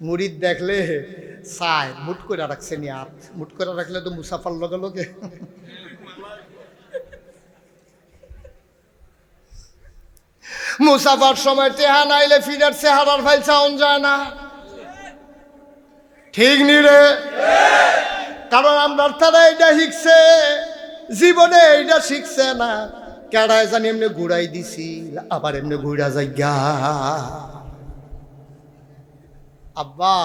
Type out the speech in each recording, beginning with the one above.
মুরিদ দেখলে চায় মুট করে রাখছে নি আর মুট করে রাখলে তো মুসাফার লগে লগে মুসাফার সময় টেহা নাইলে ফিরার চেহারার ফাইল চাউন যায় না, ঠিক নি রে? কারণ আমরা তারা এইটা শিখছে, জীবনে এইটা শিখছে না। কেডায় জানি এমনি ঘুরাই দিছি, আবার এমনি ঘুরা যাই গা। আব্বা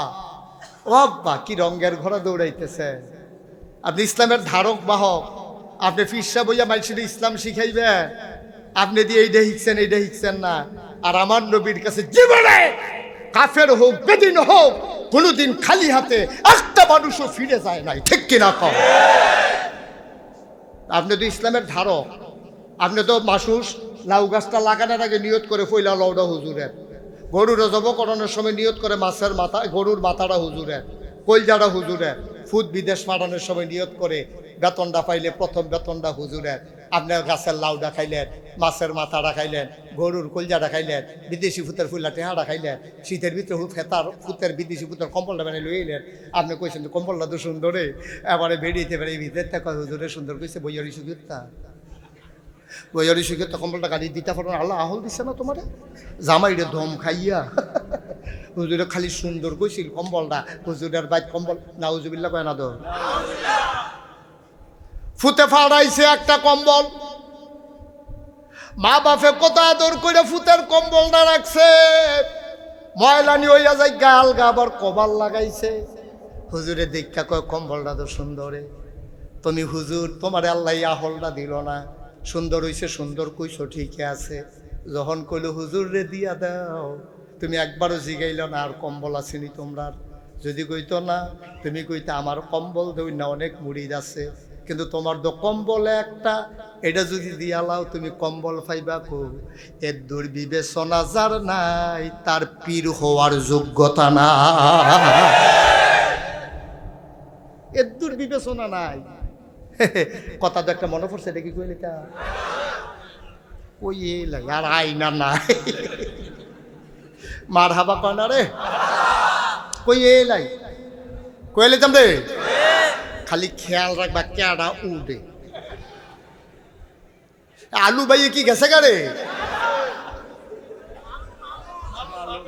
ও আব্বা, কি রঙের ঘোড়া দৌড়াইতেছে। আপনি ইসলামের ধারক বাহক, আপনি ফিরসা বইয়া মানুষের ইসলাম শিখাইবে, আপনি দিয়ে এইটা শিখছেন এইটা শিখছেন না। আর আমার নবীর কাছে জীবনে কাফের হোক বেদিন হোক কোনোদিন খালি হাতে একটা মানুষও ফিরে যায় নাই, ঠিক কিনা কম? আপনি তো ইসলামের ধারক, আপনি তো মাসুস লাউ গাছটা লাগানোর আগে নিয়ত করে ফইলা লাউডা হুজুরের, গরুর জবকরণের সময় নিয়ত করে মাছের মাথা গরুর মাথাটা হুজুরের, কলজাটা হুজুরের, ফুট বিদেশ পাঠানোর সময় নিয়ত করে বেতনটা পাইলে প্রথম বেতনটা হুজুরের। আপনার গাছের লাউডা খাইলেন, মাছের মাথাটা খাইলেন, গরুর কলজাটা খাইলেন, বিদেশি ফুতের ফুলা টেহাটা খাইলেন, শীতের ভিতরে ফেতার ফুতের বিদেশি ফুতের কম্বলটা বানিয়ে লইলেন। আপনি কইছেন তো কম্বলটা তো সুন্দরে, এবারে বেরিয়েতে পারে ভিতর থেকে হুজুরে সুন্দর কইছে বইয়ারি সুগীরটা বইয়ারি সুগীর তো কম্বলটা গাড়ি দিতে পারো না, আল্লাহ আহল দিচ্ছে না তোমারে জামাইরে ধম খাইয়া। হুজুরে খালি সুন্দর কইছিল কম্বলটা, হুজুরের বাইক কম্বল নাউজুবিল্লাহ কয় না তো, ফুতে ফাড়াইছে একটা কম্বল, মা বাপে কত আদর করে ফুতের কম্বলটা রাখছে, ময়লানি হইয়া যায় গাল গা, আবার কবাল লাগাইছে। হুজুরে দেখা কয় কম্বলটা তো সুন্দরে, তুমি হুজুর তোমার আল্লাহ আহলটা দিল না, সুন্দর হইছে সুন্দর কইছো ঠিকই আছে, যখন কইলো হুজুর রে দিয়া দাও, তুমি একবারও জিগাইল না আর কম্বল আসেনি তোমরা, যদি কইতো না তুমি কইতে আমার কম্বল দেই না, অনেক মুড়িদ আছে, কিন্তু তোমার তো কম্বল একটা, এটা যদি দিয়া লাও তুমি কম্বল পাইবা কো। এর দুর্বিবেচনা যার নাই তার পীর হওয়ার যোগ্যতা না, এর দুর্বিবেচনা নাই। কথা তো একটা মনে পড়ছে, এটা কি কইলে কা ওই লাগে আর আইনা নাই, মার হাবা কয় না রে, কই এ লাই কইলে যাম রে, খালি খেয়াল রাখবা কেডা উঠে। আলু ভাই কি গেছে গাড়ে,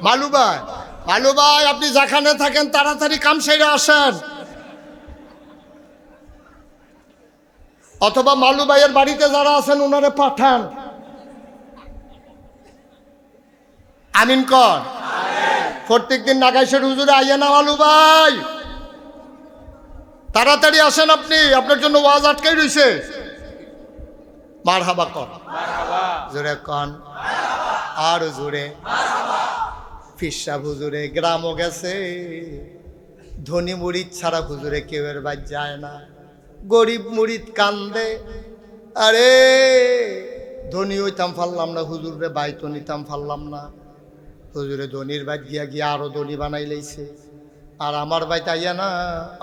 মালু ভাই, মালু ভাই আপনি যেখানে থাকেন তাড়াতাড়ি কাম সেরে আসেন, অথবা মালু ভাইয়ের বাড়িতে যারা আছেন ওনারে পাঠান। আমিন কর। প্রত্যেকদিন নাগাইশের হুজুরে আইয়া না মালু ভাই, তাড়াতাড়ি আসেন, আপনি আপনার জন্য ওয়াজ আটকাই রইছে। মারহাবা কর, জোরে কন, আর জোরে। ফিরসা হুজুরে গ্রামও গেছে, ধনী মুরিদ ছাড়া হুজুরে কেউ এর বাদ যায় না, গরিব মুরিদ কান্দে, আরে ধনী হইতাম পারলাম না, হুজুরে বাইতো নিতাম পারলাম না। হুজুরে ধনির বাইত গিয়া গিয়া আরো ধনী বানাই লাইছে, আর আমার বাইতে আইয়া না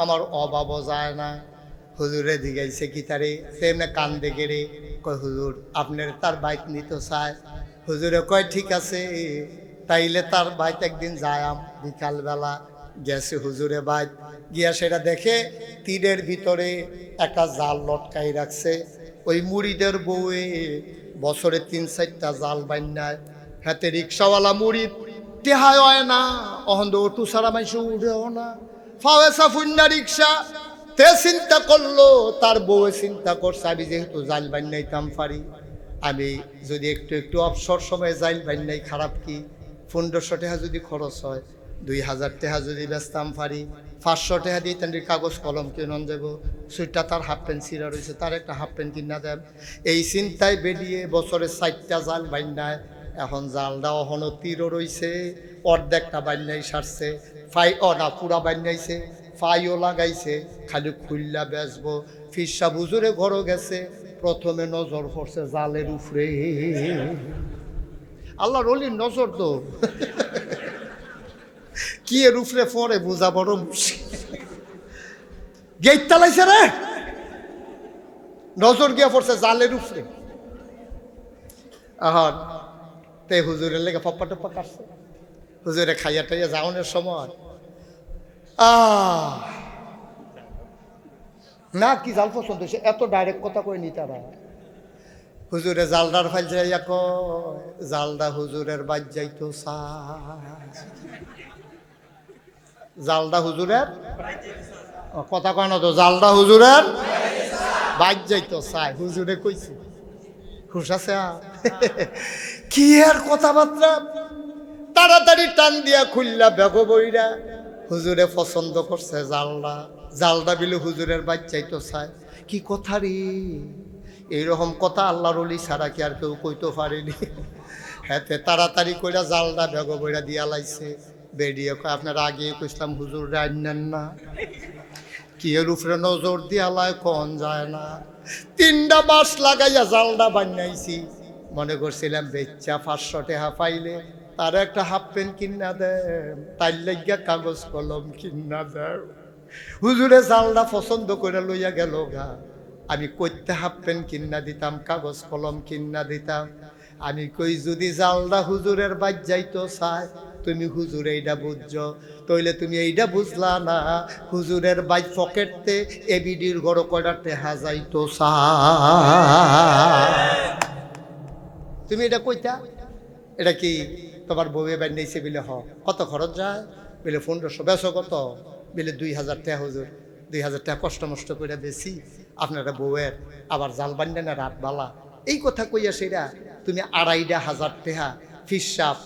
আমার অভাবও যায় না। হুজুরে দিগাইছে কি তারে, সেমনে কান্দে গেড়ে কয় হুজুর আপনার তার বাইক নিতে চায়। হুজুরে কয় ঠিক আছে, তাইলে তার বাইত একদিন যায়াম। বিকালবেলা গেছে হুজুরে বাইত, গিয়া সেটা দেখে তীরের ভিতরে একটা জাল লটকাই রাখছে। ওই মুড়িদের বউয়ে বছরে 3-4টা জাল বান্যায়, হাতে রিক্সাওয়ালা মুড়িদ টেহায় হয় না, অহন্দ অটু সারা মাইসে উঠেও না, ফাওয়েসা ফুন্না রিক্সা। তে চিন্তা করলো, তার বউয়ে চিন্তা করছে আমি যেহেতু জাল বান্যাইতাম পারি, আমি যদি একটু একটু অবসর সময়ে জাল বান্যাই খারাপ কি, 1500 টাকা যদি খরচ হয়, 2000 টাকা যদি বেচতাম পারি, 500 টাকা দিয়ে তেন কাগজ কলম কেনন যাব, সুইটটা তার হাফ প্যান্ট ছিঁড়া রয়েছে, তার একটা হাফ প্যান্ট কিনা দেব। এই চিন্তায় বেরিয়ে বছরে 4টা জাল বান্যায়, এখন জালটা অহনো তীরও রয়েছে, অর্ধেকটা বান্যাই সারছে, না পুরা বান্যাইছে, ফাইও লাগাইছে, খালি খুললা বেচবো। ফিরসা হুজুরে ঘরও গেছে, প্রথমে নজর পড়ছে জালের উপরে। আল্লাহর ওলির নজর তো কি এর উপরে পড়ে বোঝা বড় মুশকিল। গেট তালাইছে রে, নজর গিয়া পড়ছে জালের উপরে। আহার তে হুজুরের লেগে পপ্পা টপ্পা কাটছে, হুজুরে খাইয়া টাইয়া যাওয়ানোর সময় না কি জাল পছন্দ হয়েছে, এত ডাইরেক্ট কথা কয়নি তারা। হুজুরে জালদার ফাইল যাইয়া কয়, জালদা হুজুরের বাদ যাইতো জালদা হুজুরের কথা কয় না তো, জালদা হুজুরের বাদ যাইতো চাই। হুজুরে কইছে হুশ আছে কি আর কথাবার্তা। তাড়াতাড়ি টান দিয়া খুললা বেগো বইরা হুজুরে পছন্দ করছে জালদা। জালদা বিলে হুজুরের বাদ চাইতো চাই। কি কথা রে, এইরকম কথা আল্লাহর ওলি ছাড়া কি আর কেউ কইতে পারেনি। হ্যাঁ তাড়াতাড়ি কইরা জালদা বেগো বইরা দিয়া লাইছে। বেরিয়ে কয় আপনার আগে কইছিলাম হুজুর রান্নেন না, কি এর উপরে নজর দিয়া লাই কোন যায় না। 3টা মাস লাগাইয়া জালদা বানাইছি, মনে করছিলাম বেচ্চা 500 টাকা পাইলে তার একটা হাফ প্যান্ট কিনা দেন, তাই লাগিয়া কাগজ কলম কিনা দেন। হুজুরে জালদা পছন্দ করে লইয়া গেল গা। আমি কইতে হাফ প্যান্ট কিনা দিতাম, কাগজ কলম কিনা দিতাম। আমি কই যদি জালদা হুজুরের বাদ যাইতো চাই, তুমি হুজুর এইটা বুঝছো, তইলে তুমি এইটা বুঝলা না হুজুরের বাইক পকেটতে এবিডির গড় কয়টা টেহা যাইতো তুমি এটা কইতা। এটা কি তোমার বউয়ে বানিয়েছে বিলে কত খরচ যায় বিলে 1500, বেশো কত বিলে 2000 টাকা। হুজুর 2000 টাকা কষ্ট মষ্ট করে বেশি আপনারা বউয়ের আবার জাল বান্ডে না রাত বালা, এই কথা কইয়া সেটা তুমি 2,500 টাকা ফিসাব।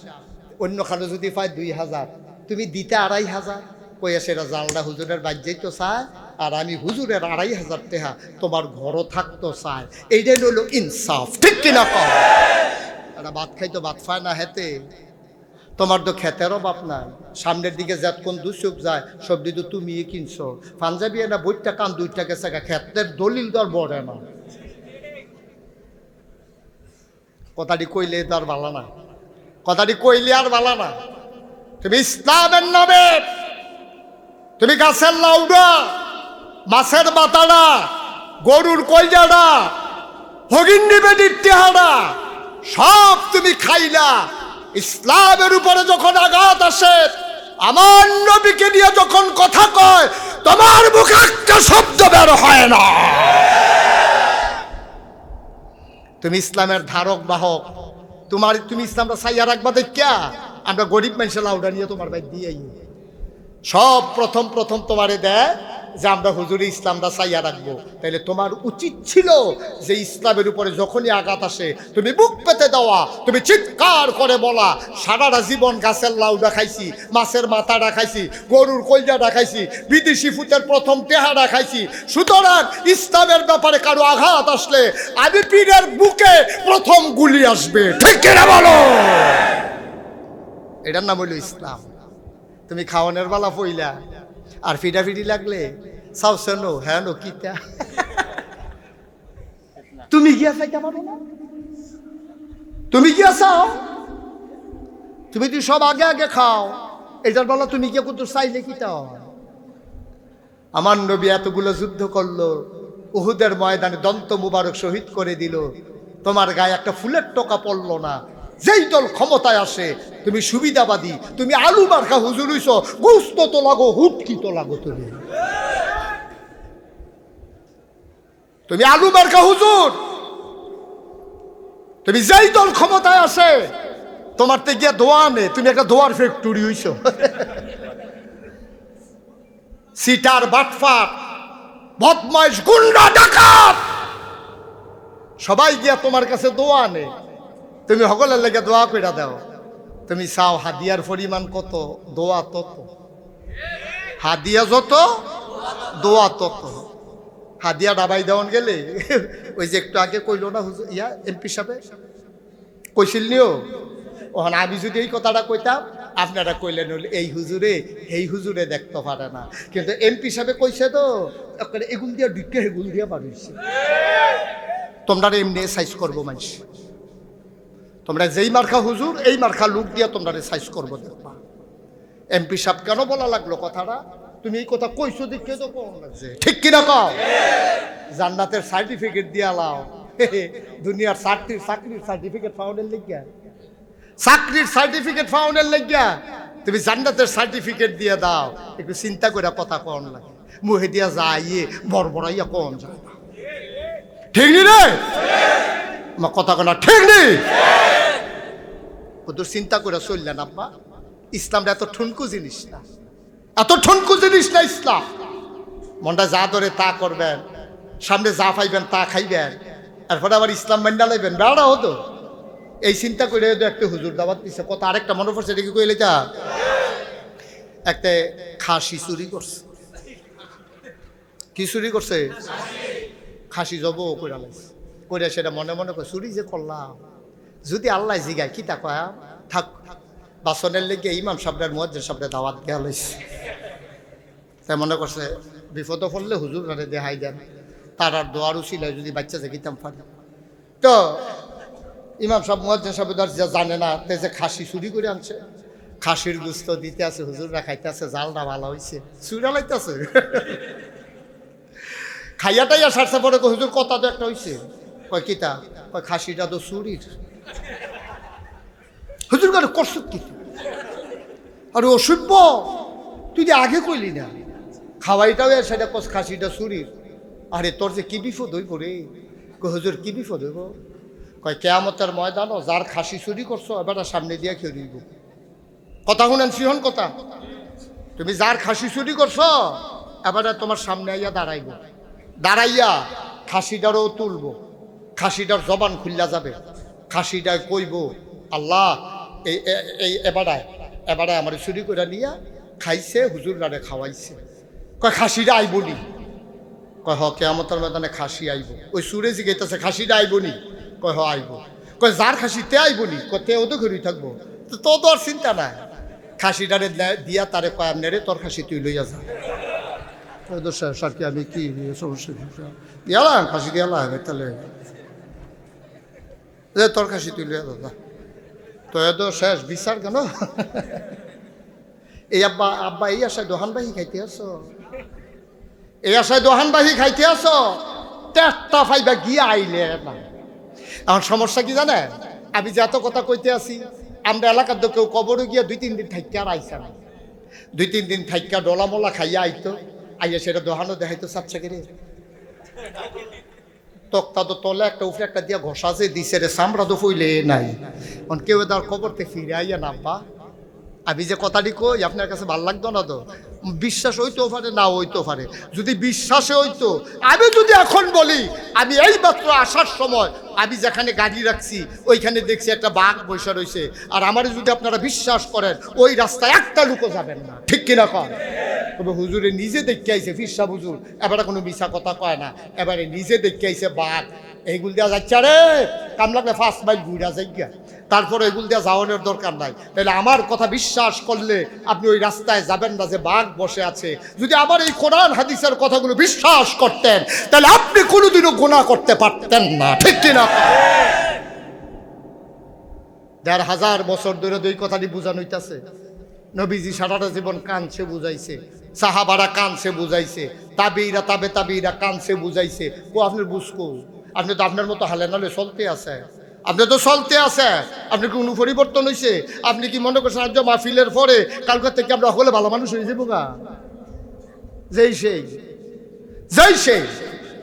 অন্য খানো যদি পায় 2000, তুমি দিতে 2,500 কইয়া সেটা জালটা হুজুরের বাদ যাইতো চায়, আর আমি হুজুরের 2,500 টাকা তোমার ঘরও থাকতো চায়। এইটাই হলো ইনসাফ, ঠিক কিনা কম? এটা ভাত খাইতো ভাত পায় না হেতে, তোমার তো খেতেরও বাপ নাই। সামনের দিকে যতক্ষণ দুচোখ যায় সব দিকে তুমি কিনছো। পাঞ্জাবি না বইটা কান 2টা গেছে, খেতের দলিল দর বড়ে না। কথাটি কইলে তো আর ভালো না, কথাটি কইলে আর ভালো না। তুমি ইসলামের নামে তুমি গাছের লাউডা, মাছের মাথাটা, গরুর কলজাটা, হগিন্নি বেটির টেহারা সব তুমি খাইলা। ইসলামের উপরে যখন আঘাত আসে, আমার নবীকে নিয়ে যখন কথা কয়, তোমার মুখে একটা শব্দ বের হয় না। তুমি ইসলামের ধারক বাহক, তুমি ইসলামটা চাইয়া রাখবা দেখিয়া আমরা গরিব মানুষের লাউডা নিয়ে তোমার ভাই দিয়ে সব প্রথম তোমারে দেয় যে আমরা হুজুরে ইসলামটা চাইয়া রাখবো। তাইলে তোমার উচিত ছিল যে ইসলামের উপরে যখনই আঘাত আসে তুমি বুক পেতে দেওয়া, তুমি চিৎকার করে বলা সারাটা জীবন গাছের লাউডা খাইছি, মাছের মাথাটা খাইছি, গরুর কলজাটা খাইছি, বিদেশি ফুতের প্রথম টেহাটা খাইছি। সুতরাং ইসলামের ব্যাপারে কারো আঘাত আসলে আমি পীরের বুকে প্রথম গুলি আসবে, ঠিক কিনা বলো? এটার নাম হইল ইসলাম। তুমি খাওয়ানোর বেলা পইলা আর ফিডাফিডি লাগলে চাও শোনো হ্যাঁ নো কিতা তুমি গিয়া চাইতে পারো না, তুমি গিয়া চাও, তুমি তুই সব আগে আগে খাও, এটার বেলা তুমি গিয়া কত চাইলে কিতা হয়? আমার নবী এতগুলো যুদ্ধ করলো, উহুদের ময়দানে দন্ত মুবারক শহীদ করে দিল, তোমার গায়ে একটা ফুলের টোকা পড়লো না। যেই দল ক্ষমতায় আসে তুমি সুবিধাবাদী, তুমি আলু মার্কা হুজুর হইছ, গুস্ত তো লাগো, হুটকি তো লাগো, তুমি আলু মার্কা হুজুর। তুমি যেই দল ক্ষমতায় আসে তোমার তে গিয়া দোয়া নে, তুমি একটা দোয়ার ফ্যাক্টরি হইছ। সিটার বাটফার বদমাইশ গুন্ডা ডাকাত সবাই গিয়া তোমার কাছে দোয়া নে, তুমি সকলের লেগে দোয়া কইরা দাও। তুমি চাও হাদিয়ার পরিমাণ কত, দোয়া তত। হাদিয়া যত দোয়া তত। হাদিয়া ডাবাই দেওয়ান গেলে ওই যে একটু আগে কইল না হুজুর এমপি সাহেব কইছিল নিও, ওখানে আমি যদি এই কথাটা কইতাম আপনারা কইলেন এই হুজুরে দেখতে পারে না, কিন্তু এমপি সাহেব কইছে তো এগুল দিয়া ঢুকে হেগুল দিয়া পারিছে। তোমরা এমনি সাইজ করবো মানুষ, তোমরা যেই মার্কা হুজুর এই মার্কা লুক দিয়া তোমরা সাইজ করবো দেখবা। এমপি সাহেব কেন বলা লাগলো কথাটা? তুমি এই কথা কইছো দেখে তো কম লাগছে, ঠিক কিনা কও? জান্নাতের সার্টিফিকেট দিয়া লাও, দুনিয়ার চাকরির সার্টিফিকেট ফাউন্ডের লেগিয়া, চাকরির সার্টিফিকেট ফাউন্ডের লেগিয়া তুমি জান্নাতের সার্টিফিকেট দিয়ে দাও, একটু চিন্তা করে কথা কম লাগে, মুহে দিয়া যাইয়ে বড়বড়াইয়া কম যায় না। ঠিক নি রে আমার কথা কনা? ঠিক নি? ওদের চিন্তা করে চললেন আব্বা, ইসলামটা এত ঠুনকু জিনিস না, এত ঠুনকু জিনিস না ইসলাম। মনটা যা ধরে তা করবেন, সামনে যা পাইবেন তা খাইবেন, এরপরে আবার ইসলাম মান্না লাইবেন, বেড়া হতো। এই চিন্তা করে একটা হুজুর দাওয়াত দিচ্ছে কত। আরেকটা মনে পড়ছে, এটা কি কইলে যা, একটা খাসি চুরি করছে। কি চুরি করছে? খাসি জব করে লাইছে। করে সেটা মনে মনে করে চুরি যে করলাম, যদি আল্লাহ জিগায় কি তা কয়া থাক, বাসনের লেগে ইমাম সাহেবের মুয়াজ্জিন সাহেবের দাওয়াত দেওয়া লইছে। তাই মনে করছে বিপদ পড়লে হুজুর ঘরে দেখাই দেন, তার আর দোয়ার উচিলায় যদি বাচ্চা দেখিতাম পারি। তো ইমাম সাহেব মুয়াজ্জিন সাহেব যা জানে না, তে যে খাসি চুরি করে আনছে, খাসির গুস্ত দিতে আছে, হুজুররা খাইতে আছে, জালটা ভালো হয়েছে, চুরা লাইতেছে। খাইয়াটাই আর সারসা পরে হুজুর কথা তো একটা হয়েছে, কয় কিতা, কয় খাসিটা তো চুরির। হুজুর কারো করছো কি? আর অসভ্য, তুই যে আগে কইলি না, খাওয়াইটাও সেটা কস খাসিটা চুরির। আরে তোর যে কি বিপদ হইব রে? কয় হুজুর কি বিপদ হইব? কয় কেয়ামতের ময়দানও যার খাসি চুরি করছো এবার সামনে দিয়ে খেয়ে দিব। কথা শুনেন, সিহন কথা। তুমি যার খাসি চুরি করছো এবার তোমার সামনে আইয়া দাঁড়াইব, দাঁড়াইয়া খাসিটারও তুলব, খাসিটার জবান খুললা যাবে, খাসিটায় কইব আল্লাহ এই এবারায় আমার চুরি করে নিয়া খাইছে, হুজুর রারে খাওয়াইছে। কয় খাসিটা আইবনি? কয় হ কেয়ামতের ময়দানে খাসি আইব। ওই সুরে জিগাইতেছে খাসিটা আইবনি? কয় হ আইব। কয় যার খাসি তে আইবনি? কয় তেও তো ঘুরি থাকবো। তো তোর চিন্তা নাই, খাসিটারে দিয়া তারে কয় নেড়ে তোর খাসি তুই লইয়া যা। স্যার কি আমি কি সমস্যা দিয়ালাম, খাসি দিয়ালাম, তাহলে তোর খাসি তুই লইয়া যা। তো এত শেষ বিচার কেন? এই আব্বা এই আশায় দোহানবাহী খাইতে আসো, এই আশায় দোহানবাহী খাইতে আসো, তেরটা ফাইবা গিয়ে আইলে না। আমার সমস্যা কি জানে, আমি যে এত কথা কইতে আছি, আমরা এলাকার তো কেউ কবরে গিয়া 2-3 দিন থাইকা আর আইসা না, 2-3 দিন থাইকা ডলা মোলা খাইয়া আইতো, আইয়া সেটা দোহানো দেখাইতো চাচ্ছা করে। তক্তা তো তলে একটা উপরে একটা দিয়া ঘষা যে দিছে রে, চামড়া তো ফইলে নাই। কেউ তার কবরতে ফিরে আইয়া না আব্বা, আমি যে কথাটি কই আপনার কাছে ভাল লাগতো না তো? বিশ্বাস হইতেও পারে, না হইতেও পারে। যদি বিশ্বাসে হইতো, আমি যদি এখন বলি আমি এই মাত্র আসার সময় আমি যেখানে গাড়ি রাখছি ওইখানে দেখছি একটা বাঘ বসে রয়েছে, আর আমারে যদি আপনারা বিশ্বাস করেন ওই রাস্তায় একটা লোকও যাবেন না, ঠিক কিনা কন? তবে হুজুরে নিজে দেখে আইছে, ফিরসা হুজুর এবারে কোনো মিছা কথা কয় না, এবারে নিজে দেখে আইছে বাঘ। এইগুল দেওয়া যাচ্ছে রে, কাম লাগলে 5 মাইল ঘুরা যাই গিয়া, তারপরে এগুল দিয়ে যাওয়ানোর দরকার নাই। তাহলে আমার কথা বিশ্বাস করলে আপনি ওই রাস্তায় যাবেন না যে বাঘ বসে আছে। যদি আমার এই কোরআন হাদিসের কথাগুলো বিশ্বাস করতেন তাহলে আপনি কোনোদিনও গুনাহ করতে পারতেন না, ঠিক কিনা? 1500 বছর ধরে দুই কথাটি বুঝানো হইতাছে। নবীজি সারাটা জীবন কানছে বুঝাইছে, সাহাবারা কানছে বুঝাইছে, তাবিরা তাবিরা কানছে বুঝাইছে। ও আপনার বুঝকো, আপনি তো আপনার মতো হালে নালে চলতে আছে, আপনি তো চলতে আছে, আপনি কি কোনো পরিবর্তন হয়েছে? আপনি কি মনে করছেন আজ মাহফিলের পরে কালকার থেকে আমরা হলে ভালো মানুষ হয়ে যাবো গা? যেই সেই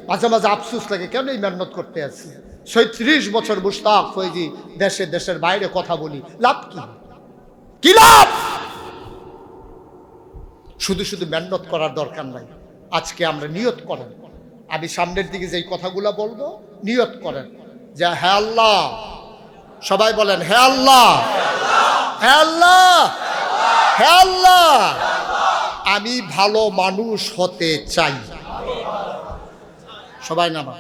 মাঝে মাঝে আফসুস লাগে, কেন এই মেহনত করতে আছি? 36 বছর মুশতাক ফয়জি দেশের বাইরে কথা বলি, লাভ কি লাভ? শুধু মেহনত করার দরকার নাই। আজকে আমরা নিয়ত করেন, আমি সামনের দিকে যেই কথাগুলো বলবো নিয়ত করেন যে হে আল্লাহ, সবাই বলেন হে আল্লাহ, হে আল্লাহ, হে আল্লাহ, আমি ভালো মানুষ হতে চাই। সবাই নামা,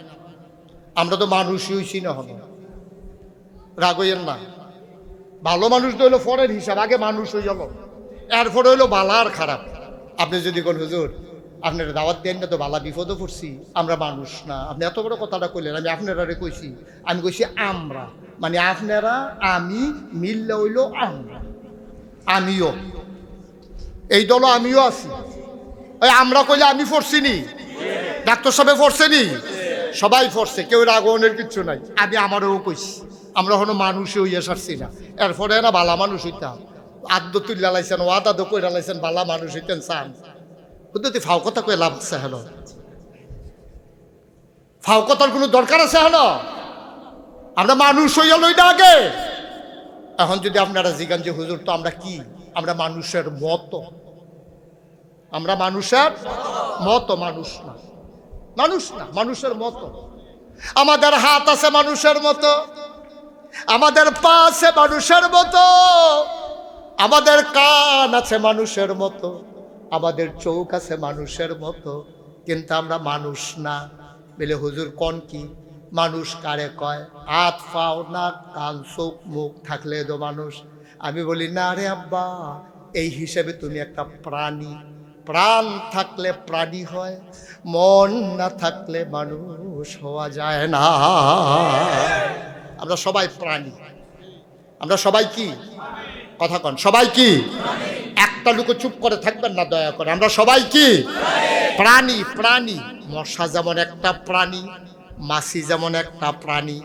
আমরা তো মানুষই হইছি না, হলো রাগ হইয়েন না। ভালো মানুষ তো হইলো পরের হিসাব, আগে মানুষ হয়ে গেল, এরপরে হইলো ভালো আর খারাপ। আপনি যদি কোন হুজুর আপনারা দাওয়াত দেন না তো ভালো বিপদও পড়ছি, আমরা মানুষ না, আপনি এত বড় কথাটা কইলেন। আমি আপনারা কইছি, আমি কইছি আমরা, মানে আপনারা আমি মিললে হইলো আমরা, আমিও এই দল, আমিও আছি। ওই আমরা কইলে আমি পড়ছি নি, ডাক্তার সাহেব পড়ছে নি, সবাই পড়ছে, কেউ রাগনের কিচ্ছু নাই। আমি আমারও কইছি, আমরা হলো মানুষই হইয়া সারছি না, এরপরে না ভালো মানুষ হইতাম। আদ্য তুল্লা লাইছেন ওয়াদা দো কইরা লাইছেন বালা মানুষ হইতেন চান কিন্তু তুই ফাও কথা কয়ে লাভ আছে হলো ফাও কথার কোনো দরকার আছে হলো আমরা মানুষ হইয়া লই না আগে এখন যদি আপনারা জিজ্ঞান যে হুজুর তো আমরা কি আমরা মানুষের মতো আমরা মানুষের মতো মানুষ না মানুষের মতো আমাদের হাত আছে মানুষের মতো আমাদের পা আছে মানুষের মতো আমাদের কান আছে মানুষের মতো আমাদের চোখ আছে মানুষের মতো কিন্তু আমরা মানুষ না বলে হুজুর কোন কি মানুষ কারে কয় হাত পাও নাক কান চোখ মুখ থাকলে তো মানুষ আমি বলি না রে আব্বা এই হিসেবে তুমি একটা প্রাণী প্রাণ থাকলে প্রাণী হয় মন না থাকলে মানুষ হওয়া যায় না আমরা সবাই প্রাণী আমরা সবাই কি কথা কন সবাই কি একটা লোক চুপ করে থাকবেন না দয়া করে আমরা সবাই কি প্রাণী প্রাণী মশা যেমন একটা প্রাণী মাছি যেমন একটা প্রাণী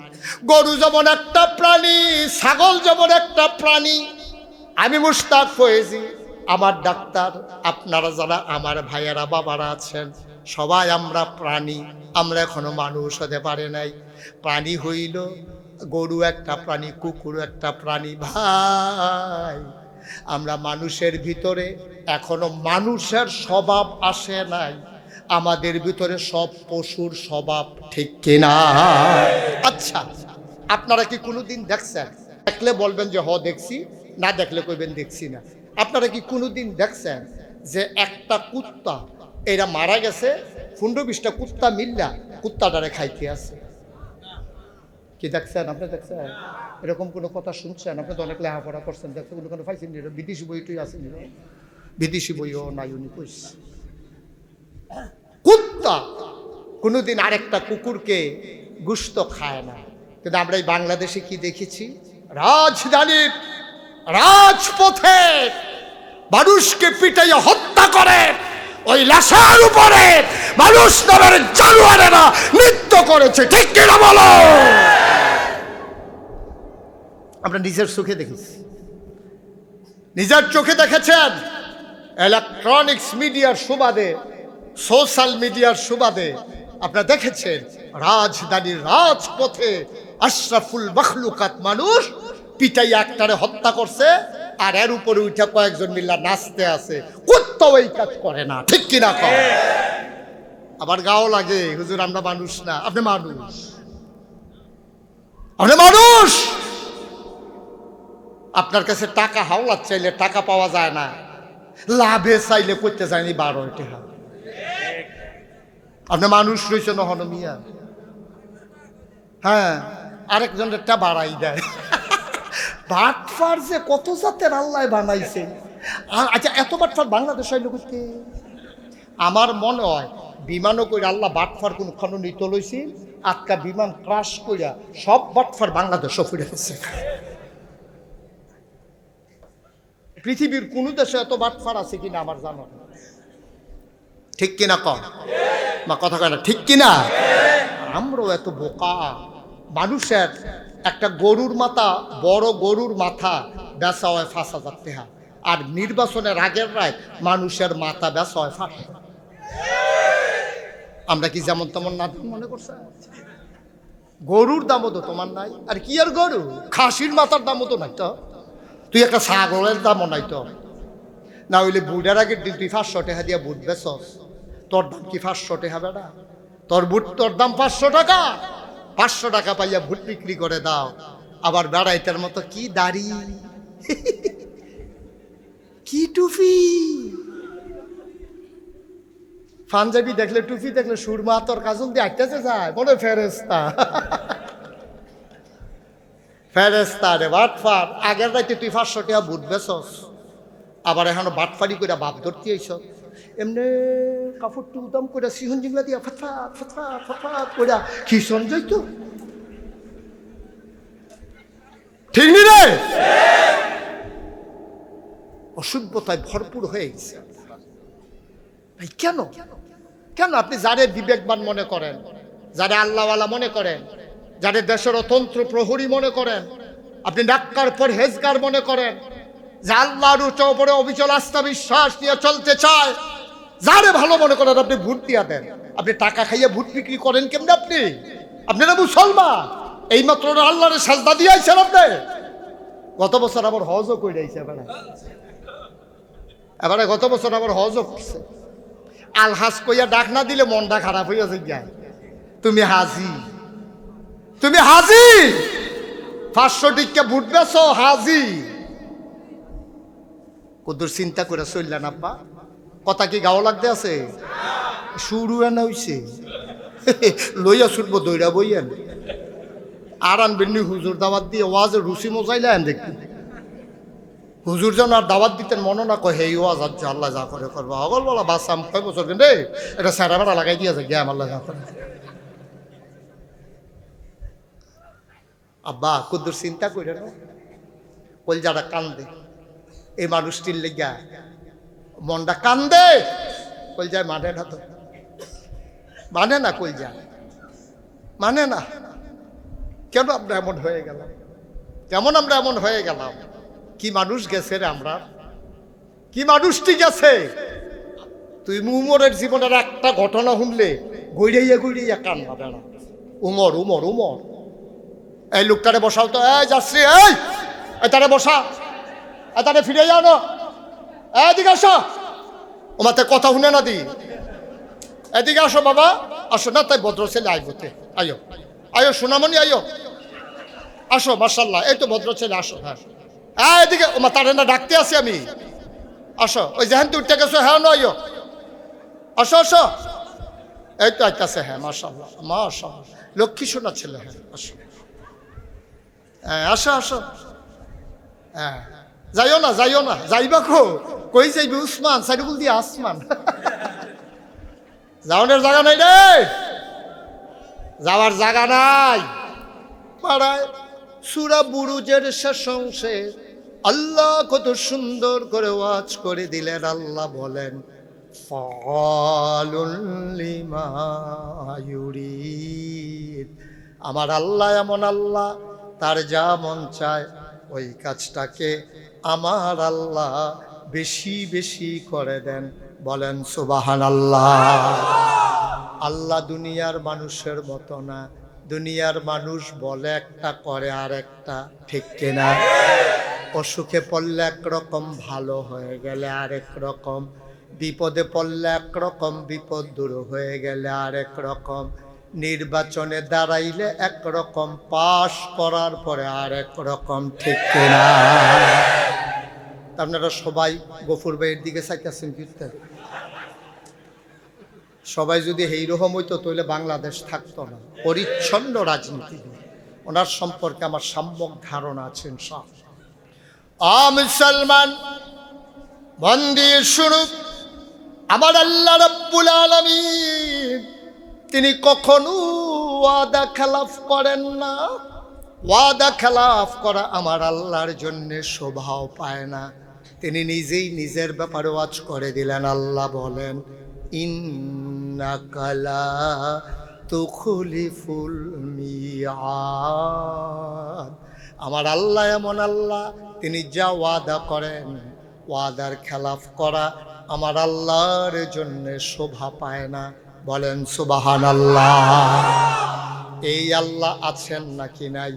গরু যেমন একটা প্রাণী ছাগল যেমন একটা প্রাণী আমি মুশতাক ফয়েজি আমার ডাক্তার আপনারা যারা আমার ভাইয়েরা বাবারা আছেন সবাই আমরা প্রাণী আমরা এখনো মানুষ হতে পারে নাই প্রাণী হইল গরু একটা প্রাণী কুকুর একটা প্রাণী ভাই আমরা মানুষের ভিতরে এখনো মানুষের স্বভাব আসে নাই আমাদের ভিতরে সব পশুর স্বভাব ঠিক কিনা আচ্ছা আপনারা কি কোনোদিন দেখছেন দেখলে বলবেন যে হ দেখছি না দেখলে কইবেন দেখছি না আপনারা কি কোনোদিন দেখছেন যে একটা কুত্তা এরা মারা গেছে 15-20টা কুত্তা মিল্লা কুত্তাটারে খাইতে আছে কি দেখছেন আপনি দেখছেন এরকম কোনো কথা শুনছেন আপনি তো অনেক লেখাপড়া করছেন দেখছেন কোনো পাইছেন বিদেশি বইটই আছে বিদেশি বইও নাই উনি কইছে কুত্তা কোনোদিন আরেকটা কুকুরকে গোশত খায় না কিন্তু আমরা এই বাংলাদেশে কি দেখেছি রাজধানীর রাজপথে মানুষকে পিটাইয়া হত্যা করে ওই লাশের উপরে মানুষ নামের জানোয়ারেরা নৃত্য করেছে ঠিক কিনা বলো আমরা নিজের চোখে দেখেছি নিজের চোখে দেখেছেন ইলেকট্রনিক্স মিডিয়ার সুবাদে সোশ্যাল মিডিয়ার সুবাদে আপনারা দেখেছেন রাজধানীর রাজপথে আশরাফুল মখলুকাত মানুষ পিটাইয়া একটারে হত্যা করছে আর এর উপরে উঠে কয়েকজন মিল্লা নাচতে আছে কোথাও এই কাজ করে না ঠিক কিনা কর আবার গাও লাগে হুজুর আমরা মানুষ না আপনি মানুষ আপনার কাছে টাকা হাওলাত চাইলে টাকা পাওয়া যায় না লাভে চাইলে করতে যায়নি 12 টাকা আপনি মানুষ রয়েছেন হনমিয়া হ্যাঁ আরেকজনেরটা বাড়াই দেয় বাটফার যে কত জাতের আল্লাহ বানাইছে আচ্ছা এত বাটফার বাংলাদেশ হইল করতে আমার মনে হয় বিমানও করে আল্লাহ বাটফার কোন খননিত লইছি আজকা বিমান ক্রাশ কইরা সব বাটফার বাংলাদেশও ফিরে গেছে পৃথিবীর কোন দেশে এত বাটফার আছে কিনা আমার জানো ঠিক কিনা কম মা কথা কয় না ঠিক কিনা আমরাও এত বোকা মানুষের একটা গরুর মাথা বড় গরুর মাথা বেচা হয় 5,000 টাকা আর নির্বাচনের আগের রায় মানুষের মাথা বেচা হয় 5,000 আমরা কি যেমন তেমন না মনে করছে গরুর দামও তো তোমার নাই আর কি আর গরু খাসির মাথার দামও তো নাই তো তুই একটা ছাগলের দামও নাই তো না হইলে বুটের আগের দিন তুই 500 টাকা দিয়ে বুট বেচস তোর দাম কি 500 টাকা বেড়া তোর বুট তোর দাম 500 টাকা 500 টাকা পাইয়া ভুট বিক্রি করে দাও আবার বেড়াইতের মতো কি দাড়ি কি টুপি পাঞ্জাবি দেখলে টুপি দেখলে সুরমা তোর কাজল দিয়ে আটতেছে যায় বলে ফেরেস্তা ফেরেস্তা রে বাটফার আগের রাতে তুই 500 টাকা বুট বেচস আবার এখনো বাটফারি করে বাপ ধরতে আইস এমনি কাপড় টুদাম করে সিহন জিংলা দিয়া ফটফাট ফটফাট ফটফাট করে কি সঞ্জয় তো ঠিক নি রে অসভ্যতায় ভরপুর হয়ে গেছে কেন কেন আপনি যারে বিবেকবান মনে করেন যারে আল্লাহওয়ালা মনে করেন যারে দেশের অতন্ত্র প্রহরী মনে করেন আপনি ডাক্তার পরহেজগার মনে করেন যে আল্লাহর উপরে অবিচল আস্থা বিশ্বাস নিয়ে চলতে চায়, যারে ভালো মনে করেন আপনি ভোট দিয়া দেন। আপনি টাকা খাইয়ে ভোট বিক্রি করেন কেমনে? আপনারা মুসলমান, এইমাত্র আল্লাহরে সাজদা দিয়ে আইছেন আপনি। গত বছর আবার হজও করে আইছে, এবারে গত বছর আবার হজও করছে। আলহাজ কইয়া ডাক না দিলে মনটা খারাপ হইয়া যায়। তুমি হাজি, তুমি হাজি, 500 টিকা ভোট বেছো, হাজি। কদুর চিন্তা করে চললেন আব্বা? কথা কি গাও লাগতে আছে? শুরু এনে হইছে, লইয়া ছুটবো দইরা বইয়েন আর আনবেন হুজুর দাওয়াত দিয়ে ওয়াজে রুচি মজাইলেন দেখি। হুজুর যেন আর দাওয়াত দিতেন মনে না কয় হেই ওয়াজ আজ আল্লাহ যা করে করবো। অগল বলা বাসাম কয় বছর কিন্তু এটা স্যারা বেড়া লাগাই দিয়ে যায় জ্ঞাম আল্লাহ যা করে। আব্বা কদ্দুর চিন্তা করে না, কলজাটা কান্দে এই মানুষটির লেগা, মনটা কান্দে। কলজায় মানে না, তো মানে না, কলজা মানে না। কেন আমরা এমন হয়ে গেলাম? কেমন আমরা এমন হয়ে গেলাম? কি মানুষ গেছে রে আমরা, কি মানুষটি গেছে। তুই উমরের জীবনের একটা ঘটনা শুনলে গইড়াইয়া গইড়াইয়া কান্না বেড়া। উমর উমর উমর, এই লোকটারে বসাও তো, এই যাচ্ছি, এই তারে বসা, তারে ফিরে আনো, এদিকে আসো। ও মাতে কথা শুনে না দি, এদিকে আসো বাবা, আসো না। তাই ভদ্র ছেলে আইবতে, আয়ো আয়ো সোনামণি, আয়ো আসো, মার্শাল্লাহ, এই তো ভদ্র ছেলে, আসো। হ্যাঁ এদিকে, ও মা তারে না ডাকতে আসি আমি, আসো। ওই যেহেন তুই উঠতে গেছো, হ্যাঁ নয়, আসো আসো, এই তো আইতাছে। হ্যাঁ মার্শাল্লাহ মার্শাল্লাহ, লক্ষ্মী সোনা ছেলে। হ্যাঁ আসো, হ্যাঁ আসো আসো। হ্যাঁ যাইও না, যাইও না, যাইবা কই যাইবি? উসমান সাইডুল দিয়ে আসমান, যাওয়ার জায়গা নাই রে, যাওয়ার জায়গা নাই। পাড়ায় সূরা বুরুজের শেষ অংশে আল্লাহ কত সুন্দর করে ওয়াজ করে দিলেন। আল্লাহ বলেন, ফাআলুল লিমা ইউরিদ। আমার আল্লাহ এমন আল্লাহ, তার যা মন চায় ওই কাজটাকে আমার আল্লাহ বেশি বেশি করে দেন। বলেন সুবহানাল্লাহ। আল্লাহ দুনিয়ার মানুষের মতো না। দুনিয়ার মানুষ বলে একটা, করে আর একটা, ঠিক কিনা? অসুখে পড়লে একরকম, ভালো হয়ে গেলে আরেক রকম, বিপদে পড়লে একরকম, বিপদ দূর হয়ে গেলে আরেক রকম, নির্বাচনে দাঁড়াইলে একরকম, পাশ করার পরে আরেক রকম, ঠিক কিনা? আপনারা সবাই গফুর ভাইয়ের দিকে চাইতেছেন, কিন্তু সবাই যদি এইরকম হইতো তাহলে বাংলাদেশ থাকতো না। পরিচ্ছন্ন রাজনীতি, ওনার সম্পর্কে আমার সম্যক ধারণা আছে ইনশাআল্লাহ। মুসলমান মন দিয়ে শুনুন, আমার আল্লাহ রাব্বুল আলামিন তিনি কখনো ওয়াদা খেলাফ করেন না। ওয়াদা খেলাফ করা আমার আল্লাহর জন্য শোভাও পায় না। তিনি নিজেই নিজের ব্যাপারে ওয়াজ করে দিলেন। আল্লাহ বলেন, ইন্নাকা লা তুখলিফুল মিআদ। আমার আল্লাহ এমন আল্লাহ, তিনি যা ওয়াদা করেন, ওয়াদার খেলাফ করা আমার আল্লাহর জন্য শোভা পায় না। বলেন সুবহানাল্লাহ। এই আল্লাহ আছেন নাকি নাই?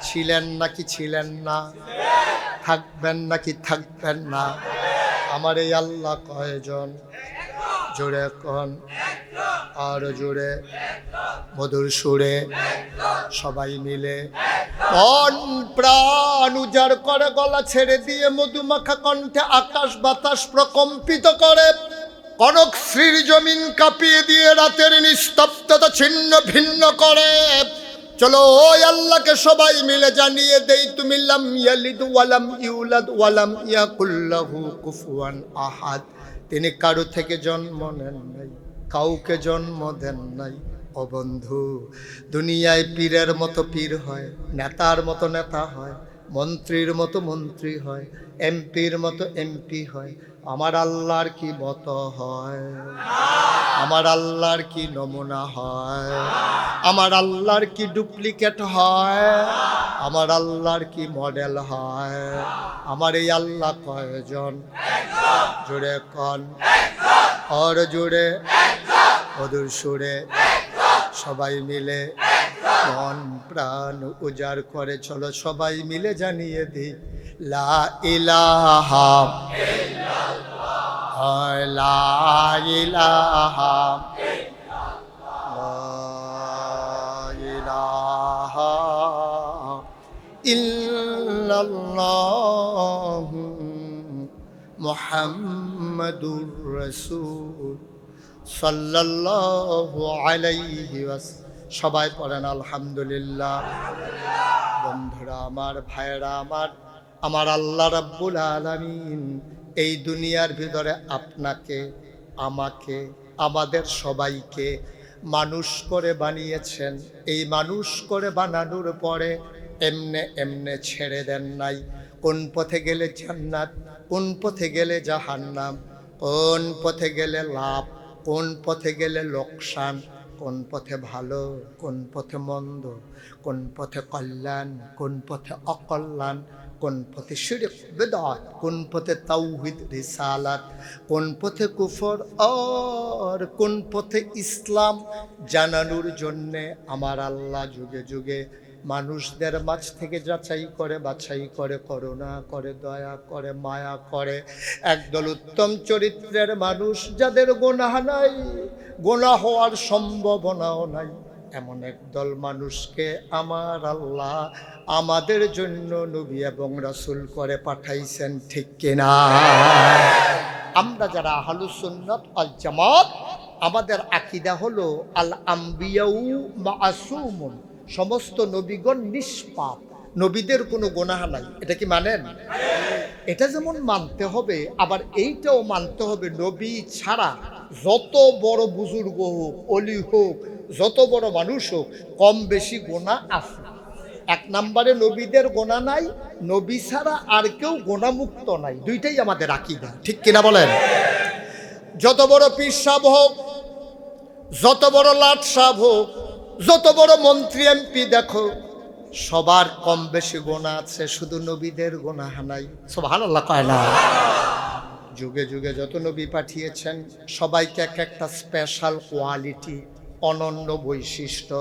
ছিলেন নাকি ছিলেন না? থাকবেন নাকি থাকবেন না? আমার এই আল্লাহ কয়জন? জোরে কোন, আরো জোরে, মধুর সুরে, সবাই মিলে মন প্রাণ উজাড় করে, গলা ছেড়ে দিয়ে মধুমাখা কণ্ঠে আকাশ বাতাস প্রকম্পিত করে, কনক শ্রীর জমিন কাঁপিয়ে দিয়ে রাতের নিস্তব্ধতা ছিন্ন ভিন্ন করে। চলো ওই আল্লাহকে সবাই মিলে জানিয়ে দেই, তুমি লাম ইয়ালিদ ওয়ালাম ইউলাদ ওয়ালাম ইয়াকুল লাহু কুফুয়ান আহাদ। তিনি কারো থেকে জন্ম নেন নাই, কাউকে জন্ম দেন নাই। ও বন্ধু, দুনিয়ায় পীরের মতো পীর হয়, নেতার মতো নেতা হয়, মন্ত্রীর মতো মন্ত্রী হয়, এমপির মতো এমপি হয়, আমার আল্লাহর কি মতো হয়? আমার আল্লাহর কি নমুনা হয়? আমার আল্লাহর কি ডুপ্লিকেট হয়? আমার আল্লাহর কি মডেল হয়? আমার এই আল্লাহ কয়জন? জোরে কন, আর জোরে, অদূর সুরে, সবাই মিলে মন প্রাণ উজাড় করে চলো সবাই মিলে জানিয়ে দিই লা ইলাহা ইল্লাল্লাহ, লা ইলাহা ইল্লাল্লাহ মুহাম্মাদুর রাসূল সাল্লাল্লাহু আলাইহি ওয়াসাল্লাম। সবাই পড়েন আলহামদুলিল্লাহ। বন্ধুরা আমার, ভাইরা আমার, আমার আল্লাহ রাব্বুল আলামিন এই দুনিয়ার ভিতরে আপনাকে, আমাকে, আমাদের সবাইকে মানুষ করে বানিয়েছেন। এই মানুষ করে বানানোর পরে এমনে এমনে ছেড়ে দেন নাই। কোন পথে গেলে জান্নাত, কোন পথে গেলে জাহান্নাম, কোন পথে গেলে লাভ, কোন পথে গেলে লোকসান, কোন পথে ভালো, কোন পথে মন্দ, কোন পথে কল্যাণ, কোন পথে অকল্যাণ, কোন পথে শিরক বিদআত, কোন পথে তাওহীদ রিসালাত, কোন পথে কুফর আর কোন পথে ইসলাম জানানোর জন্যে আমার আল্লাহ যুগে যুগে মানুষদের মাঝ থেকে যাচাই করে, বাছাই করে, করুণা করে, দয়া করে, মায়া করে একদল উত্তম চরিত্রের মানুষ, যাদের গুনাহ নাই, গুনাহ হওয়ার সম্ভাবনাও নাই, এমন একদল মানুষকে আমার আল্লাহ আমাদের জন্য নবী এবং রাসূল করে পাঠাইছেন। ঠিক কিনা? আমরা যারা আহলুস সুন্নাত ওয়াল জামাত, আমাদের আকীদা হলো আল আম্বিয়াউ মাসুমুন, সমস্ত নবীগণ নিষ্পাপ, নবীদের কোনো গুনাহ নাই। এটা কি মানেন? এটা যেমন মানতে হবে, আবার এইটাও মানতে হবে নবী ছাড়া যত বড় বুজুর্গ হোক, অলি হোক, যত বড় মানুষ হোক, কম বেশি গুনাহ আছে। এক নম্বরে নবীদের গুনাহ নাই, নবী ছাড়া আর কেউ গুনাহমুক্ত নাই। দুইটাই আমাদের আকীদা। ঠিক কিনা বলেন? যত বড় পীর সাহেব হোক, যত বড় লাট সাহেব হোক, যত বড় মন্ত্রী এমপি দেখো, সবার কম বেশি গুনাহ আছে, শুধু নবীদের গুনাহ নাই। সুবহানাল্লাহ কয় না? যুগে যুগে যত নবী পাঠিয়েছেন সবাইকে এক একটা স্পেশাল কোয়ালিটি, অনন্য বৈশিষ্ট্য,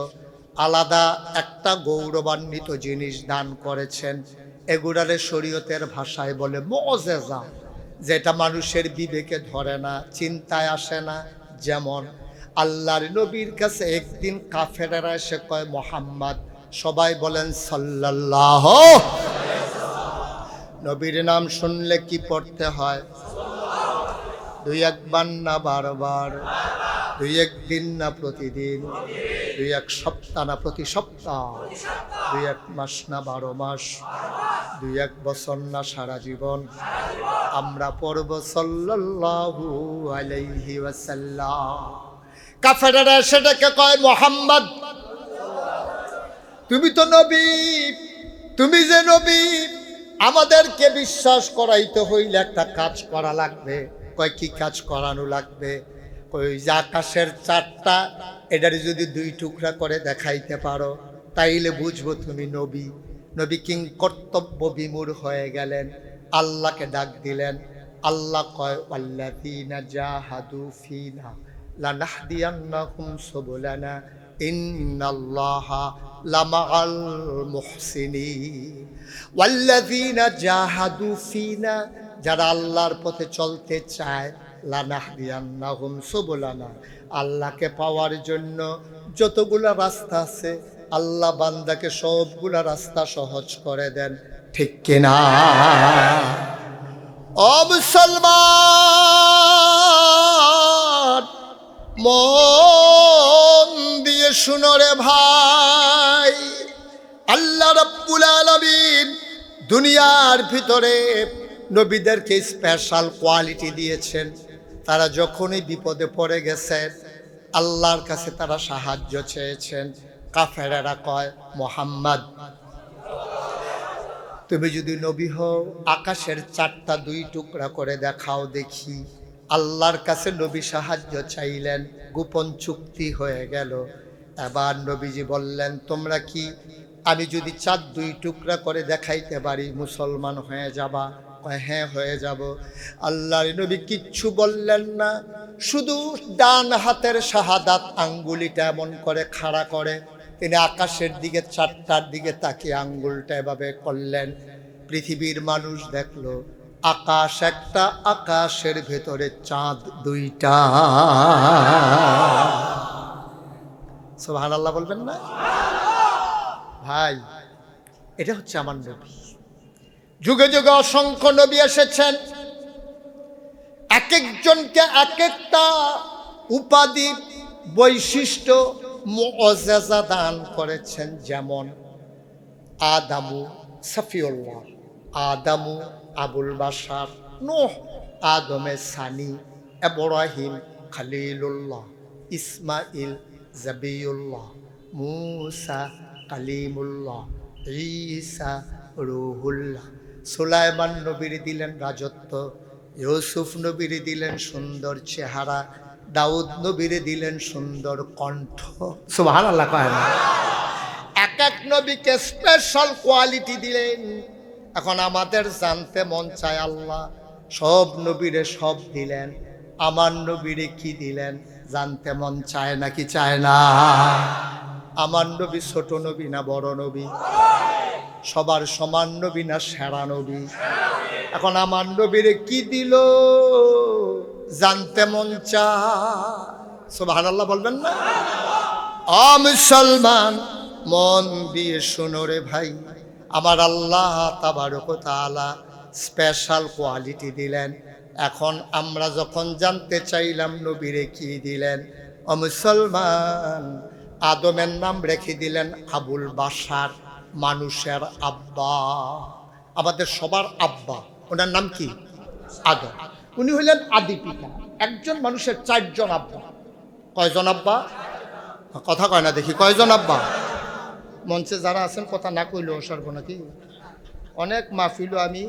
আলাদা একটা গৌরবান্বিত জিনিস দান করেছেন। এগুলারে শরীয়তের ভাষায় বলে মুআজিজা, যেটা মানুষের বিবেকে ধরে না, চিন্তায় আসে না। যেমন আল্লাহর নবীর কাছে একদিন কাফেরেরা এসে কয় মুহাম্মদ, সবাই বলেন সাল্লাল্লাহু। নবীর নাম শুনলে কি পড়তে হয়? দুই একবার না বারবার, দুই একদিন না প্রতিদিন, দুই এক সপ্তাহ না প্রতি সপ্তাহ, দুই এক মাস না 12 মাস, দুই এক বছর না সারা জীবন আমরা পড়ব সাল্লাল্লাহু আলাইহি ওয়াসাল্লাম। কাফেররা সেটাকে কয় মুহাম্মদ, তুমি তো নবী, তুমি যে নবী, আমাদেরকে বিশ্বাস করাইতে হইলে একটা কাজ করা লাগবে। কয় কি কাজ করানো লাগবে? কই যে আকাশের চারটা, এটারে যদি 2 টুকরা করে দেখাইতে পারো তাইলে বুঝবো তুমি নবী। নবী কিং কর্তব্য বিমূঢ় হয়ে গেলেন, আল্লাহকে ডাক দিলেন। আল্লাহ কয় ওয়াল্লাযীনা জাহাদু ফীনা লানাহদিয়ান্নাহুম সুবুলানা ইন্নাল্লাহা লামাআল মুহসিনিন। ওয়াল্লাযীনা জাহাদু ফীনা, যারা আল্লাহর পথে চলতে চায়, লানাহদিয়ান্নাহুম সুবুলানা, আল্লাহকে পাওয়ার জন্য যতগুলা রাস্তা আছে আল্লাহ বান্দাকে সবগুলা রাস্তা সহজ করে দেন। ঠিক কিনা? ও মুসলমান, মন দিয়ে শুনো রে ভাই, আল্লাহ রাব্বুল আলামিন দুনিয়ার ভিতরে নবীদেরকে স্পেশাল কোয়ালিটি দিয়েছেন। তারা যখনই বিপদে পড়ে গেছেন আল্লাহর কাছে তারা সাহায্য চেয়েছেন। কাফেরেরা কয় মুহাম্মদ, তুমি যদি নবী হও আকাশের চারটা 2 টুকরা করে দেখাও দেখি। আল্লাহর কাছে নবী সাহায্য চাইলেন, গোপন চুক্তি হয়ে গেল। এবার নবীজি বললেন, তোমরা কি আমি যদি চাঁদ 2 টুকরা করে দেখাইতে পারি মুসলমান হয়ে যাবা? কয় হ্যাঁ হয়ে যাব। আল্লাহর নবী কিচ্ছু বললেন না, শুধু ডান হাতের শাহাদাত আঙ্গুলিটা এমন করে খাড়া করে তিনি আকাশের দিকে 4টার দিকে তাকিয়ে আঙ্গুলটা এভাবে করলেন। পৃথিবীর মানুষ দেখলো আকাশ একটা, আকাশের ভেতরে চাঁদ 2টা। সুবহানাল্লাহ বলবেন না ভাই? এটা হচ্ছে আমার নবী। যুগে যুগে অসংখ্য নবী এসেছেন, এক একজনকে এক একটা উপাধি, বৈশিষ্ট্য, মুআজ্জাজা দান করেছেন। যেমন আদামু সফিউল্লাহ, আদামু আবুল বাশার, নূহ আদমে সানি, ইব্রাহিম খলিলুল্লাহ, ইসমাইল জাবিউল্লাহ, মূসা কালিমুল্লাহ, ঈসা রূহুল্লাহ। সুলাইমান নবীর দিলেন রাজত্ব, ইউসুফ নবীর দিলেন সুন্দর চেহারা, দাউদ নবীর দিলেন সুন্দর কণ্ঠ। সুবহানাল্লাহ কয় না? এক এক নবীকে স্পেশাল কোয়ালিটি দিলেন। এখন আমাদের জানতে মন চায়, আল্লাহ সব নবীরে সব দিলেন, আমার নবীরে কি দিলেন জানতে মন চায় নাকি চায় না? আমার নবী ছোট নবী না বড় নবী? সবার সমান নবী না সেরা নবী? এখন আমার নবীরে কি দিল জানতে মন চায়। সুবহানাল্লাহ বলবেন না? মুসলমান মন দিয়ে শোনো রে ভাই, আমার আল্লাহ তাবারক ওয়া তাআলা স্পেশাল কোয়ালিটি দিলেন। এখন আমরা যখন জানতে চাইলাম নবীরে কি দিলেন, মুসলমান আদমের নাম রেখে দিলেন আবুল বাশার, মানুষের আব্বা, আমাদের সবার আব্বা। ওনার নাম কি? আদম। উনি হলেন আদি পিতা। একজন মানুষের 4 জন আব্বা। কয়জন আব্বা? কথা কয় না দেখি, কয়জন আব্বা? মঞ্চে যারা আছেন কথা না কইলেও সর্ব নাকি? অনেক মাহফিলও আমি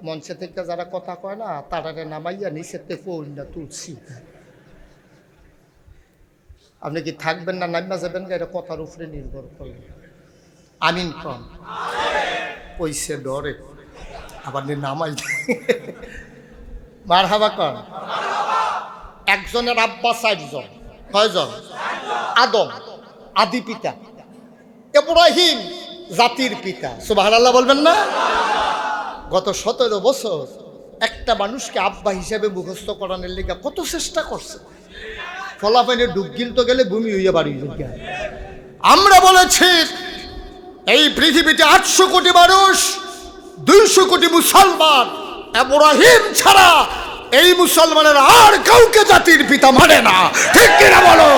মঞ্চে থেকে যারা কথা কয় না তারারে নামাইয়া নিচেতে কই না তুলছি। আপনি কি থাকবেন না নামা যাবেন? এটা কথার উপরে নির্ভর করে। আমিন কন। কইছে ডরে আবার নামাই মারহাবা কন। একজনের আব্বা 4 জন। কয়জন? আদম আদি পিতা, ইব্রাহিম জাতির পিতা। সুবহানাল্লাহ বলবেন না? গত 17 বছর একটা মানুষকে আব্বা হিসেবে মুখস্থ করানোর লেগে কত চেষ্টা করছে। ফলাফাইনে ডুবগিল তো গেলে ভূমি হইয়া বাড়ি। আমরা বলেছি এই পৃথিবীতে 800 কোটি মানুষ, 200 কোটি মুসলমান, ইব্রাহিম ছাড়া এই মুসলমানের আর কাউকে জাতির পিতা মানে না। ঠিক কিনা বলো?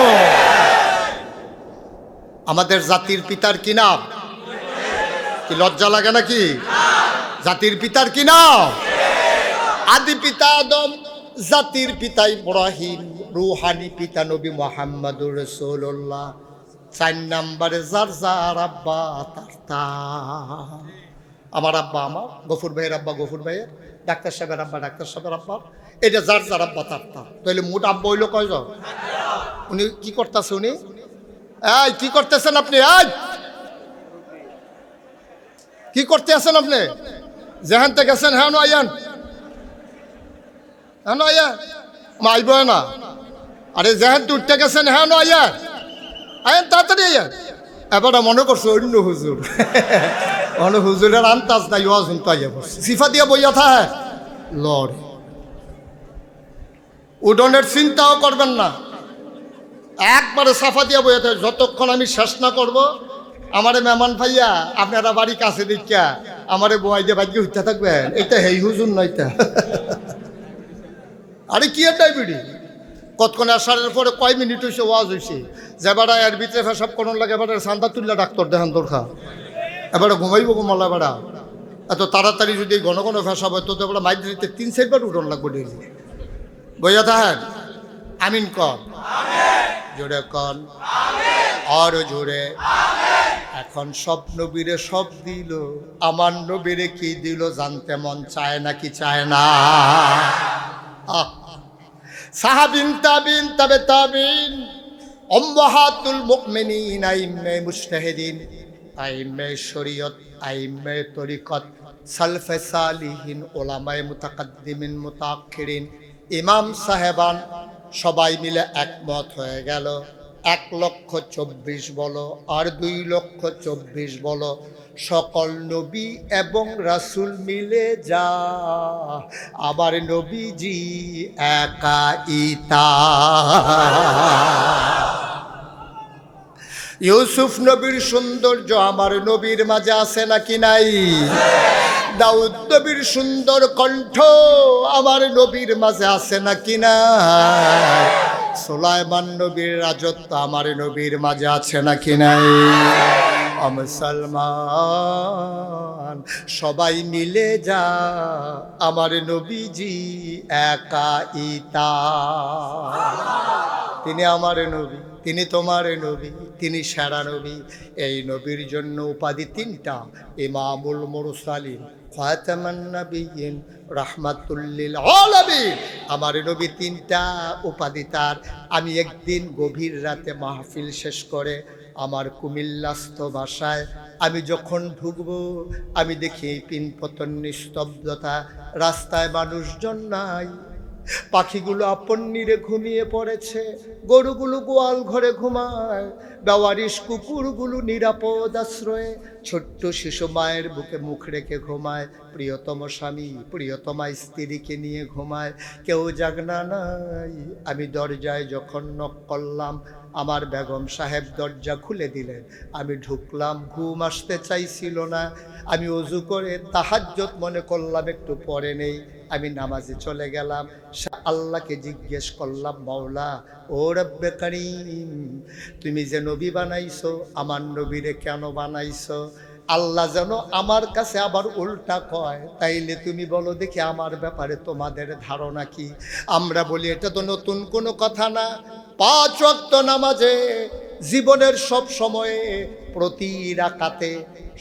আমাদের জাতির পিতার কি নাম? কি লজ্জা লাগে নাকি? জাতির পিতার কি নাম? আদি পিতা আদম, জাতির পিতা ইব্রাহিম, রুহানি পিতা নবী মুহাম্মদুর রাসূলুল্লাহ। 4 নম্বরে যার যার আব্বা তার। আমার আব্বা আমার, গফুর ভাইয়ের আব্বা গফুর ভাইয়ের, ডাক্তার সাহেবের আব্বা ডাক্তার সাহেবের আব্বা। এটা যার যার আব্বা তার। তাহলে মোট আব্বা হইল কয়জন? উনি কি করতেছে? উনি এই কি করতেছেন আপনি? এই কি করতে আছেন আপনি? যেখান থেকে গেছেন হ্যাঁ আইয়ান, হ্যাঁ আইয়া আইব না। আরে যেখান উঠতে গেছেন হ্যাঁ আইয়া আইয়ান, তাড়াতাড়ি আইয়ান। এবার মনে করছো অন্য হুজুর, অন্য হুজুরের আন্তাজ নাই, ওয়াজ শুনতে আইয়া পড়ছে। সিফা দিয়ে বইয়া থাকে লড়ে, উডনের চিন্তাও করবেন না, একবারে সাফা দিয়া বইয়া থাকে। যতক্ষণ আমি শেষ না করবো আমারে মেহমান ভাইয়া আপনারা বাড়ি কাছে দেখা আমারে বই দিয়ে বাড়ি উঠতে থাকবেন। এটা হেই হুজুর নয়টা। আরে কি আর ডায়াবেটি কতক্ষণ আসারের পরে কয় মিনিট হয়েছে ওয়াজ হয়েছে, যে বেড়া এর ভিতরে ফেসাব করুন লাগে, এবারে সান্দা তুললে ডাক্তার দেখান দরকার, এবারে ঘুমাইব ঘুমালা বেড়া। এত তাড়াতাড়ি যদি ঘন ঘন ফেসাব হয় তো এবার মাইক দিতে 3-4 বার উঠন লাগবে ডেলি। বইয়া থাকেন। আমিন কন, জোরে কন, আরো জোরে। এখন সব নবীরে সব দিল, আমার নবীরে কি দিল জানতে মন চায় নাকি চায় না? সাহাবিন তাবিন তবে তাবিন উম্মাহাতুল মুমিনিন আইম্মে মুজতাহিদিন আইম্মে শরীয়ত আইম্মে তরিকত সালফে সালিহিন উলামায়ে মুতাকাদ্দিমিন মুতাআখিরিন ইমাম সাহেবান সবাই মিলে একমত হয়ে গেল 1,24,000 বলো আর 2,24,000 বলো সকল নবী এবং রাসূল মিলে যা আবার নবীজি একাইতা। ইউসুফ নবীর সৌন্দর্য আমার নবীর মাঝে আছে নাকি নাই? দাউদ নবীর সুন্দর কণ্ঠ আমার নবীর মাঝে আছে নাকি নাই? সুলাইমান নবীর রাজত্ব আমার নবীর মাঝে আছে নাকি নাই? মুসলমান সবাই মিলে যা আমার নবীজি একাইতা। তিনি আমার নবী, তিনি তোমার নবী, তিনি সেরা নবী। এই নবীর জন্য উপাধি 3টা, ইমামুল মুরসালিন, খাতামান নবিয়্যিন, রাহমাতুল লিল আলামিন। আমার নবী 3টা উপাধি তার। আমি একদিন গভীর রাতে মাহফিল শেষ করে আমার কুমিল্লাস্থ বাসায় আমি যখন ঢুকবো আমি দেখি পিনপতন নিস্তব্ধতা, রাস্তায় মানুষজন নাই, পাখিগুলো আপন নিরে ঘুমিয়ে পড়েছে, গরুগুলো গোয়াল ঘরে ঘুমায়, বেওয়ারিশ কুকুরগুলো নিরাপদ আশ্রয়ে, ছোট্ট শিশু মায়ের বুকে মুখ রেখে ঘুমায়, প্রিয়তম স্বামী প্রিয়তমা স্ত্রীকে নিয়ে ঘুমায়, কেউ জাগনা নাই। আমি দরজায় যখন নক করলাম আমার বেগম সাহেব দরজা খুলে দিলেন। আমি ঢুকলাম, ঘুম আসতে চাইছিল না। আমি ওযু করে তাহাজ্জুদ মনে করলাম একটু পরে নেই, আমি নামাজে চলে গেলাম। আল্লাহকে জিজ্ঞেস করলাম, মাওলা ও রব্বে কারীম, তুমি যে নবী বানাইছো আমার নবীরে কেন বানাইছো? আল্লাহ যেন আমার কাছে আবার উল্টা কয়, তাইলে তুমি বলো দেখি আমার ব্যাপারে তোমাদের ধারণা কি? আমরা বলি এটা তো নতুন কোনো কথা না। 5 ওয়াক্ত নামাজে জীবনের সব সময়ে প্রতি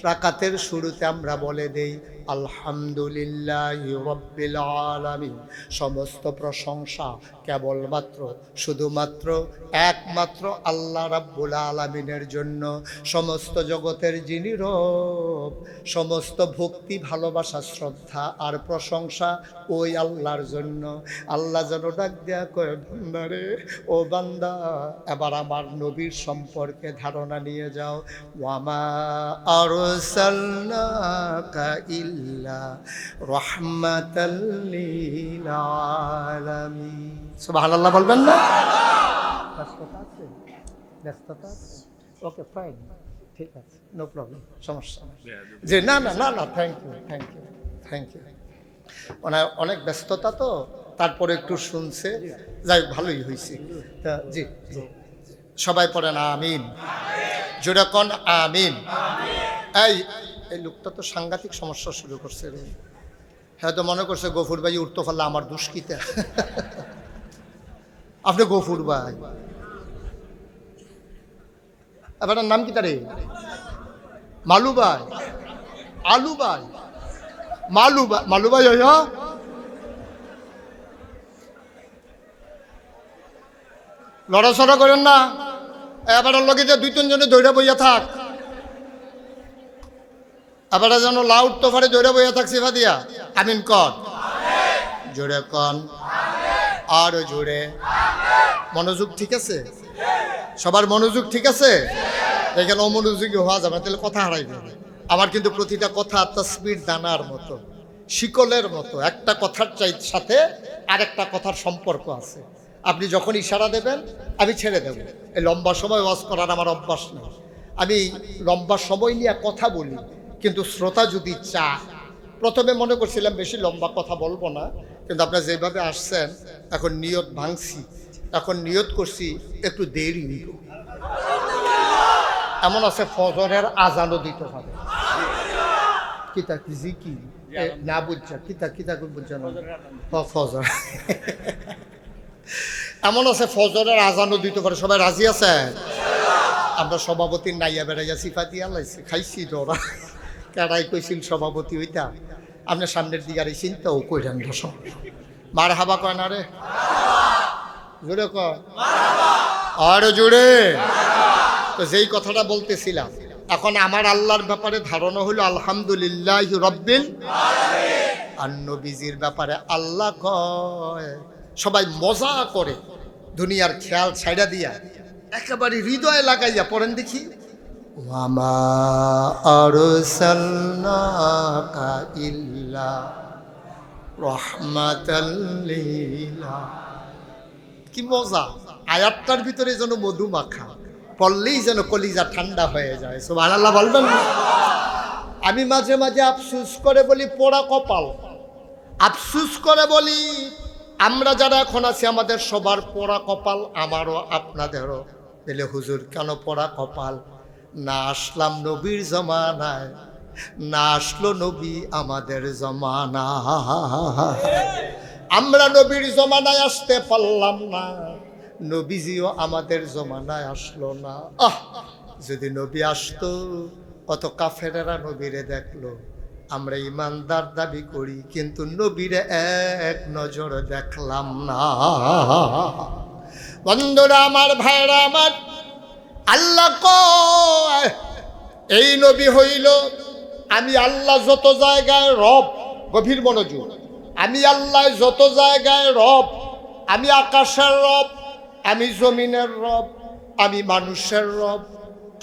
রাকাতের শুরুতে আমরা বলে দেই আলহামদুলিল্লাহি রাব্বিল আলামিন। সমস্ত প্রশংসা কেবলমাত্র শুধুমাত্র একমাত্র আল্লাহ রাব্বুল আলামিনের জন্য। সমস্ত জগতের যিনি রব, সমস্ত ভক্তি ভালোবাসা শ্রদ্ধা আর প্রশংসা ওই আল্লাহর জন্য। আল্লাহ যেন ডাক দেয়া কয়, বান্দারে ও বান্দা এবার আমার নবীর সম্পর্কে ধারণা নিয়ে যাও। ওয়ামা আরসালনাকা ইল্লা রাহমাতাল লিল আলামিন। সুবহানাল্লাহ বলবেন না? ব্যস্ততা আছে? ওকে ফাইন, ঠিক আছে, নো প্রবলেম, সমস্যা নেই। যে না না না না, থ্যাংক ইউ। ওনার অনেক ব্যস্ততা তো, তারপরে একটু শুনছে, যাই ভালোই হয়েছে। তা জি জি সবাই পড়েন আমিন, জোরে কোন আমিন। এই লোকটা তো সাংঘাতিক সমস্যা শুরু করছে রে। হ্যাঁ, তো মনে করছে গফুর ভাই উঠতে পারলে আমার দুষ্কিতা। আপনি গফুর ভাই, আপনার নাম কি? তারে মালু ভাই, আলু ভাই, মালু ভাই লড়াছড়া করেন না। এবার লগে যে 2-3 জনে দৌড়া বইয়া থাক, এবার যেন লাউড তো ফারে দৌড়া বইয়া থাক। সিফা দিয়া আমিন কন, জোরে কন, আরো জোরে। মনোযোগ ঠিক আছে? সবার মনোযোগ ঠিক আছে? এখানে অমনোযোগী হওয়া যাবে না, তাহলে কথা হারাই যাবে। আমার কিন্তু প্রতিটা কথা তাসবির দানার মতো, শিকলের মতো, একটা কথার সাথে আরেকটা কথার সম্পর্ক আছে। আপনি যখন ইশারা দেবেন আমি ছেড়ে দেব। এই লম্বা সময় ওয়াজ করার আমার অভ্যাস নেই। আমি লম্বা সময় নিয়ে কথা বলি, কিন্তু শ্রোতা যদি চায়, প্রথমে মনে করছিলাম বেশি লম্বা কথা বলবো না, কিন্তু আপনারা যেভাবে আসছেন এখন নিয়ত ভাঙছি, এখন নিয়ত করছি একটু দেরি নিব। এমন আছে ফজরের আজানও দিতে হবে। কিতা কি না বুঝছা, কিতা বুঝছা না ফজর। এমন আছে ফজরের আজানও দিতে পারে। সবাই রাজি আছে? আমরা সভাপতির নাইয়া বেড়াইয়া সিফা দিয়া লাইছি, খাইছি তো ওরা। কেডাই কইছিল সভাপতি ওইটা? আপনার সামনের দিকে আর চিন্তাও কইলেন দশ মার হাবা কয় না রে। জোরে ক আরো জোরে। তো যেই কথাটা বলতেছিলাম, এখন আমার আল্লাহর ব্যাপারে ধারণা হলো আলহামদুলিল্লাহ রব্বিল আলামিন। আর নবীজির ব্যাপারে আল্লাহ কয়, সবাই মজা করে দুনিয়ার খেয়াল ছাইড়া দিয়া একেবারে হৃদয়ে লাগাইয়া পড়েন দেখি, ওয়ামা আরসালনাকা ইল্লা রাহমাতাল লিল আলামিন। কি মজা! আয়াতটার ভিতরে যেন মধু মাখা, পড়লেই যেন কলিজা ঠান্ডা হয়ে যায়। সুবহানাল্লাহ বলবেন না? আমি মাঝে মাঝে আফসুস করে বলি পোড়া কপাল, আফসুস করে বলি আমরা যারা এখন আছি আমাদের সবার পোড়া কপাল, আমারও আপনাদেরও। বলে হুজুর কেন পোড়া কপাল? না আসলাম নবীর জমানায়, না আসলো নবী আমাদের জমানা, আমরা নবীর জমানায় আসতে পারলাম না, নবীজিও আমাদের জমানায় আসলো না। যদি নবী আসতো, কত কাফেরেরা নবীরে দেখলো। আমরা ইমানদার দাবি করি, কিন্তু নবীরে এক নজর দেখলাম না। বন্ধুরা আমার, ভাইরা আমার, আল্লাহ কয় এই নবী হইল আমি আল্লাহ যত জায়গায় রব। গভীর মনোযোগ, আমি আল্লাহ যত জায়গায় রব, আমি আকাশের রব, আমি জমিনের রব, আমি মানুষের রব,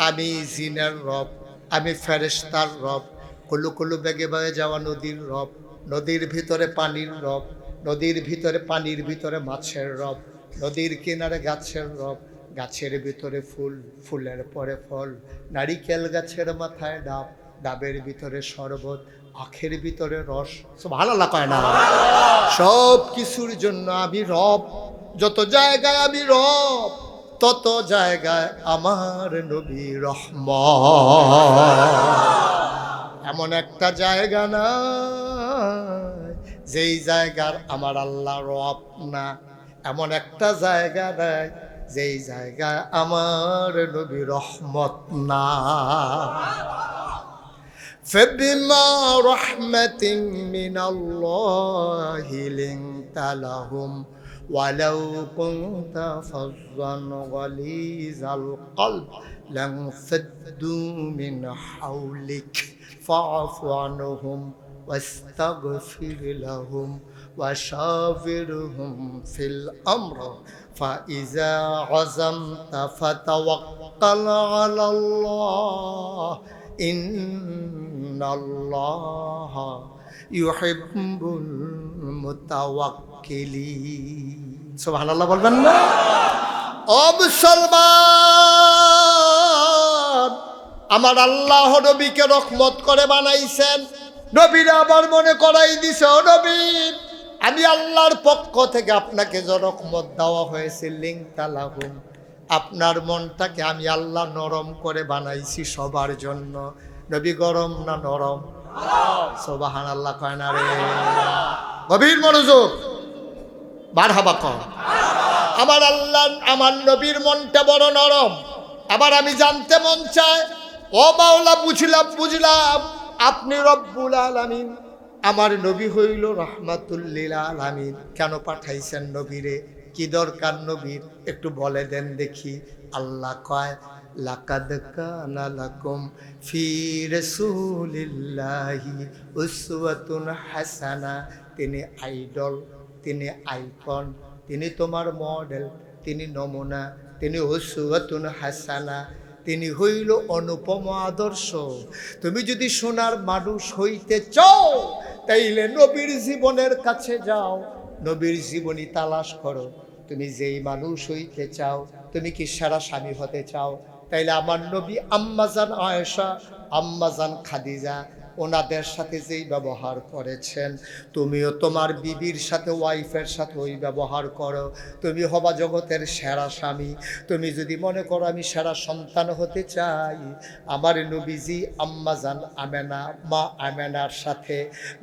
আমি জিনের রব, আমি ফেরেশতার রব, কুলু কুলু বেগে বেগে যাওয়া নদীর রব, নদীর ভিতরে পানির রব, নদীর ভিতরে পানির ভিতরে মাছের রব, নদীর কিনারে গাছের রব, গাছের ভিতরে ফুল, ফুলের পরে ফল, নারিকেল গাছের মাথায় ডাব, ডাবের ভিতরে শরবত, আখের ভিতরে রস। সুবহানাল্লাহ কয় না? সব কিছুর জন্য আমি রব। যত জায়গায় আমি রব, তত জায়গায় আমার নবী রহমত। এমন একটা জায়গা নাই যেই জায়গার আমার আল্লাহ রব না, এমন একটা জায়গা নাই যেই জায়গায় আমার নবী রহমত না। فبما رحمة من الله لنت لهم ولو كنت فظا غليظ القلب لانفضوا من حولك فاعف عنهم واستغفر لهم وشاورهم في الأمر فإذا عزمت فتوكل على الله ইন্নাল্লাহ ইউহিব্বুল মুতাওয়াক্কিলিন। সুবহানাল্লাহ বলবেন না? ও মুসলমান, আমার আল্লাহ নবীকে রহমত করে বানাইছেন। নবীরা আবার মনে করাই দিছে, ও নবী আমি আল্লাহর পক্ষ থেকে আপনাকে যে রহমত দেওয়া হয়েছে, লিংতা লাহুম, আপনার মনটাকে আমি আল্লাহ নরম করে বানাইছি সবার জন্য। নবী গরম না নরম? সুবহানাল্লাহ কয় না রে? গভীর মনোযোগ, মারহাবা কর। আমার আল্লাহ, আমার নবীর মনটা বড় নরম। আবার আমি জানতে মন চায়, ও মাওলা বুঝলাম আপনি রব্বুল আলামিন, আমার নবী হইল রাহমাতুল লিল আলামিন। কেন পাঠাইছেন নবীরে? কি দরকার নবীর একটু বলে দেন দেখি। আল্লাহ কয় লাকাদ কানা লাকুম ফি রাসূলিল্লাহি উসওয়াতুন হাসানা। তিনি আইডল, তিনি আইকন, তিনি তোমার মডেল, তিনি নমুনা, তিনি উসওয়াতুন হাসানা, তিনি হইল অনুপম আদর্শ। তুমি যদি সোনার মানুষ হইতে চাও, তাইলে নবীর জীবনের কাছে যাও, নবীর জীবনী তালাশ করো। তুমি যেই মানুষ হইতে চাও, তুমি কি সারা স্বামী হতে চাও, তাইলে আমার নবী আম্মাজান আয়েশা, আম্মাজান খাদিজা, ওনাদের সাথে যেই ব্যবহার করেছেন, তুমিও তোমার বিবির সাথে, ওয়াইফের সাথে ওই ব্যবহার করো। তুমি হবা জগতের সেরা স্বামী। তুমি যদি মনে করো আমি সেরা সন্তান হতে চাই, আমার নবীজি আম্মাজান আমেনা, মা আমেনার সাথে,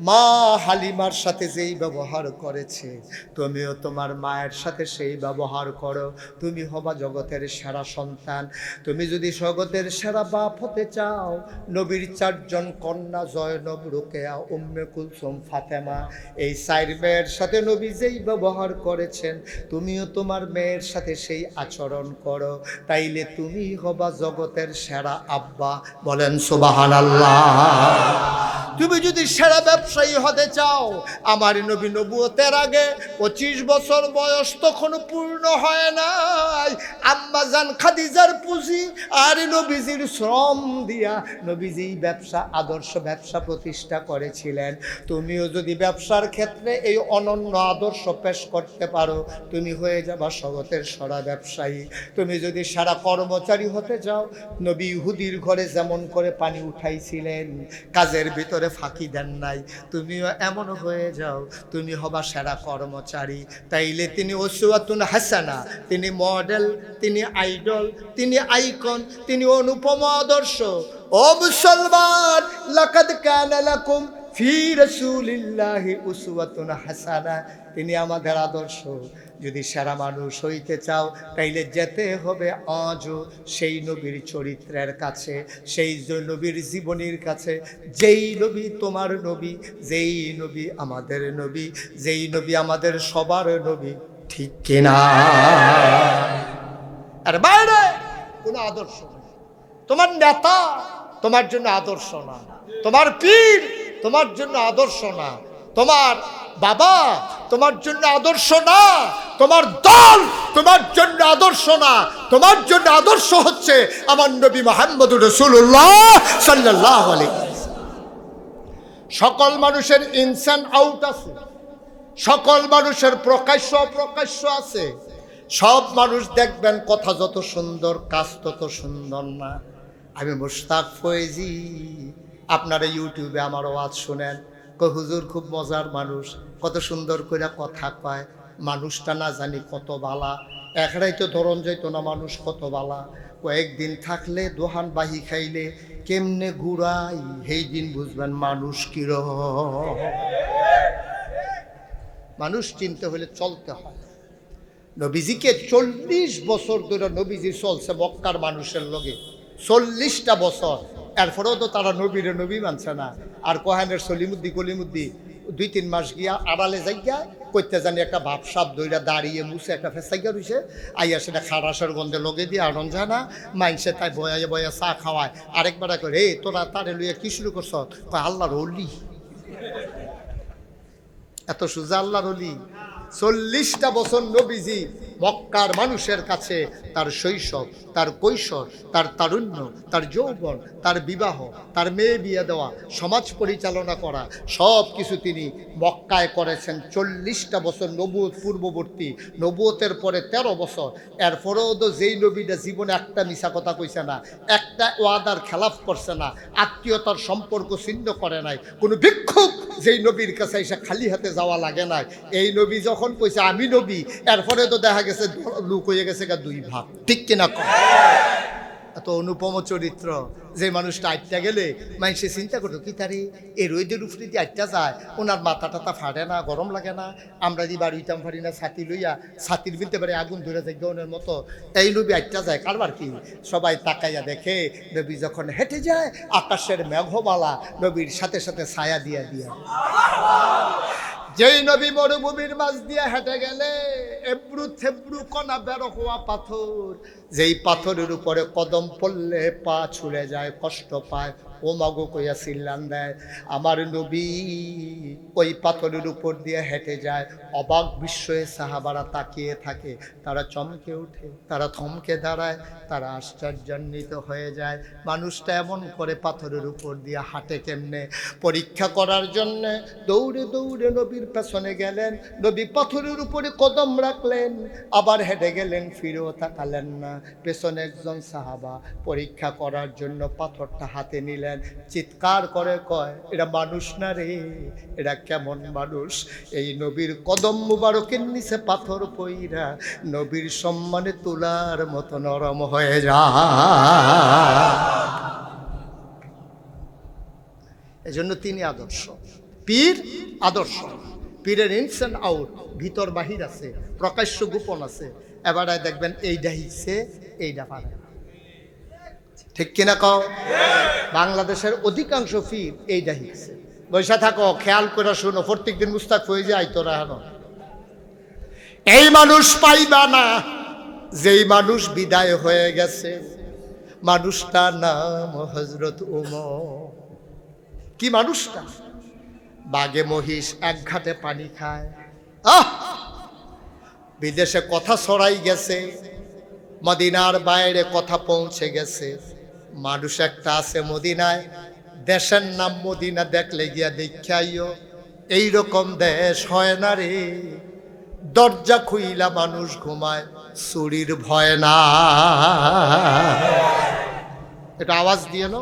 মা হালিমার সাথে যেই ব্যবহার করেছে, তুমিও তোমার মায়ের সাথে সেই ব্যবহার করো। তুমি হবা জগতের সেরা সন্তান। তুমি যদি জগতের সেরা বাপ হতে চাও, নবীর 4 জন কন্যা জয়নব, রুকেয়া, উম্মে কুলসুম, ফাতেমা, এই 4 মেয়ের সাথে নবী যেই ব্যবহার করেছেন তুমিও তোমার মেয়ের সাথে সেই আচরণ করো, তাইলে তুমি হবা জগতের সেরা আব্বা। বলেন সুবহানাল্লাহ। তুমি যদি সেরা ব্যবসায়ী হতে চাও, আমার নবী নবুয়তের আগে 25 বছর বয়স তখন পূর্ণ হয় নাই, আম্মা জান খাদিজার পুঁজি আর নবীজির শ্রম দিয়া নবীজি আদর্শ ব্যবসা প্রতিষ্ঠা করেছিলেন। তুমিও যদি ব্যবসার ক্ষেত্রে এই অনন্য আদর্শ পেশ করতে পারো, তুমি হয়ে যাবা জগতের সেরা ব্যবসায়ী। তুমি যদি সেরা কর্মচারী হতে চাও, নবী ইহুদির ঘরে যেমন করে পানি উঠাইছিলেন, কাজের ভিতরে ফাঁকি দেন নাই, তুমিও এমন হয়ে যাও, তুমি হবা সেরা কর্মচারী। তাইলে তিনি উসওয়াতুন হাসানা, তিনি মডেল, তিনি আইডল, তিনি আইকন, তিনি অনুপম আদর্শ। ও মুসলমান, লাকাদ কানা লাকুম ফি রাসূলিল্লাহি উসওয়াতুন হাসানা, তিনি আমাদের আদর্শ। যদি সেরা মানুষ হইতে চাও, তাইলে যেতে হবে আজও সেই নবীর চরিত্রের কাছে, সেই নবীর জীবনীর কাছে, যেই নবী তোমার নবী, যেই নবী আমাদের নবী, যেই নবী আমাদের সবার নবী। ঠিক কিনা? আর বাইরে কোনো আদর্শ নেই। তোমার নেতা তোমার জন্য আদর্শ না, তোমার পীর তোমার জন্য আদর্শ না, তোমার বাবা তোমার জন্য আদর্শ না, তোমার দল তোমার জন্য আদর্শ না। তোমার জন্য আদর্শ হচ্ছে আমার নবী মুহাম্মদুর রাসূলুল্লাহ সাল্লাল্লাহু আলাইহি ওয়াসাল্লাম। সকল মানুষের ইনসান আউট আছে, সকল মানুষের প্রকাশ্য অপ্রকাশ্য আছে। সব মানুষ দেখবেন কথা যত সুন্দর, কাজ তত সুন্দর না। আমি মুশতাক ফয়েজি, আপনারা ইউটিউবে আমার ওয়াজ শুনেন, কয় হুজুর খুব মজার মানুষ, কত সুন্দর করে কথা কয়, মানুষটা না জানি কত বালা, একরাই তো ধরন যাইত না মানুষ কত বালা, কয়েকদিন থাকলে দোহান বাহি খাইলে কেমনে ঘুরাই, সেই দিন বুঝবেন মানুষ কিরকম। মানুষ চিনতে হলে চলতে হয়। নবীজিকে 40 বছর ধরে নবীজি চলছে মক্কার মানুষের লগে, 40টা বছর। এরপরেও তো তারা নবীরে নবী মানছে না। আর কোহানের সলিমুদ্দি কলিমুদ্দি 2-3 মাস গিয়া আড়ালে যাইয়া করতে জানি একটা ভাবসাপ দইরা দাঁড়িয়ে মুছে একটা ফেসাইয়া রইছে, আইয়া সেটা খারাসের গন্ধে লগে দিয়ে আড়ন যায় না, মাইনসে তাই বয়া বয়া চা খাওয়ায়। আরেকবার করে, এই তোরা তারে লইয়া কি শুরু করছ? আল্লাহর ওলি। এত সোজা আল্লাহর ওলি? 40টা বছর নবীজি মক্কার মানুষের কাছে তার শৈশব, তার কৈশোর, তার তারুণ্য, তার যৌবন, তার বিবাহ, তার মেয়ে বিয়ে দেওয়া, সমাজ পরিচালনা করা, সব কিছু তিনি মক্কায় করেছেন। 40টা বছর নবুয়ত পূর্ববর্তী, নবুয়তের পরে 13 বছর। এরপরেও তো যেই নবীটা জীবনে একটা মিছা কথা কইছে না, একটা ওয়াদার খেলাফ করছে না, আত্মীয়তার সম্পর্ক ছিন্ন করে নাই, কোনো ভিক্ষুক যেই নবীর কাছে এসে খালি হাতে যাওয়া লাগে নাই। এই নবী যখন কইছে আমি নবী, এরপরে তো দেখা গেছে লোক হয়ে গেছে 2 ভাগ। ঠিক কিনা? এত অনুপম চরিত্র, যে মানুষটা আটটা গেলে মানুষে চিন্তা করতো কি তারে এই রোদের উপরে দিয়ে আটটা যায়, ওনার মাথা টাথা ফাটে না, গরম লাগে না। আমরা যে বাড়ি হইতাম পারি না, ছাতি লইয়া ছাতির বিনতে পারে আগুন ধরে যায় গনের মতো, এই নবী আটটা যায় কারবার কি? সবাই তাকাইয়া দেখে নবী যখন হেঁটে যায়, আকাশের মেঘমালা নবীর সাথে সাথে ছায়া দিয়া দিয়া। যেই নবী মরুভূমির মাঝ দিয়ে হেঁটে গেলে এবড়ু থেবড়ু কণা বেরো হওয়া পাথর, যেই পাথরের উপরে কদম পড়লে পা ছুঁড়ে যায়, কষ্ট পায়, ও মাগো কইয়া চিল্লান দেয়। আমার নবী ওই পাথরের উপর দিয়ে হেঁটে যায়, অবাক বিস্ময়ে সাহাবারা তাকিয়ে থাকে, তারা চমকে ওঠে, তারা থমকে দাঁড়ায়, তারা আশ্চর্যান্বিত হয়ে যায়। মানুষটা এমন করে পাথরের উপর দিয়ে হাঁটে কেমনে? পরীক্ষা করার জন্যে দৌড়ে দৌড়ে নবীর পেছনে গেলেন, নবী পাথরের উপরে কদম রাখলেন, আবার হেঁটে গেলেন, ফিরেও তাকালেন না। পেছনে একজন সাহাবা পরীক্ষা করার জন্য পাথরটা হাতে নিলেন, চিৎকার করে কয়, এটা মানুষ না রে, এটা কেমন মানুষ? এই নবীর কদম মুবারকের নিচে পাথর পইরা নবীর সম্মানে তুলার মতো নরম হয়ে যায়। এজন্য তিনি আদর্শ, পীর আদর্শ। পীরের ইনস অ্যান্ড আউট, ভিতর বাহির আছে, প্রকাশ্য গোপন আছে। এবারে দেখবেন এইটা হিসে এইটা পারে, ঠিক কিনা কও? বাংলাদেশের অধিকাংশ ফির এইটা হিকছে। বৈশা থাকো, খেয়াল করে শুনো, প্রত্যেকদিন মুস্তাক হয়ে যায় তোরা হানো। এই মানুষ পাইবা না যেই মানুষ বিদায় হয়ে গেছে, মানুষটার নাম হযরত ওমর। কি মানুষটা? বাগে মহিষ এক ঘাটে পানি খায়। বিদেশে কথা ছড়াই গেছে, মদিনার বাইরে কথা পৌঁছে গেছে। মানুষ একটা আছে মদিনায়, দেশের নাম মদিনা, দেখলে গিয়া দেখাইও এইরকম দেশ হয় না রে। দরজা খুইলা মানুষ ঘুমায়, চুরির ভয় না। এটা আওয়াজ দিয়ে নো।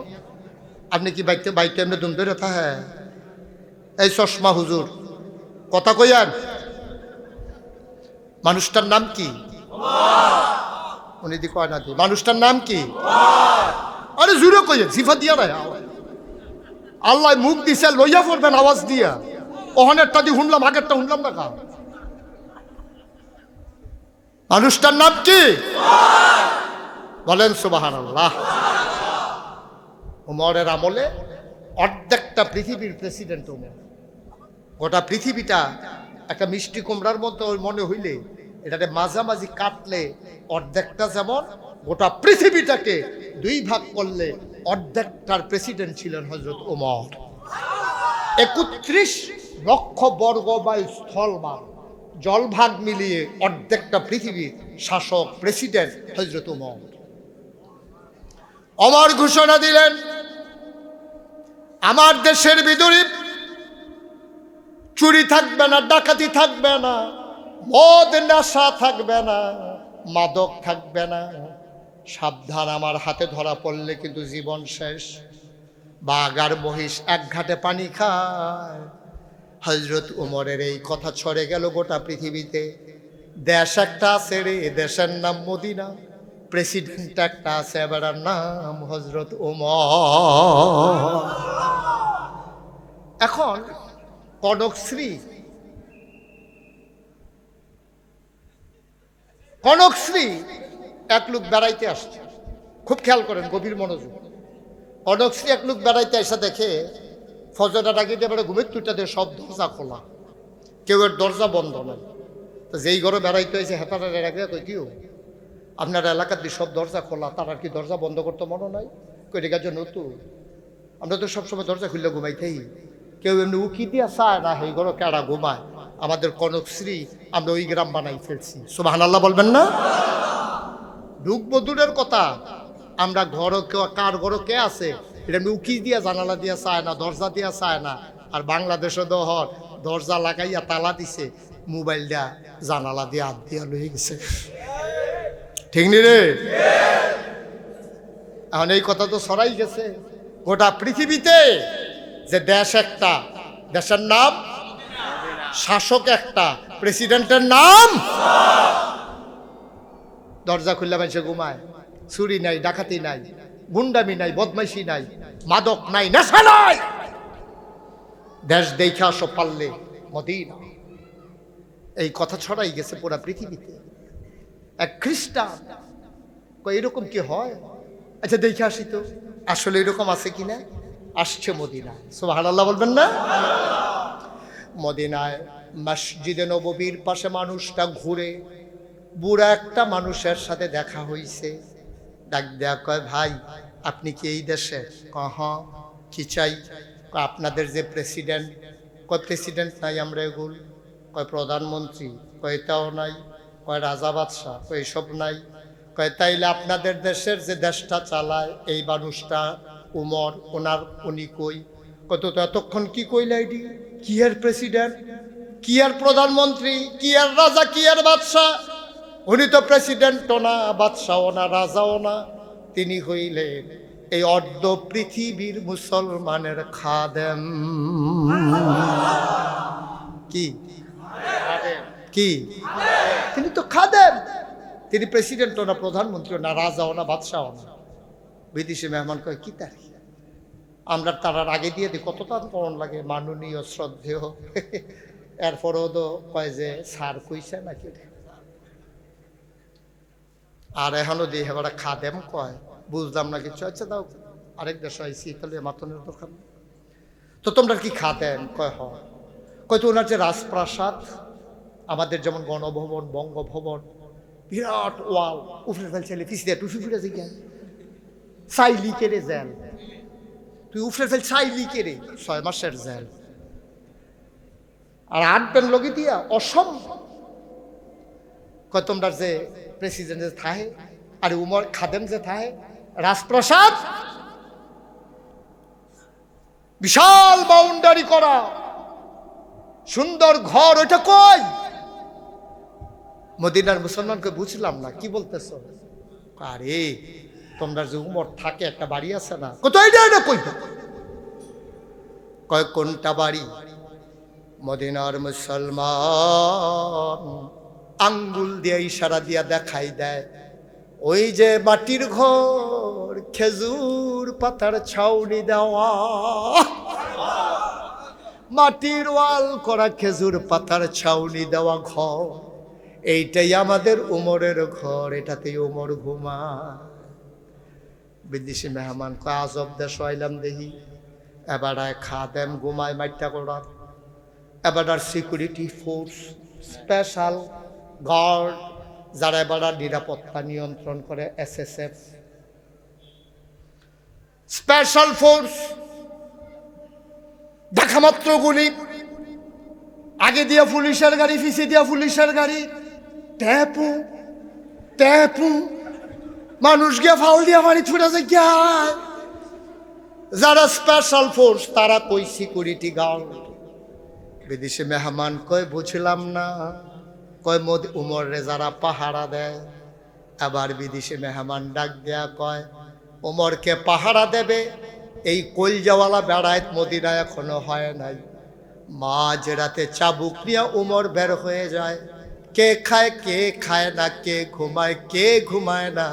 আপনি কি বাইতে বাইতে এমনি দুম ধরে থাকে? এই চশমা হুজুর কথা কইয়ান। মানুষটার নাম কি? উনি দি কয় না দি। মানুষটার নাম কি? আরে জুড়ে কইয়েন, জিফা দিয়া না। আল্লাহ মুখ দিছে, লইয়া পড়বেন আওয়াজ দিয়া। ওখানেরটা দিয়ে শুনলাম, আগেরটা শুনলাম না কা। মানুষটার নাম কি? বলেন সুবহানাল্লাহ। ওমরের আমলে অর্ধেকটা পৃথিবীর প্রেসিডেন্ট ওমর। গোটা পৃথিবীটা একটা মিষ্টি কুমড়ার মতো মনে হইলে এটাতে মাঝামাঝি কাটলে অর্ধেকটা, যেমন গোটা পৃথিবীটাকে দুই ভাগ করলে অর্ধেকটার প্রেসিডেন্ট ছিলেন হযরত ওমর। 31 লক্ষ বর্গ মাইল স্থলভাগ, জলভাগ মিলিয়ে অর্ধেকটা পৃথিবীর শাসক প্রেসিডেন্ট হযরত ওমর। ওমর ঘোষণা দিলেন, আমার দেশের ভিতরে চুরি থাকবে না, ডাকাতি থাকবে না, মদ নেশা থাকবে না, মাদক থাকবে না। সাবধান, আমার হাতে ধরা পড়লে কিন্তু জীবন শেষ। বাঘ আর মহিষ এক ঘাটে পানি খায়। হযরত ওমরের এই কথা ছড়ে গেল গোটা পৃথিবীতে। দেশ একটা আছে রে, দেশের নাম মদিনা, প্রেসিডেন্ট একটা আছে, এবার নাম হযরত ওমর। এখন কনকশ্রী এক লোক বেড়াইতে আসছে। খুব খেয়াল করেন, গভীর মনোযোগ। কনকশ্রী এক লোক বেড়াইতে এসে দেখে ফজরটা ডাকিতে এবারে ঘুমের তুইটাতে সব দরজা খোলা, কেউ এর দরজা বন্ধ নাই। তো যেই ঘরে বেড়াইতে হয়েছে হেতারা রাখে, কই কেউ আপনার এলাকার দিয়ে সব দরজা খোলা, তার আর কি দরজা বন্ধ করতে মনে নাই? কই রেখার জন্য তো আমরা তো সবসময় দরজা খুললে ঘুমাইতেই, কেউ এমনি উকি দিয়া চায় না এই ঘরে কেডা ঘুমায়। আমাদের কনকশ্রী আমরা ওই গ্রাম বানাই ফেলছি। সুবহানাল্লাহ বলবেন না? ঢুকবো দূরের কথা, আমরা ঘরও কার ঘরও কে আছে এটা উকি দিয়া জানালা দিয়া চায় না, দরজা দিয়া চায় না। আর বাংলাদেশে দহর দরজা লাগাইয়া তালা দিছে, মোবাইলটা জানালা দিয়ে হাত দিয়া লয়ে গেছে। ঠিক নি রে? এখন এই কথা তো ছড়াই গেছে গোটা পৃথিবীতে যে দেশ একটা, দেশের নাম, শাসক একটা, প্রেসিডেন্টের নাম। দরজা খুললে মানুষে ঘুমায়, চুরি নাই, ডাকাতি নাই, গুন্ডামি নাই, বদমাইশি নাই, মাদক নাই, নেশা নাই। দেশ দেখা সব পারলে মদিনা। এই কথা ছড়াই গেছে পুরা পৃথিবীতে। এক খ্রিস্টান কই এরকম কি হয়? আচ্ছা দেখে আসি তো আসলে এরকম আছে কিনা। আসছে মদিনা। সুবহানাল্লাহ বলবেন না? মদিনায় মসজিদে নববীর পাশে মানুষটা ঘুরে, বুড়া একটা মানুষের সাথে দেখা হইছে। ডাক দেয়া কয়, ভাই আপনি কি এই দেশে? কহ কি চাই? আপনাদের যে প্রেসিডেন্ট। কয় প্রেসিডেন্ট নাই আমরা এগুল। কয় প্রধানমন্ত্রী? কয় এটাও নাই। কয় রাজা বাদশাহ? কয় এসব নাই। কয় তাইলে আপনাদের দেশের যে দেশটা চালায় এই মানুষটা উমর, উনি কই? কত তো এতক্ষণ কি কইলা? এটি কি আর প্রেসিডেন্ট, কি আর প্রধানমন্ত্রী, কি আর রাজা, কি আর বাদশাহ? উনি তো প্রেসিডেন্টও না, বাদশাও না, রাজাও না। তিনি হইলেন এই অর্ধ পৃথিবীর মুসলমানের খাদেম। কি কি? তিনি তো খাদেম। তিনি প্রেসিডেন্টও না, প্রধানমন্ত্রীও না, রাজাও না, বাদশাও না। বিদেশি মেহমান কয় কি তার? আমরা তারার আগে দিয়ে দিই, কত তার করণ লাগে, মাননীয় শ্রদ্ধেয়। এরপরও তো কয় যে স্যার কইছে নাকি। আর এখনো দিয়ে হেবারা খাদেম কয়। বুঝলাম না কিছু। আচ্ছা দাও, আরেক দেশে আইসি, তাহলে মাতনের দরকার নেই। তো তোমরা কি খাতেন? কয় হয়। কয় তো ওনার যে রাজপ্রাসাদ, আমাদের যেমন গণভবন, বঙ্গভবন, বিরাট ওয়াল, উফরে ফেলছে পিস দিয়ে টুসু ফিরে কেন চাইলি কেড়ে জেল, তুই উফরে ফেল চাইলি কেড়ে 6 মাসের জেল। আর 8 পেন লগি দিয়া অসম্ভব। কয় তোমরা যে প্রেসিডেন্ট যে থাহে, আর উমর খাদেম যে থাহে, রাজপ্রাসাদ বিশাল বাউন্ডারি করা সুন্দর ঘর, ওইটা কই? মদিনার মুসলমানকে বুঝলাম না কি বলতেছ। আরে তোমরা যে উমর থাকে একটা বাড়ি আছে না, কোথায় এটা কই? কয় কোনটা বাড়ি? মদিনার মুসলমান আঙ্গুল দিয়ে ইশারা দিয়া দেখাই দেয়, ওই যে মাটির ঘর, খেজুর পাতার ছাউনি দেওয়া, মাটির ওয়াল করা, খেজুর পাতার ছাউনি দেওয়া ঘর, এইটাই আমাদের উমরের ঘর, এটাতেই উমর ঘুমায়। বিদেশি মেহমান কয় আজব দেশ আইলাম দেখি, এবারায় খাদেম ঘুমায় মাইটা করার, এবার সিকিউরিটি ফোর্স, স্পেশাল গার্ড, যারা এবার নিরাপত্তা নিয়ন্ত্রণ করে, SSF, স্পেশাল ফোর্স, দেখা মাত্র গুলি, আগে দিয়া পুলিশের গাড়ি, পিছিয়ে দিয়া পুলিশের গাড়ি, ট্যাপু ট্যাপু, মানুষ গিয়া ফাউল দিয়া বাড়ি ছুটে যায়। যারা স্পেশাল ফোর্স তারা কই সিকিউরিটি গার্ড। বিদেশি মেহমান কয় বুঝলাম না। কয় উমরে যারা পাহারা দেয়। আবার বিদেশি মেহমান ডাক দেয়া কয় উমরকে পাহারা দেবে এই কলজাওয়ালা বেড়ায়ত মদিনায় এখনো হয় নাই। মাঝ রাতে চাবুক নিয়ে উমর বের হয়ে যায়। কে খায় না, কে ঘুমায় না,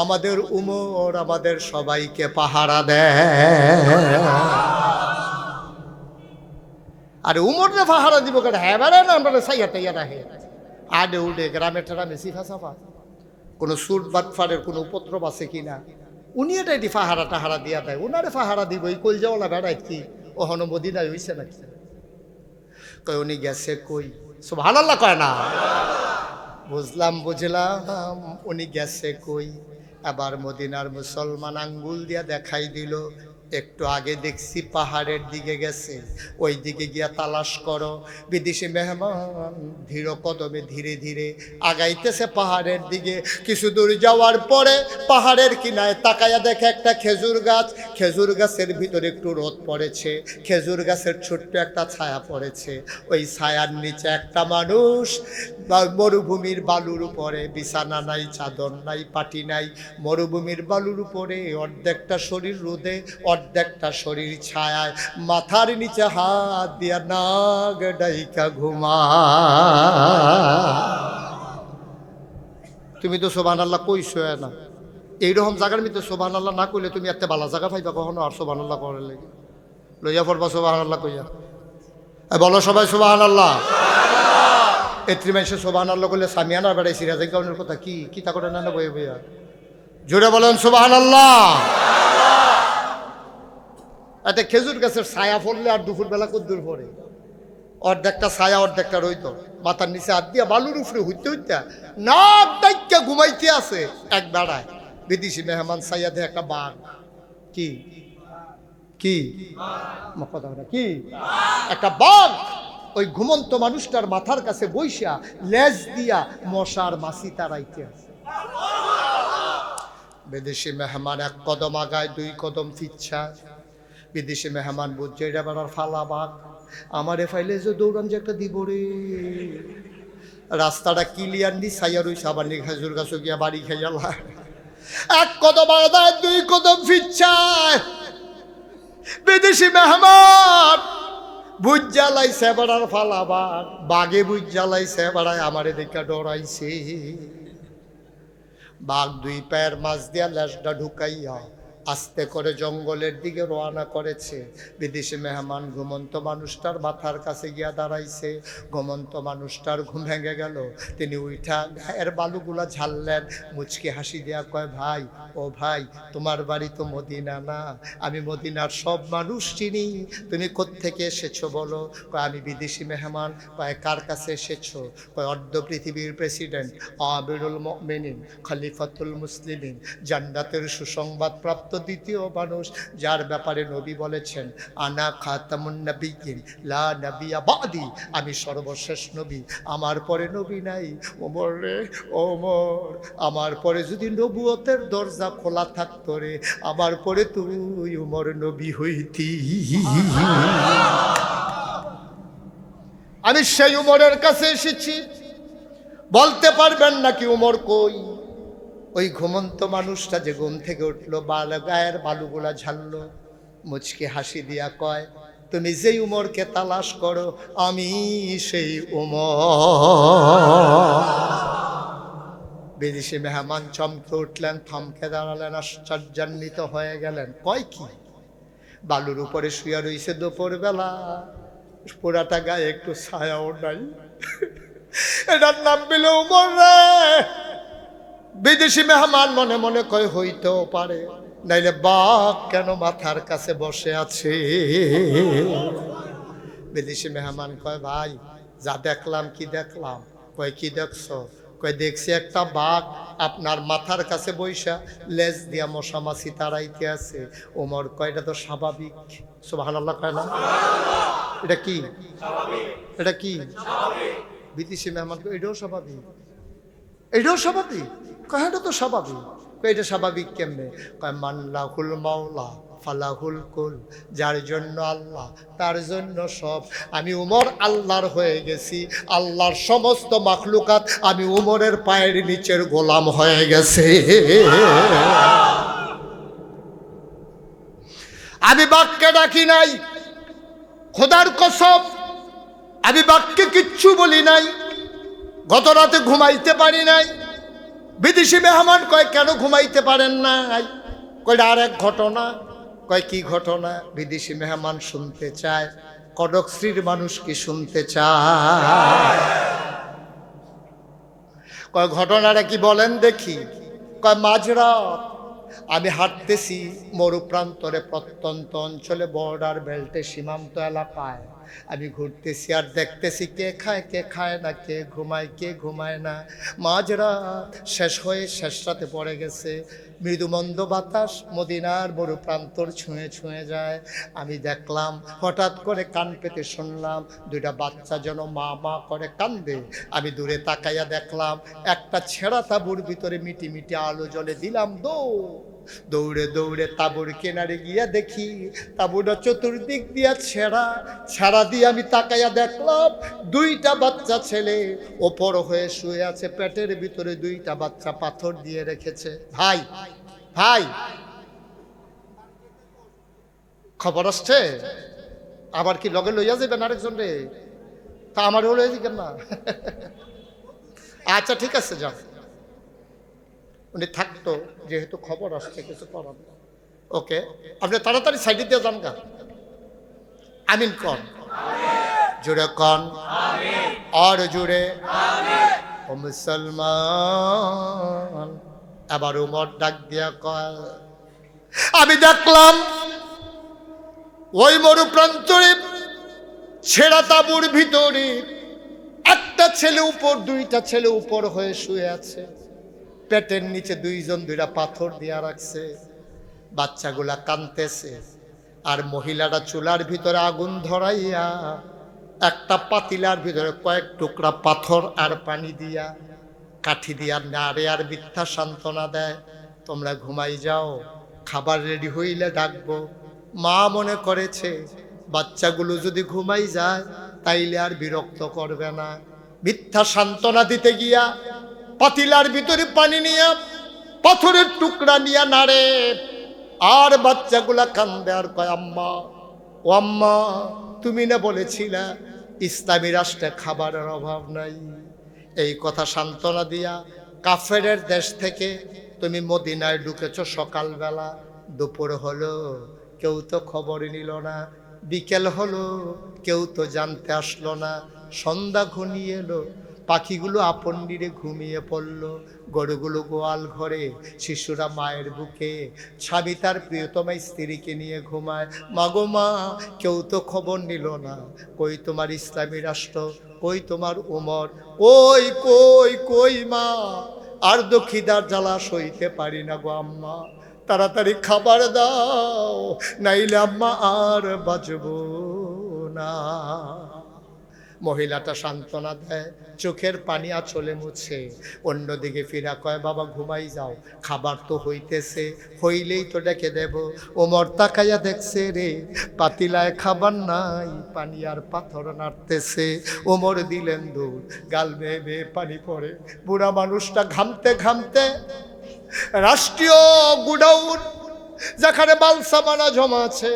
আমাদের উমর আমাদের সবাইকে পাহারা দেয়। আর উমরে পাহারা দিব কেন? হ্যাঁ বেড়ায় না, আমরা সাইয়া টাইয়া রাখে আডে উডে গ্রামে টেরামে সিফা সাফা, কোনো সুট বাটফারের কোনো উপদ্রব আছে কিনা উনি এটাই পাহারা টাহারা দিয়া দেয়। উনারে পাহারা দিব এই কলজাওয়ালা বেড়ায় কি ওহনো মদিনায় হইছে নাকি? কই উনি গেছে কই? সুবহানাল্লাহ কয় না? বুঝলাম উনি গেছে কই। আবার মদিনার মুসলমান আঙ্গুল দিয়া দেখাই দিল, একটু আগে দেখছি পাহাড়ের দিকে গেছে, ওই দিকে গিয়া তালাশ করো। বিদেশি মেহমান ধীর কদমে ধীরে ধীরে আগাইতেছে পাহাড়ের দিকে। কিছু দূর যাওয়ার পরে পাহাড়ের কিনারে তাকায়া দেখে একটা খেজুর গাছ। খেজুর গাছের ভিতরে একটু রোদ পড়েছে, খেজুর গাছের ছোট্ট একটা ছায়া পড়েছে। ওই ছায়ার নিচে একটা মানুষ মরুভূমির বালুর উপরে, বিছানা নাই, চাদর নাই, পাটি নাই, মরুভূমির বালুর উপরে অর্ধেকটা শরীর রোদে, অর্ধেকটা শরীর ছায়ায়, মাথার নিচে হাত দিয়া নাগ ডাইকা ঘুমা। তুমি তো সুবহানাল্লাহ কইছো না? এইরকম জায়গার মধ্যে সুবহানাল্লাহ না কইলে তুমি এত ভালো জায়গা পাইবা কখনো? আর সুবহানাল্লাহ করে লেগে লইয়া পড়বা সুবহানাল্লাহ কইয়া। বলো সবাই সুবহানাল্লাহ। এত্রি মানুষে সুবহানাল্লাহ করলে সামিয়ানা বেড়াই সিরাজ গাউনের কথা কি কি তা করে না না বইয়া বইয়া জোরে বলেন সুবহানাল্লাহ। একটা খেজুর গাছের ছায়া পড়লে আর দুপুরবেলা কদ্দুর পরে অর্ধেকটা ছায়া অর্ধেকটা রইত, মাথার নিচে হাত দিয়া বালুর উপরে হইতে হইতে নাক ডাইকা ঘুমাইতে আছে এক বেড়ায়। বিদেশি মেহমান ছায়া দিয়ে একটা বাঘ, কি কি কি একটা বাঘ ওই ঘুমন্ত মানুষটার মাথার কাছে বইসা লেজ দিয়া মশার মাছি তারাইতে আছে। বিদেশি মেহমান এক কদম আগায়, 2 কদম ফিচ্ছা। বিদেশি মেহমান বুঝছে এটা বেড়ার ফালা বাঘ, আমারে ফাইলে যে দৌড়ান যে একটা দিব রে। রাস্তাটা ক্লিয়ার নি ছাইয়া রইছে, আবার নি খেজুর গাছ গিয়া বাড়ি খাইয়ালা। এক কদম আগায়, 2 কদম ফিচ্ছায়। বিদেশি মেহমান বুঝ জ্বালাইছে বেড়ার ফালা বাঘ, বাঘে বুঝ জ্বালাইছে বেড়ায় আমারে দেখা ডরাইছে। বাঘ 2 পায়ের মাছ দিয়া লেজটা ঢুকাইয়া আস্তে করে জঙ্গলের দিকে রওনা করেছে। বিদেশি মেহমান ঘুমন্ত মানুষটার মাথার কাছে গিয়া দাঁড়াইছে। ঘুমন্ত মানুষটার ঘুম ভেঙে গেল। তিনি উঠা গায়ের বালুগুলা ঝাড়লেন, মুচকি হাসি দিয়া কয়, ভাই, ও ভাই, তোমার বাড়ি তো মদিনা না? আমি মদিনার সব মানুষ চিনি, তুমি কোত্থেকে এসেছো বলো? কয়, আমি বিদেশি মেহমান। কয়, কার কাছে এসেছো? কয়, অর্ধ পৃথিবীর প্রেসিডেন্ট, আমিরুল মুমিনিন, খলিফাতুল মুসলিমিন, জান্নাতের সুসংবাদ প্রাপ্ত দ্বিতীয় মানুষ, যার ব্যাপারে নবী বলেছেন, আনা খাতামুন নবিয়্যিন লা নবিয়্যা বাদি, আমি সর্বশেষ নবী, আমার পরে নবী নাই। ওমর রে ওমর, আমার পরে যদি নবুয়তের দরজা খোলা থাকতো রে, আমার পরে তুই ওমর নবী হইতি। আমি সেই উমরের কাছে এসেছি। বলতে পারবেন নাকি উমর কই? ওই ঘুমন্ত মানুষটা যে ঘুম থেকে উঠলো, গায়ের বালুগুলা ঝাড়লো, মুচকি হাসি দিয়া কয়, তুমি যেই উমরকে তালাশ করো, আমি সেই উমর। বিদেশি মেহমান চমকে উঠলেন, থমকে দাঁড়ালেন, আশ্চর্যান্বিত হয়ে গেলেন। কয় কি? বালুর উপরে শুয়ে রইছে দুপুর বেলা, পুরাটা গায়ে একটু ছায়াও নাই। এটার নাম বিল উমর রে। বিদেশি মেহমান মনে মনে কয়, হইতেও পারে, নাইলে বাঘ কেন মাথার কাছে বসে আছে? বিদেশি মেহমান কয়, ভাই, যা দেখলাম। কি দেখলাম? কয়, কি দেখছো? কয়, দেখছি একটা বাঘ আপনার মাথার কাছে বইসা লেজ দিয়া মশা মাছি তাড়াইতে আছে। ওমর কয়, এটা তো স্বাভাবিক। সুবহানাল্লাহ কয় না? এটা কি? এটা কি? বিদেশি মেহমান কয়, এটাও স্বাভাবিক, এটাও স্বাভাবিক। কয়, এটা তো স্বাভাবিক। কয়, এটা স্বাভাবিক কেমনে? কয়, মাল্লাহুল মাওলা ফালাহুল কুল, যার জন্য আল্লাহ তার জন্য সব। আমি উমর আল্লাহর হয়ে গেছি, আল্লাহর সমস্ত মাখলুকাত আমি উমরের পায়ের নিচের গোলাম হয়ে গেছে। আমি বাক্যে ডাকি নাই, খোদার কসম, আমি বাক্যে কিচ্ছু বলি নাই। গত রাতে ঘুমাইতে পারি নাই। বিদেশি মেহমান কয়, কেন ঘুমাইতে পারেন নাই? কয়, আর এক ঘটনা। কয়, কি ঘটনা? বিদেশি মেহমান শুনতে চায়, কনকশ্রীর মানুষ কি শুনতে চায়? কয়, ঘটনাটা কি বলেন দেখি। কয়, মাঝরাত আমি হাঁটতেছি মরুপ্রান্তরে, প্রত্যন্ত অঞ্চলে, বর্ডার বেল্টে, সীমান্ত এলাকায় আমি ঘুরতেছি আর দেখতেছি কে খায় কে খায় না, কে ঘুমায় কে ঘুমায় না। মাঝরাত শেষ হয়ে শেষ রাতে পড়ে গেছে। মৃদুমন্দ বাতাস মদিনার মরুপ্রান্তর ছুঁয়ে ছুঁয়ে যায়। আমি দেখলাম, হঠাৎ করে কান পেতে শুনলাম দুইটা বাচ্চা যেন মা মা করে কান্দে। আমি দূরে তাকাইয়া দেখলাম একটা ছেঁড়া তাঁবুর ভিতরে মিটি মিটি আলো জ্বলে। দিলাম দৌড়ে দৌড়ে তাঁবুর কিনারে গিয়া দেখি তাঁবুটা চতুর্দিক দিয়া ছেঁড়া দিয়ে আমি তাকাইয়া দেখলাম দুইটা বাচ্চা ছেলে ওপর হয়ে শুয়ে আছে, পেটের ভিতরে দুইটা বাচ্চা পাথর দিয়ে রেখেছে। ভাই ভাই, খবর আসছে? আবার কি লগে লইয়া যাবেন আরেকজন রে? তা আমারও লইয়া দিবেন না? আচ্ছা ঠিক আছে, যাও। উনি থাকতো, যেহেতু খবর আসছে, কিছু করার না। ওকে, আপনি তাড়াতাড়ি সাইডে দিয়ে যান গা। আমিন কন, জুড়ে কন, আর জুড়ে। ও মুসলমান, আবার উমর ডাক দিয়া কয়, আমি দেখলাম ওই মরুপ্রান্তরে ছেঁড়া তাঁবুর ভিতরে একটা ছেলে উপর, দুইটা ছেলে উপর হয়ে শুয়ে আছে, পেটের নিচে দুইটা পাথর দিয়া রাখছে। বাচ্চাগুলা কাঁদতেছে, আর মহিলাটা চুলার ভিতরে আগুন ধরাইয়া একটা পাতিলার ভিতরে কয়েক টুকরা পাথর আর পানি দিয়া, কাঠি দিয়া নাড়ে আর মিথ্যা সান্ত্বনা দেয়, তোমরা ঘুমাই যাও, খাবার রেডি হইলে ডাকবো। মা মনে করেছে বাচ্চাগুলো যদি ঘুমাই যায় তাইলে আর বিরক্ত করবে না। মিথ্যা সান্ত্বনা দিতে গিয়া পাতিলার ভিতরে পানি নিয়া পাথরের টুকরা নিয়া নাড়ে, আর বাচ্চাগুলা কান্দে আর কয়, আম্মা, ও আম্মা, তুমি না বলেছিলা ইসলামী রাষ্ট্রে খাবারের অভাব নাই? এই কথা সান্ত্বনা দিয়া কাফেরের দেশ থেকে তুমি মদিনায় ঢুকেছ সকালবেলা, দুপুর হলো, কেউ তো খবর নিল না। বিকেল হলো, কেউ তো জানতে আসলো না। সন্ধ্যা ঘনিয়ে এলো, পাখিগুলো আপন নিরে ঘুমিয়ে পড়ল। গরুগুলো গোয়াল ঘরে, শিশুরা মায়ের বুকে, স্বামী তার প্রিয়তমা স্ত্রীকে নিয়ে ঘুমায়। মাগো মা, কেউ তো খবর নিল না। কই তোমার ইসলামী রাষ্ট্র, কই তোমার উমর, কই কই কই মা? আর খিদার জ্বালা সইতে পারি না গো আম্মা, তাড়াতাড়ি খাবার দাও, নাইলে আম্মা আর বাঁচবো না। মহিলাটা সান্ত্বনা দেয়, চোখের পানি আঁচলে মুছে, অন্যদিকে ফিরা কয়, বাবা ঘুমাই যাও, খাবার তো হইতেছে, হইলেই তো ডেকে দেব। ওমর তাকাইয়া দেখছে রে, পাতিলায় খাবার নাই, পানি আর পাথর নাড়তেছে। ওমর দিলেন দৌড়, গাল বেয়ে বেয়ে পানি পড়ে। বুড়া মানুষটা ঘামতে ঘামতে রাষ্ট্রীয় গুডাউন যেখানে বালসামানা জমা আছে,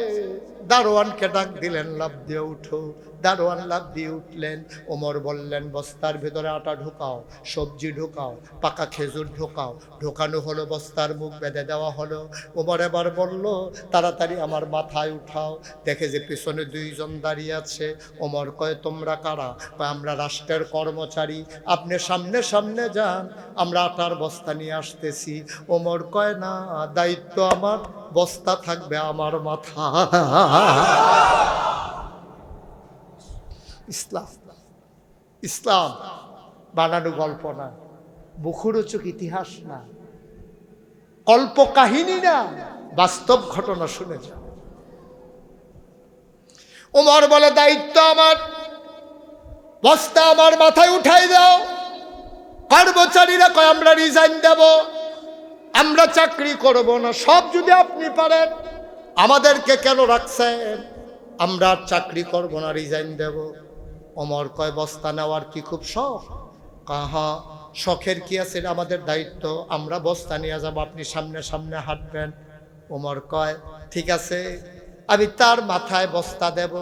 দারোয়ানকে ডাক দিলেন, লাফ দিয়ে উঠো। দারোয়ান লাফ দিয়ে উঠলেন। ওমর বললেন, বস্তার ভেতরে আটা ঢোকাও, সবজি ঢোকাও, পাকা খেজুর ঢোকাও। ঢোকানো হলো, বস্তার মুখ বেঁধে দেওয়া হলো। ওমর এবার বলল, তাড়াতাড়ি আমার মাথায় উঠাও। দেখে যে পিছনে দুইজন দাঁড়িয়ে আছে। ওমর কয়, তোমরা কারা? কয়, আমরা রাষ্ট্রের কর্মচারী, আপনি সামনে সামনে যান, আমরা আটার বস্তা নিয়ে আসতেছি। ওমর কয়, না, দায়িত্ব আমার, বস্তা থাকবে আমার মাথা। ইসলাম, ইসলাম বানানো গল্প না, মুখরোচক ইতিহাস না, কল্প কাহিনী না, বাস্তব ঘটনা শুনে যাও। ওমর বলে, দায়িত্ব আমার, বস্তা আমার মাথায় উঠাই দাও। কর্মচারীরা কয়, আমরা রিজাইন দেব, আমরা চাকরি করব না। সব যদি আপনি পারেন, আমাদেরকে কেন রাখছেন? আমরা চাকরি করব না, রিজাইন দেব। ওমর কয়, বস্তা নেওয়ার কি খুব শখ? কাহা, শখের কি আছে, আমাদের দায়িত্ব, আমরা বস্তা নিয়ে যাব, আপনি সামনে সামনে হাঁটবেন। ওমর কয়, ঠিক আছে, আমি তার মাথায় বস্তা দেব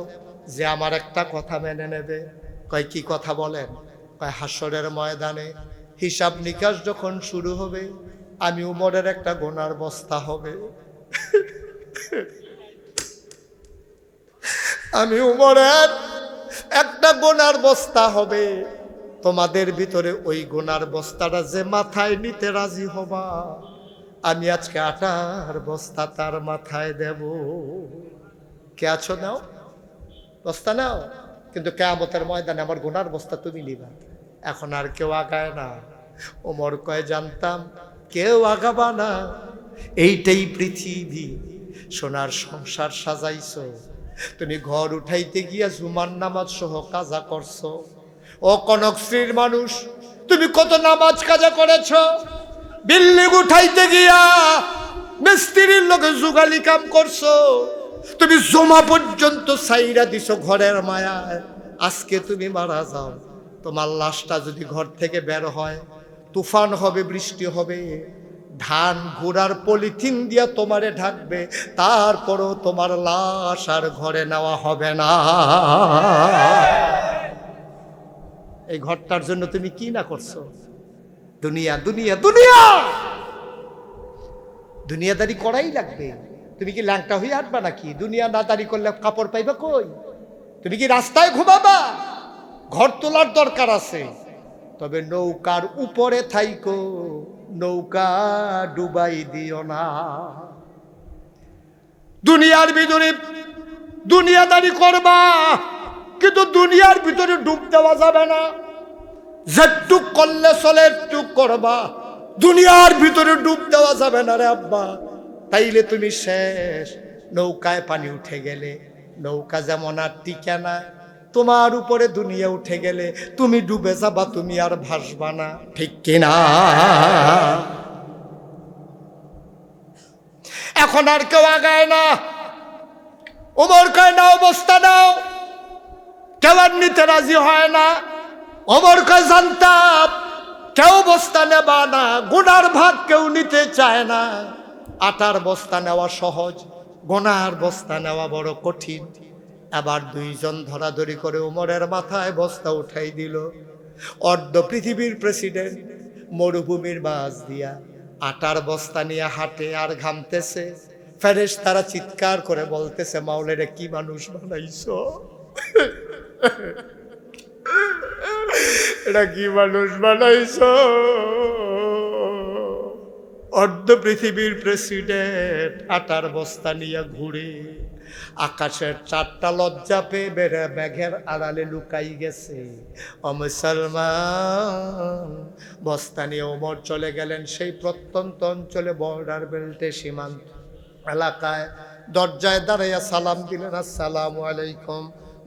যে আমার একটা কথা মেনে নেবে। কয়, কি কথা বলেন? কয়, হাসরের ময়দানে হিসাব নিকাশ যখন শুরু হবে, আমি উমরের একটা গোনার বস্তা হবে। আমি উমরের একটা গোনার বস্তা হবে। তোমাদের ভিতরে ওই গোনার বস্তাটা যে মাথায় নিতে রাজি হবা, আমি আজকে আটার বস্তা তার মাথায় দেব। কে আছো? নাও, বস্তা নাও, কিন্তু কিয়ামতের ময়দানে আমার গোনার বস্তা তুমি নিবা। এখন আর কেউ আগায় না। ওমর কয়, জানতাম কেউ আগাবা না, এইটাই পৃথিবী। সোনার সংসার সাজাইছো, তুমি ঘর উঠাইতে গিয়া জুমার নামাজ সহ কাজা করছো। ও কনকশ্রীর মানুষ, তুমি কত নামাজ কাজা করেছ। বিল্ডিং উঠাইতে গিয়া মিস্ত্রির লোকে যুগালি কাম করছো। তুমি জমা পর্যন্ত সাইরা দিছো ঘরের মায়ায়। আজকে তুমি মারা যাও, তোমার লাশটা যদি ঘর থেকে বের হয়, তুফান হবে, বৃষ্টি হবে, ধান ঘোড়ার পলিথিন দিয়া তোমারে ঢাকবে, তারপরও তোমার লাশ আর ঘরে নেওয়া হবে না। এই ঘরটার জন্য তুমি কি না করছো? দুনিয়া দুনিয়া দুনিয়া, দুনিয়াদারি করাই লাগবে। তুমি কি ল্যাংটা হয়ে হাঁটবা নাকি? দুনিয়া না দাঁড়ি করলে কাপড় পাইবা কই? তুমি কি রাস্তায় ঘুমাবা? ঘর তোলার দরকার আছে, তবে নৌকার উপরে থাইকো, নৌকা ডুবাই দিও না। দুনিয়ার ভিতরে দুনিয়াদারি করবা, কিন্তু দুনিয়ার ভিতরে ডুব দেওয়া যাবে না। যেটুক করলে চলে একটুক করবা, দুনিয়ার ভিতরে ডুব দেওয়া যাবে না রে আব্বা, তাইলে তুমি শেষ। নৌকায় পানি উঠে গেলে নৌকা যেমন আর টিকে না, তোমার উপরে দুনিয়া উঠে গেলে তুমি ডুবে যাবা, তুমি আর ভাসবা না, ঠিক কিনা? এখন আর কেউ আগায় না। ওমর কয়, নাও বস্তা নাও, কেউ আর নিতে রাজি হয় না। ওমর কয়, জানতাম কেউ বস্তা নেবা না, গুনার ভাগ কেউ নিতে চায় না। আটার বস্তা নেওয়া সহজ, গোনার বস্তা নেওয়া বড় কঠিন। আবার দুইজন ধরাধরি করে ওমরের মাথায় বস্তা উঠাই দিল। অর্ধ পৃথিবীর প্রেসিডেন্ট মরুভূমির মাঝ দিয়া আটার বস্তা নিয়ে হাঁটে আর ঘামতেছে। ফেরেশতারা চিৎকার করে বলতেছে, মাওলা রে কি মানুষ বানাইছো, এটা কি মানুষ বানাইছো। অর্ধ পৃথিবীর প্রেসিডেন্ট আটার বস্তা নিয়ে ঘুরে, আকাশের চারটা লজ্জা পেয়ে বেড়ে ব্যাঘের আড়ালে লুকাই গেছে। ও মুসলমান, বস্তা নিয়ে ওমর চলে গেলেন সেই প্রত্যন্ত অঞ্চলে, বর্ডার বেল্টে, সীমান্ত এলাকায়। দরজায় দাঁড়াইয়া সালাম দিলেন, আসসালামু আলাইকুম।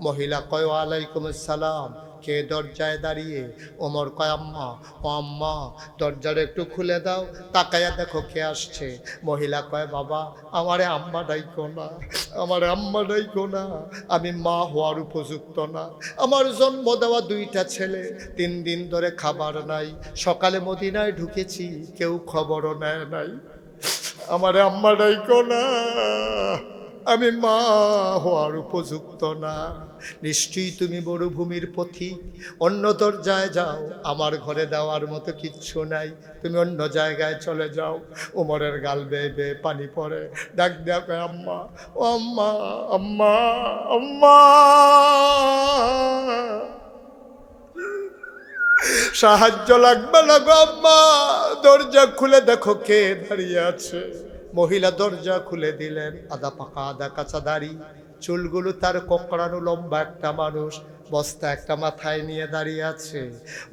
মহিলা কয় ওয়ালাইকুম আসসালাম। কে দরজায় দাঁড়িয়ে? ওমর কয় আম্মা। ও আম্মা, দরজাটা একটু খুলে দাও, তাকাইয়া দেখো কে আসছে। মহিলা কয় বাবা, আমারে আম্মা ডাইকো না, আমারে আম্মা ডাইকো না, আমি মা হওয়ার উপযুক্ত না। আমার জন্ম দেওয়া দুইটা ছেলে, 3 দিন ধরে খাবার নাই। সকালে মদিনায় ঢুকেছি, কেউ খবরও নেয় নাই। আমারে আম্মা ডাইকো না, আমি মা হওয়ার উপযুক্ত না। নিশ্চয়ই তুমি মরুভূমির পথিক, অন্য দরজায় যাও, আমার ঘরে দেওয়ার মতো কিচ্ছু নাই, তুমি অন্য জায়গায় চলে যাও। ওমরের গাল বেয়ে বেয়ে পানি পড়ে, ডাক দেয়া কয় আম্মা, ও আম্মা, আম্মা, আম্মা, সাহায্য লাগবে না গো আম্মা, দরজা খুলে দেখো কে দাঁড়িয়ে আছে। মহিলা দরজা খুলে দিলেন। আদা পাকা আদা কাঁচা দাড়ি, চুলগুলো তার কোঁকড়ানো, লম্বা একটা মানুষ, বস্তা একটা মাথায় নিয়ে দাঁড়িয়ে আছে।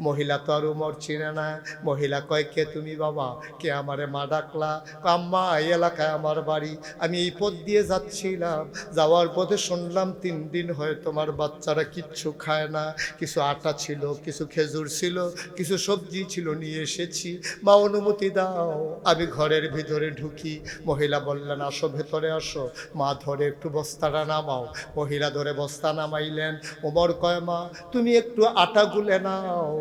মহিলা তো আর উমর চিনে না। মহিলা কয় কে তুমি বাবা? কে আমারে মা ডাকলা? আম্মা, এই এলাকায় আমার বাড়ি, আমি এই পথ দিয়ে যাচ্ছিলাম, যাওয়ার পথে শুনলাম 3 দিন হয়ে তোমার বাচ্চারা কিচ্ছু খায় না। কিছু আটা ছিল, কিছু খেজুর ছিল, কিছু সবজি ছিল, নিয়ে এসেছি, মা অনুমতি দাও আমি ঘরের ভিতরে ঢুকি। মহিলা বললেন আসো, ভেতরে আসো। মা ধরে একটু বস্তাটা নামাও। মহিলা ধরে বস্তা নামাইলেন। ওমর কয় মা, তুমি একটু আটা গুলে নাও।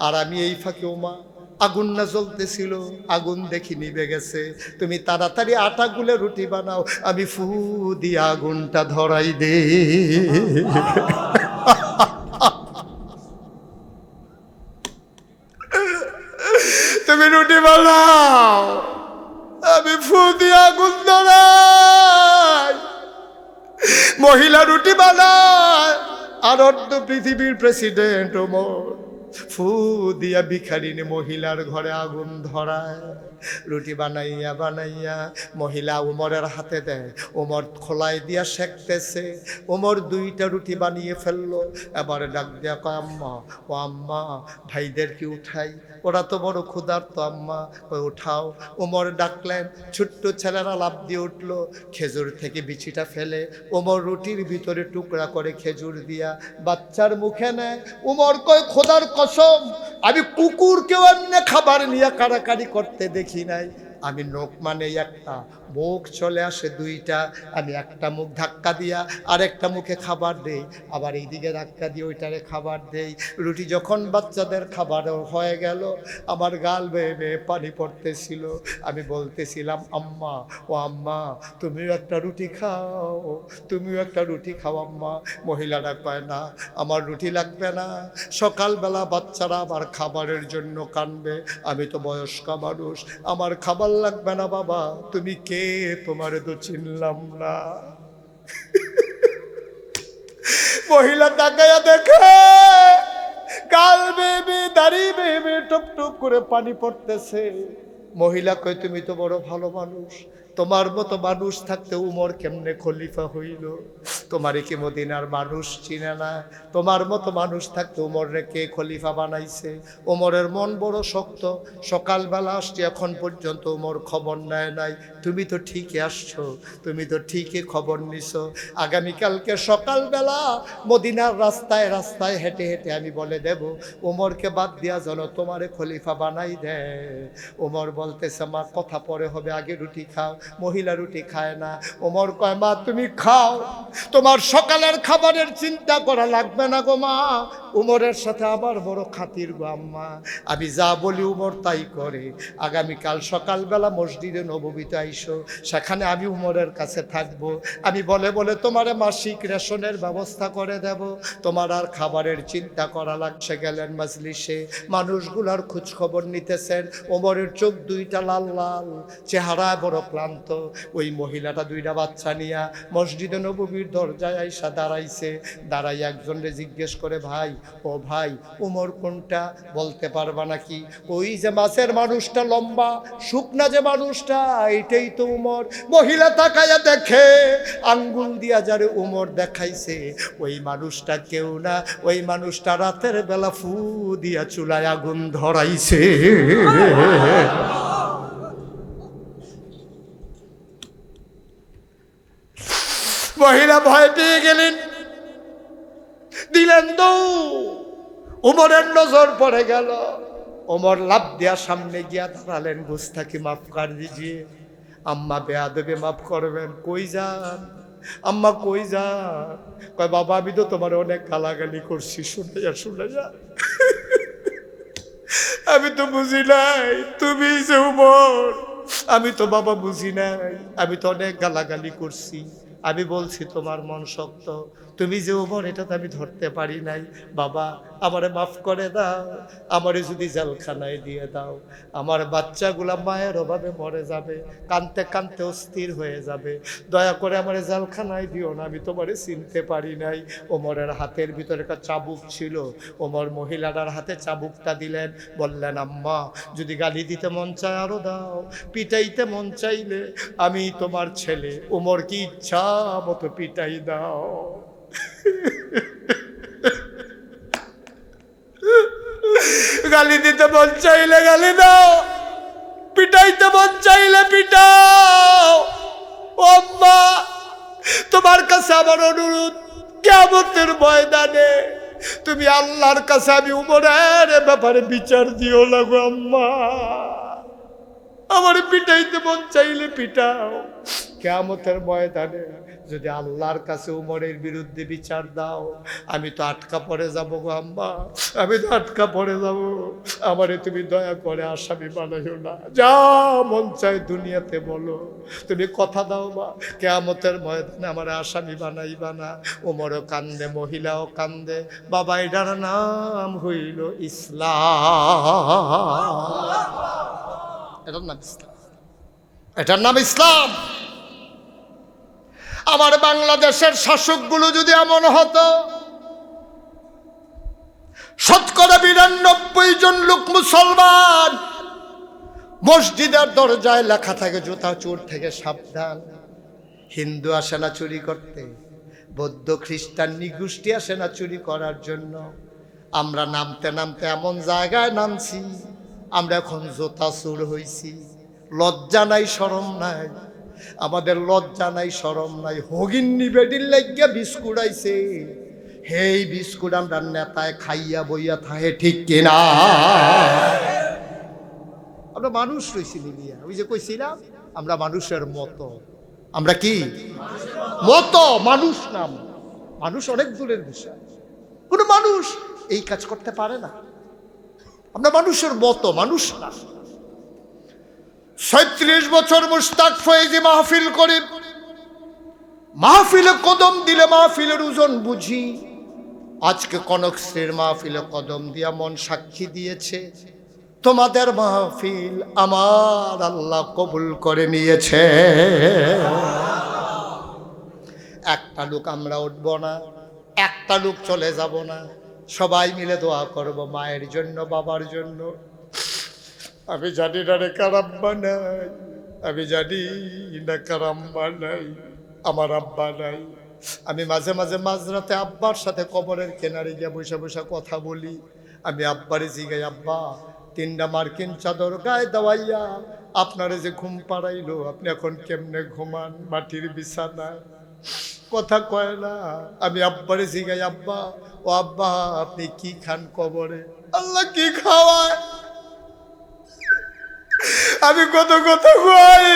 আর আমি এই ফাঁকে, ওমা আগুন না জ্বলতেছিল, আগুন দেখি নিভে গেছে, তুমি তাড়াতাড়ি আটা গুলে রুটি বানাও, আমি ফু দিয়ে আগুনটা ধরাই দে। তুমি রুটি বানাও, আমি ফু দিয়ে আগুন ধরাই। মহিলা রুটি বানায়, আর অর্ধ পৃথিবীর প্রেসিডেন্ট ওমর ফু দিয়া ভিখারিনী মহিলার ঘরে আগুন ধরায়। রুটি বানাইয়া বানাইয়া মহিলা ওমরের হাতে দেয়। ওমর খোলাই দিয়া সেঁকতেছে। ওমর 2টা রুটি বানিয়ে ফেললো। এবারে ডাক দিয়া কয় আম্মা, ও আম্মা, ভাইদেরকে উঠাই, ওরা তো বড় ক্ষুধার্ত আম্মা। কই উঠাও। ওমর ডাকলেন, ছোট্ট ছেলেরা লাফ দিয়ে উঠলো। খেজুর থেকে বিচিটা ফেলে ওমর রুটির ভিতরে টুকরা করে খেজুর দিয়া বাচ্চার মুখে নেয়। ওমর কয় খোদার কসম, আমি কুকুরকেও এমনি খাবার নিয়ে কাড়াকাড়ি করতে দেখি নাই। আমি নখ মানে একটা, মুখ চলে আসে 2টা, আমি একটা মুখ ধাক্কা দিয়া আর একটা মুখে খাবার দেই, আবার এইদিকে ধাক্কা দিয়ে ওইটারে খাবার দেই। রুটি যখন বাচ্চাদের খাবার হয়ে গেল, আমার গাল বেয়ে বেয়ে পানি পড়তেছিল। আমি বলতেছিলাম আম্মা, ও আম্মা, তুমিও একটা রুটি খাও, তুমিও একটা রুটি খাও আম্মা। মহিলারা কয় না, আমার রুটি লাগবে না, সকালবেলা বাচ্চারা আবার খাবারের জন্য কানবে, আমি তো বয়স্ক মানুষ, আমার খাবার লাগবে না বাবা। তুমি কে? তোমারে তো চিনলাম না। মহিলা তাকায়া দেখে, গাল বেবে, দাড়ি বেবে, টপ টপ করে পানি পড়তেছে। মহিলা কয় তুমি তো বড় ভালো মানুষ, তোমার মতো মানুষ থাকতে উমর কেমনে খলিফা হইল? তোমারই কি মদিনার মানুষ চিনে না? তোমার মতো মানুষ থাকতে উমরে কে খলিফা বানাইছে? উমরের মন বড় শক্ত। সকালবেলা আসছি, এখন পর্যন্ত উমর খবর নেয় নাই। তুমি তো ঠিকই আসছো, তুমি তো ঠিকই খবর নিছো। আগামীকালকে সকালবেলা মদিনার রাস্তায় রাস্তায় হেঁটে হেঁটে আমি বলে দেব, উমরকে বাদ দিয়া যেন তোমারে খলিফা বানাই দেয়। উমর বলতেছে মা, কথা পরে হবে, আগে রুটি খাও। মহিলা রুটি খায় না। ওমর কয় মা তুমি খাও, তোমার সকালের খাবারের চিন্তা করা লাগবে না গো মা, উমরের সাথে আবার বড় খাতির গো আম্মা, আমি যা বলি উমর তাই করে। আগামীকাল সকালবেলা মসজিদে নববীতে আইসো, সেখানে আমি উমরের কাছে থাকবো। আমি বলে বলে তোমার মাসিক রেশনের ব্যবস্থা করে দেব, তোমার আর খাবারের চিন্তা করা লাগছে। গেলেন মাজলিসে, মানুষগুলার খোঁজ খবর নিতেছেন। ওমরের চোখ দুইটা লাল লাল, চেহারা বড় ক্লান্ত। ওই মহিলাটা দুইটা বাচ্চা নিয়া মসজিদে নববীর দরজায় আইসা দাঁড়াইছে। দাঁড়াই একজনরে জিজ্ঞেস করে, ভাই ও ভাই উমর কোনটা, বলতে পারবা নাকি? ওই যে মাছের মানুষটা, লম্বা শুকনা যে মানুষটা, এইটাই তো উমর। মহিলা তাকাইয়া দেখে, আঙ্গুল দিয়া যারে উমর দেখাইছে ওই মানুষটা কেউ না, ওই মানুষটা রাতের বেলা ফু দিয়া চুলায় আগুন ধরাইছে। মহিলা ভয় পেয়ে গেলেন, দিলেন দৌড়। উমরের নজর পড়ে গেল, ওমর লাফ দিয়া সামনে গিয়া দাঁড়ালেন, গুস্তাকি মাফ কর দিজিয়ে, আম্মা বেয়াদবে মাফ করবেন। কই যান আম্মা, কই যান? কয় বাবা আমি তো তোমার অনেক গালাগালি করছি, শুনাইয়া শুনাইয়া আমি তো বুঝি নাই তুমি যে উমর, আমি তো বাবা বুঝি নাই, আমি তো অনেক গালাগালি করছি, আমি বলছি তোমার মন শক্ত, তুমি যে উমর এটা তো আমি ধরতে পারি নাই। বাবা আমারে মাফ করে দাও, আমারে যদি জেলখানায় দিয়ে দাও, আমার বাচ্চাগুলা মায়ের অভাবে মরে যাবে, কানতে কানতে অস্থির হয়ে যাবে, দয়া করে আমারে জেলখানায় দিও না, আমি তোমারে চিনতে পারি নাই। ওমরের হাতের ভিতরে একটা চাবুক ছিল, ওমর মহিলাটার হাতে চাবুকটা দিলেন, বললেন আম্মা যদি গালি দিতে মন চায় আরো দাও, পিটাইতে মন চাইলে আমি তোমার ছেলে ওমর কি ইচ্ছা মতো পিটাই দাও। গালি দিতে মন চাইলে গালি দাও, পিটাইতে মন চাইলে পিটাও। ও আম্মা তোমার কাছে আমার অনুরোধ, কিয়ামতের ময়দানে তুমি আল্লাহর কাছে আমি উমরের ব্যাপারে বিচার দিও না গো আম্মা, আমার পিটাইতে মন চাইলে পিটাও। কিয়ামতের ময়দানে যদি আল্লাহর কাছে উমরের বিরুদ্ধে বিচার দাও, আমি তো আটকা পড়ে যাব গো আম্মা, আমি তো আটকা পড়ে যাব, আমারে তুমি দয়া করে আসামি বানাইও না, যা মন চায় দুনিয়াতে বলো, তুমি কথা দাও মা কিয়ামতের ময়দানে আমার আসামি বানাইবা না। উমরও কান্দে, মহিলাও কান্দে, বাবা এটার নাম হইল ইসলাম, এটার নাম ইসলাম, এটার নাম ইসলাম। আমার বাংলাদেশের শাসকগুলো যদি এমন হতো, ৯২% জন লোক মুসলমান, মসজিদের দরজায় লেখা থাকে জুতা চোর থেকে সাবধান, হিন্দু আসে না চুরি করতে, বৌদ্ধ খ্রিস্টান নিগোষ্ঠী আসে না চুরি করার জন্য। আমরা নামতে নামতে এমন জায়গায় নামছি, আমরা এখন জুতা চোর হইছি। লজ্জা নাই শরম নাই, আমাদের লজ্জা নাই শরম নাই। হগিন্নি বেডির লাগিয়া বিস্কুট আইছে, হেই বিস্কুট আমরা নেতায় খাইয়া বইয়া থাহে, ঠিক কিনা? আমরা মানুষ রইছি লিলিয়া, ওই যে কইছিলাম আমরা মানুষের মতো। আমরা কি মতো? মানুষ নাম, মানুষ অনেক দূরের বিষয়, কোন মানুষ এই কাজ করতে পারে না। আমরা মানুষের মতো, মানুষ না। ৩৬ বছর মুশতাক ফয়েজি মাহফিল করি, মাহফিলে কদম দিলে মাহফিলের ওজন বুঝি। আজকে কনকশ্রীর মাহফিলে কদম দিয়া মন সাক্ষী দিয়েছে, তোমাদের মাহফিল আমার আল্লাহ কবুল করে নিয়েছে। একটা লোক আমরা উঠবো না, একটা লোক চলে যাব না, সবাই মিলে দোয়া করব মায়ের জন্য, বাবার জন্য। আমি জানি না রে কার আব্বা নাই, আমি জানি না কার আম্মা নাই, আমার আব্বা নাই। আমি মাঝে মাঝে মাঝরাতে আব্বার সাথে কবরের কিনারে গিয়ে বসে বসে কথা বলি। আমি আব্বারে জিগাই, আব্বা ৩টা মার্কিন চাদর গায়ে দেওয়াইয়া আপনারে যে ঘুম পাড়াইলো, আপনি এখন কেমনে ঘুমান মাটির বিছানায়? কথা কয় না। আমি আব্বারে জিগাই, আব্বা ও আব্বা আপনি কি খান কবরে? আল্লাহ কি খাওয়ায়? আমি কত কথা কই,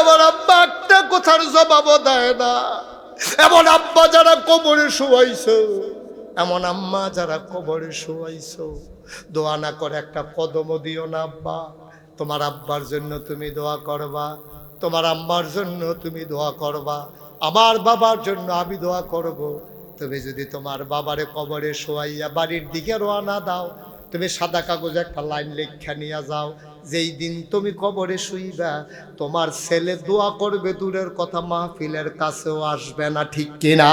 আমার আব্বা একটা কথার জবাবও দেয় না। এমন আব্বা যারা কবরে শুয়াইছো, এমন আম্মা যারা কবরে শোয়াইছো, দোয়া না করে একটা কদমও দিও না আব্বা। তোমার আব্বার জন্য তুমি দোয়া করবা, তোমার আম্মার জন্য তুমি দোয়া করবা, আমার বাবার জন্য আমি দোয়া করব। তুমি যদি তোমার বাবারে কবরে শোয়াইয়া বাড়ির দিকে রওনা দাও, তুমি সাদা কাগজে একটা লাইন লেখা নিয়ে যাও, যেই দিন তুমি কবরে শুইবা তোমার ছেলে দোয়া করবে দূরের কথা মাহফিলের কাছেও আসবে না, ঠিক কিনা?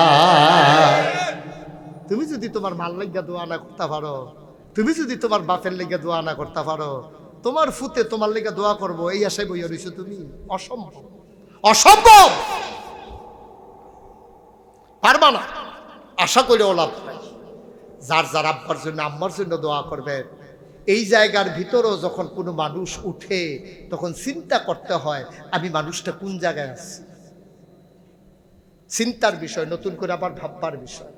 তুমি যদি তোমার মাল লেগে দোয়া না করতে পারো, তুমি যদি তোমার বাপের লেগে দোয়া না করতে পারো, তোমার ফুতে তোমার লেগে দোয়া করবো এই আশায় বইয়া রইছো তুমি? অসম্ভব, অসম্ভব, পারবা না। আশা করে লাভ নাই। যার যার আব্বার জন্য আম্মার জন্য দোয়া করবে, এই জায়গার ভিতরেও যখন কোনো মানুষ উঠে তখন চিন্তা করতে হয় আমি মানুষটা কোন জায়গায় আছি। চিন্তার বিষয়, নতুন করে আবার ভাববার বিষয়।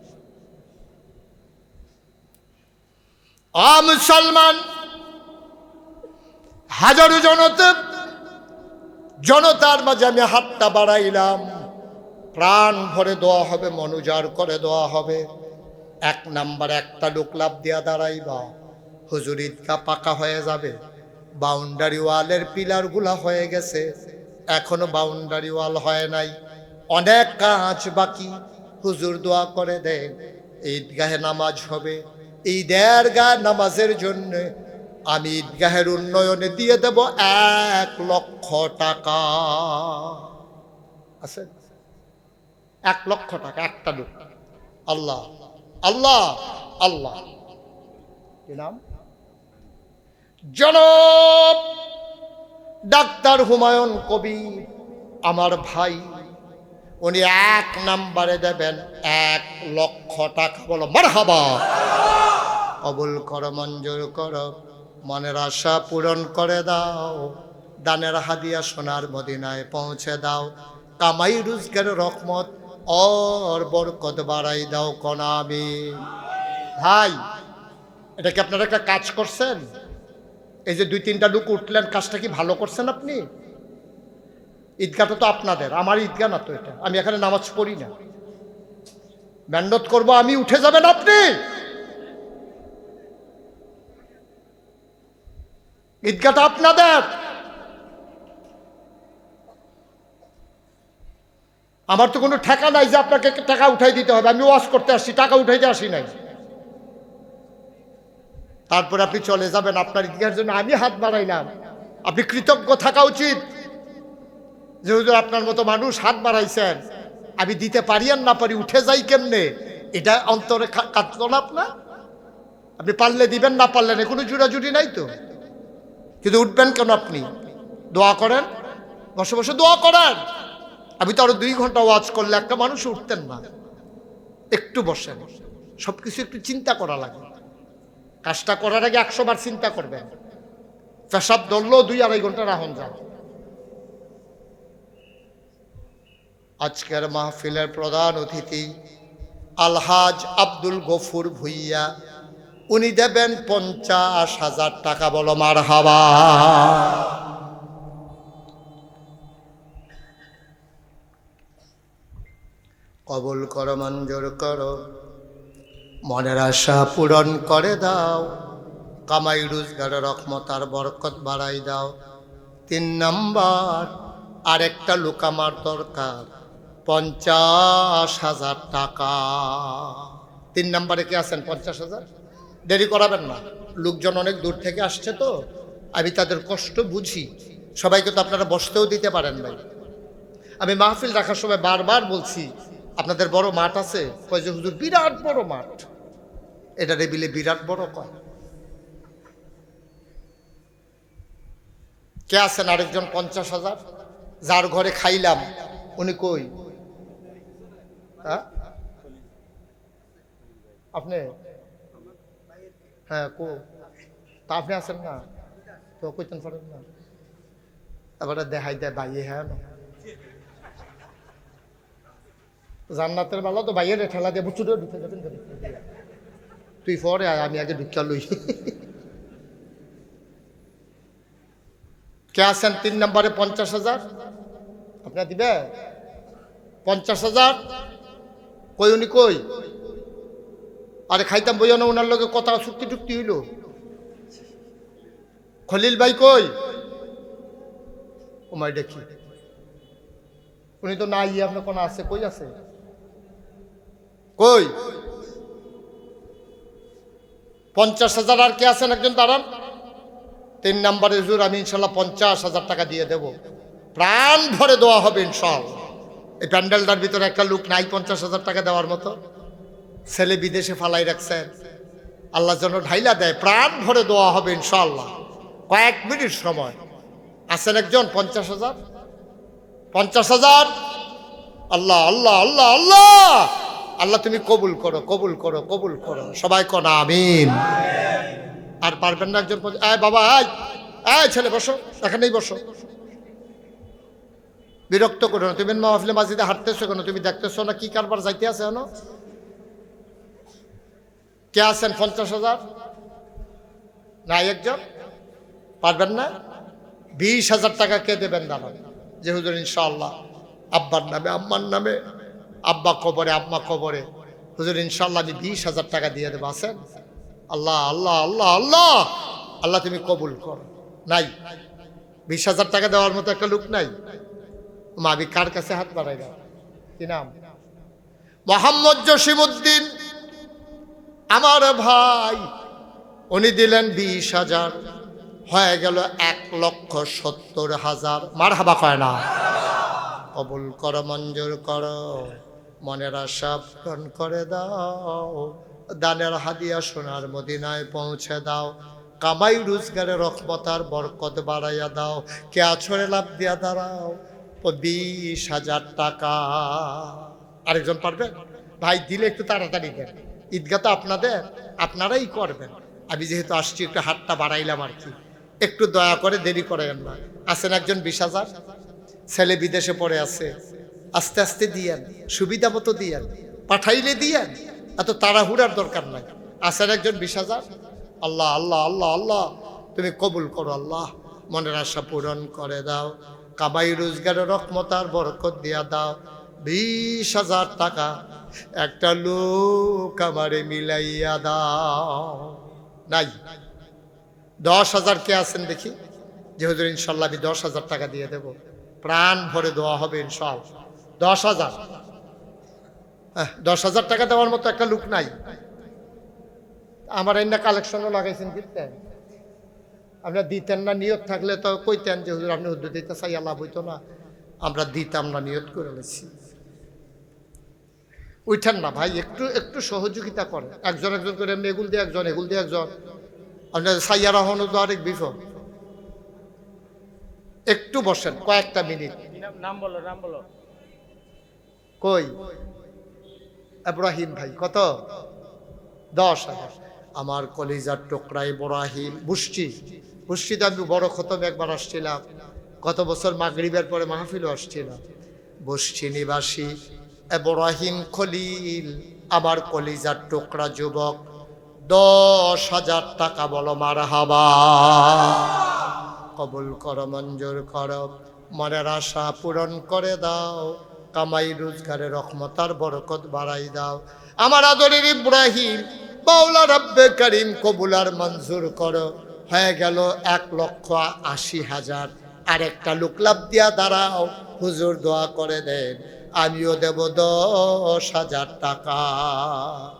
মুসলমান, হাজারো জনতার মাঝে আমি হাতটা বাড়াইলাম, প্রাণ ভরে দোয়া হবে, মনোজার করে দোয়া হবে। এক নাম্বার একটা লোক লাভ দিয়া দাঁড়াইবা, হুজুর ঈদগাহ পাকা হয়ে যাবে, বাউন্ডারি ওয়ালের পিলার গুলা হয়ে গেছে, এখনো বাউন্ডারি ওয়াল হয় নাই, অনেক কাজ বাকি, হুজুর দোয়া করে দেন ঈদগাহে নামাজ হবে। ঈদের নামাজের জন্য আমি ঈদগাহের উন্নয়নে দিয়ে দেব 1 লক্ষ টাকা। আছে 1 লক্ষ টাকা একটা লোক। আল্লাহ আল্লাহ আল্লাহ। কি নাম? জনাব ডাক্তার হুমায়ুন কবির, আমার ভাই, উনি 1 নম্বরে দেবেন 1 লক্ষ টাকা। বলো মারহাবা। কবুল করো, মঞ্জুর করো, মনের আশা পূরণ করে দাও, দানের হাদিয়া সোনার মদিনায় পৌঁছে দাও, কামাই রোজগারের রহমত और বরকত বাড়াই দাও কোন আমিন। ভাই, এটা কি আপনারা একটা কাজ করছেন? এই যে 2-3টা লোক উঠলেন, কাজটা কি ভালো করছেন আপনি? ঈদগাহটা তো আপনাদের, আমার ঈদগাহ না তো এটা। আমি এখানে নামাজ পড়ি না, মেহনত করব আমি, উঠে যাবেন আপনি। ঈদগাহটা আপনাদের। আমার তো কোনো টাকা নাই যে আপনাকে টাকা উঠাই দিতে হবে। আমি ওয়াজ করতে আসছি, টাকা উঠাইতে আসি নাই। তারপরে আপনি চলে যাবেন, আপনার ঈদগাহের জন্য আমি হাত বাড়াইলাম। আপনি কৃতজ্ঞ থাকা উচিত যে হুজুর আপনার মতো মানুষ হাত বাড়াইছেন, আমি দিতে পারি আর না পারি, উঠে যাই কেমনে, এটা অন্তরে কাটলো না আপনার? আপনি পারলে দিবেন, না পারলে না, কোনো জুড়াজুড়ি নাই তো। কিন্তু উঠবেন কেন আপনি? দোয়া করেন, বসে বসে দোয়া করেন। আমি তো আরো 2 ঘন্টা ওয়াজ করলে একটা মানুষ উঠতেন না। একটু বসেন, সবকিছু একটু চিন্তা করা লাগে। কাজটা করার আগে 100 বার চিন্তা করবেন। পেশাব ধরলেও 2-2.5 ঘন্টা রাহন যান। আজকের মাহফিলের প্রধান অতিথি আলহাজ আব্দুল গফুর ভুইয়া, উনি দেবেন 50,000 টাকা। বলো মারহাবা। কবুল করো, মঞ্জুর করো, মনের আশা পূরণ করে দাও, কামাই রোজগারের রহমত আর বরকত বাড়াই দাও। 3 নাম্বার, আরেকটা লোক আমার দরকার, 50,000 টাকা। 3 নাম্বারে কে আছেন? 50,000। দেরি করাবেন না, লোকজন অনেক দূর থেকে আসছে তো, আমি তাদের কষ্ট বুঝি। সবাইকে তো আপনারা বসতেও দিতে পারেন নাই। আমি মাহফিল রাখার সময় বারবার বলছি, আপনাদের বড় মাঠ আছে? কয় যে হুজুর বিরাট বড় মাঠ। এটা রেবিলে বিরাট বড় কয়। কে আছেন আরেকজন 50,000? যার ঘরে খাইলাম উনি কই? হ্যাঁ আপনি? হ্যাঁ কো তা আপনি আছেন না তো, কইতেন পারেন না? তারপরে দেখাই দেয় ভাইয়ে। হ্যাঁ জান্নাতের বেলা তো ভাইয়ের ঠেলা দিয়ে বুচুরে ঢুকে যাবেন। তুই পরে আয়, আমি আগে ঢুকিয়া লই। কে আছেন 3 নম্বরে 50,000? আপনার দিবে 50,000? কই উনি কই? আরে খাইতাম বইয়া না, ওনার লগে কথা চুক্তি টুক্তি হইল। খলিল ভাই কই? ও মাই দেখি উনি তো নাই, আপনার কোন আছে? কই আছে? কই? 50,000 আর কে আছেন? একজন দাঁড়ান। 3 নম্বরে হুজুর আমি ইনশাল্লাহ 50,000 টাকা দিয়ে দেব, প্রাণ ভরে দেওয়া হবে ইনশাল্লাহ। এই প্যান্ডেলটার ভিতরে একটা লোক নাই 50,000 টাকা দেওয়ার মতো? ছেলে বিদেশে ফালাই রাখছেন, আল্লাহ যেন ঢাইলা দেয়, প্রাণ ভরে দেওয়া হবে ইনশাল্লাহ। কয়েক মিনিট সময় আছেন একজন? 50,000 50,000। আল্লাহ আল্লাহ আল্লাহ আল্লাহ আল্লাহ তুমি কবুল করো, কবুল করো, কবুল করো। সবাই কোন আমিন। আর পারবেন না একজন? বাবা আয় ছেলে বসো, এখানেই বসো। বিরক্ত করো না। তুমি মাহফিলে মাঝিদে হাঁটতেছো কেন? তুমি দেখতেছো না কি কারবার যাইতে আছে? এনো কে আছেন? 50,000 নাই একজন? পারবেন না? 20,000 টাকা কে দেবেন? দাঁড়ান। যে হুজুর ইনশাআল্লাহ আব্বার নামে আম্মার নামে, আব্বা কবরে আম্মা কবরে, হুজুর ইনশাআল্লাহ আমি 20,000 টাকা দিয়ে দেবো। আছেন? আল্লাহ আল্লাহ আল্লাহ আল্লাহ আল্লাহ তুমি কবুল করো। নাই? 20,000 টাকা দেওয়ার মতো একটা লোক নাই? মাবি কার কাছে হাত বাড়াই দাও? কি নাম? মোহাম্মদ জসিমউদ্দিন আমার ভাই, উনি দিলেন 20,000, হয়ে গেল 1,70,000। মারহাবা কয় না? কবুল করো, মঞ্জুর করো, মনের আশা পূরণ করে দাও, দানের হাদিয়া সোনার মদিনায় পৌঁছে দাও, কামাই রোজগারে রহমত আর বরকত বাড়াইয়া দাও। কে আছরে লাভ দিয়া দাঁড়াও। 20,000 টাকা। আরেকজন পারবেন? ভাই দিলে একটু তাড়াতাড়ি দেন, ঈদগাহ তো আপনাদের, আপনারাই করবেন। আমি যেহেতু আসছি একটু হাতটা বাড়াইলাম আর কি, একটু দয়া করে দেরি করেন না। আছেন একজন? 20,000। ছেলে বিদেশে পড়ে আছে, আস্তে আস্তে দিয়েন, সুবিধা মতো দিয়েন, পাঠাইলে দিয়েন, এত তাড়াহুড়ার দরকার নাই। আছেন একজন? 20,000। আল্লাহ আল্লাহ আল্লাহ আল্লাহ তুমি কবুল করো, আল্লাহ মনের আশা পূরণ করে দাও, কামাই রোজগারের রহমত আর বরকত দিয়া দাও। 20,000 টাকা একটা লোক আমারে মিলাইয়া দাও। নাই? 10,000 কে আছেন দেখি? যে হুজুর ইনশাল্লাহ আমি 10,000 টাকা দিয়ে দেব, প্রাণ ভরে দেওয়া হবে ইনশাল্লাহ। 10,000। 10,000 টাকা দেওয়ার মতো একটা লোক নাই? আমার এনে কালেকশনও লাগাইছেন, দিতেন? আপনার দিতেন না? নিয়ত থাকলে তো কইতেন যে হুজুর আপনি উদ্যোগ দিতে চাই, আল্লাহ বইতো না, আমরা দিতাম না, নিয়ত করে নিয়েছি। উঠেন না ভাই, একটু একটু সহযোগিতা করে, একজন একজন করে এমনি এগুল দিয়ে একজন, এগুল দিয়ে একজন, আপনার সাইয়ারা হন তো আরেক বিফল। একটু বসেন কয়েকটা মিনিট। নাম বলো, নাম বলো। কই? ইব্রাহিম ভাই। কত? 10,000। আমার কলিজার টুকরা ইব্রাহিম বুষ্টিতে আমি বড় খতম একবার আসছিলাম, গত বছর মাগরিবের পরে মাহফিলও আসছিলাম। বুষ্টি নিবাসী ইব্রাহিম খলিল আমার কলিজার টুকরা যুবক, 10,000 টাকা বলো মারহাবা। কবুল করো, মঞ্জুর করো, মনের আশা পূরণ করে দাও, কামাই রোজগারে রহমত আর বরকত বাড়াই দাও। আমার আদরের ইব্রাহিম মাওলা রব্বে করিম কবুল আর মঞ্জুর করো। হয়ে গেল 1,80,000। আর একটা লোক লাভ দিয়া দাঁড়াও, হুজুর দোয়া করে দেন, আমিও দেব 10,000 টাকা।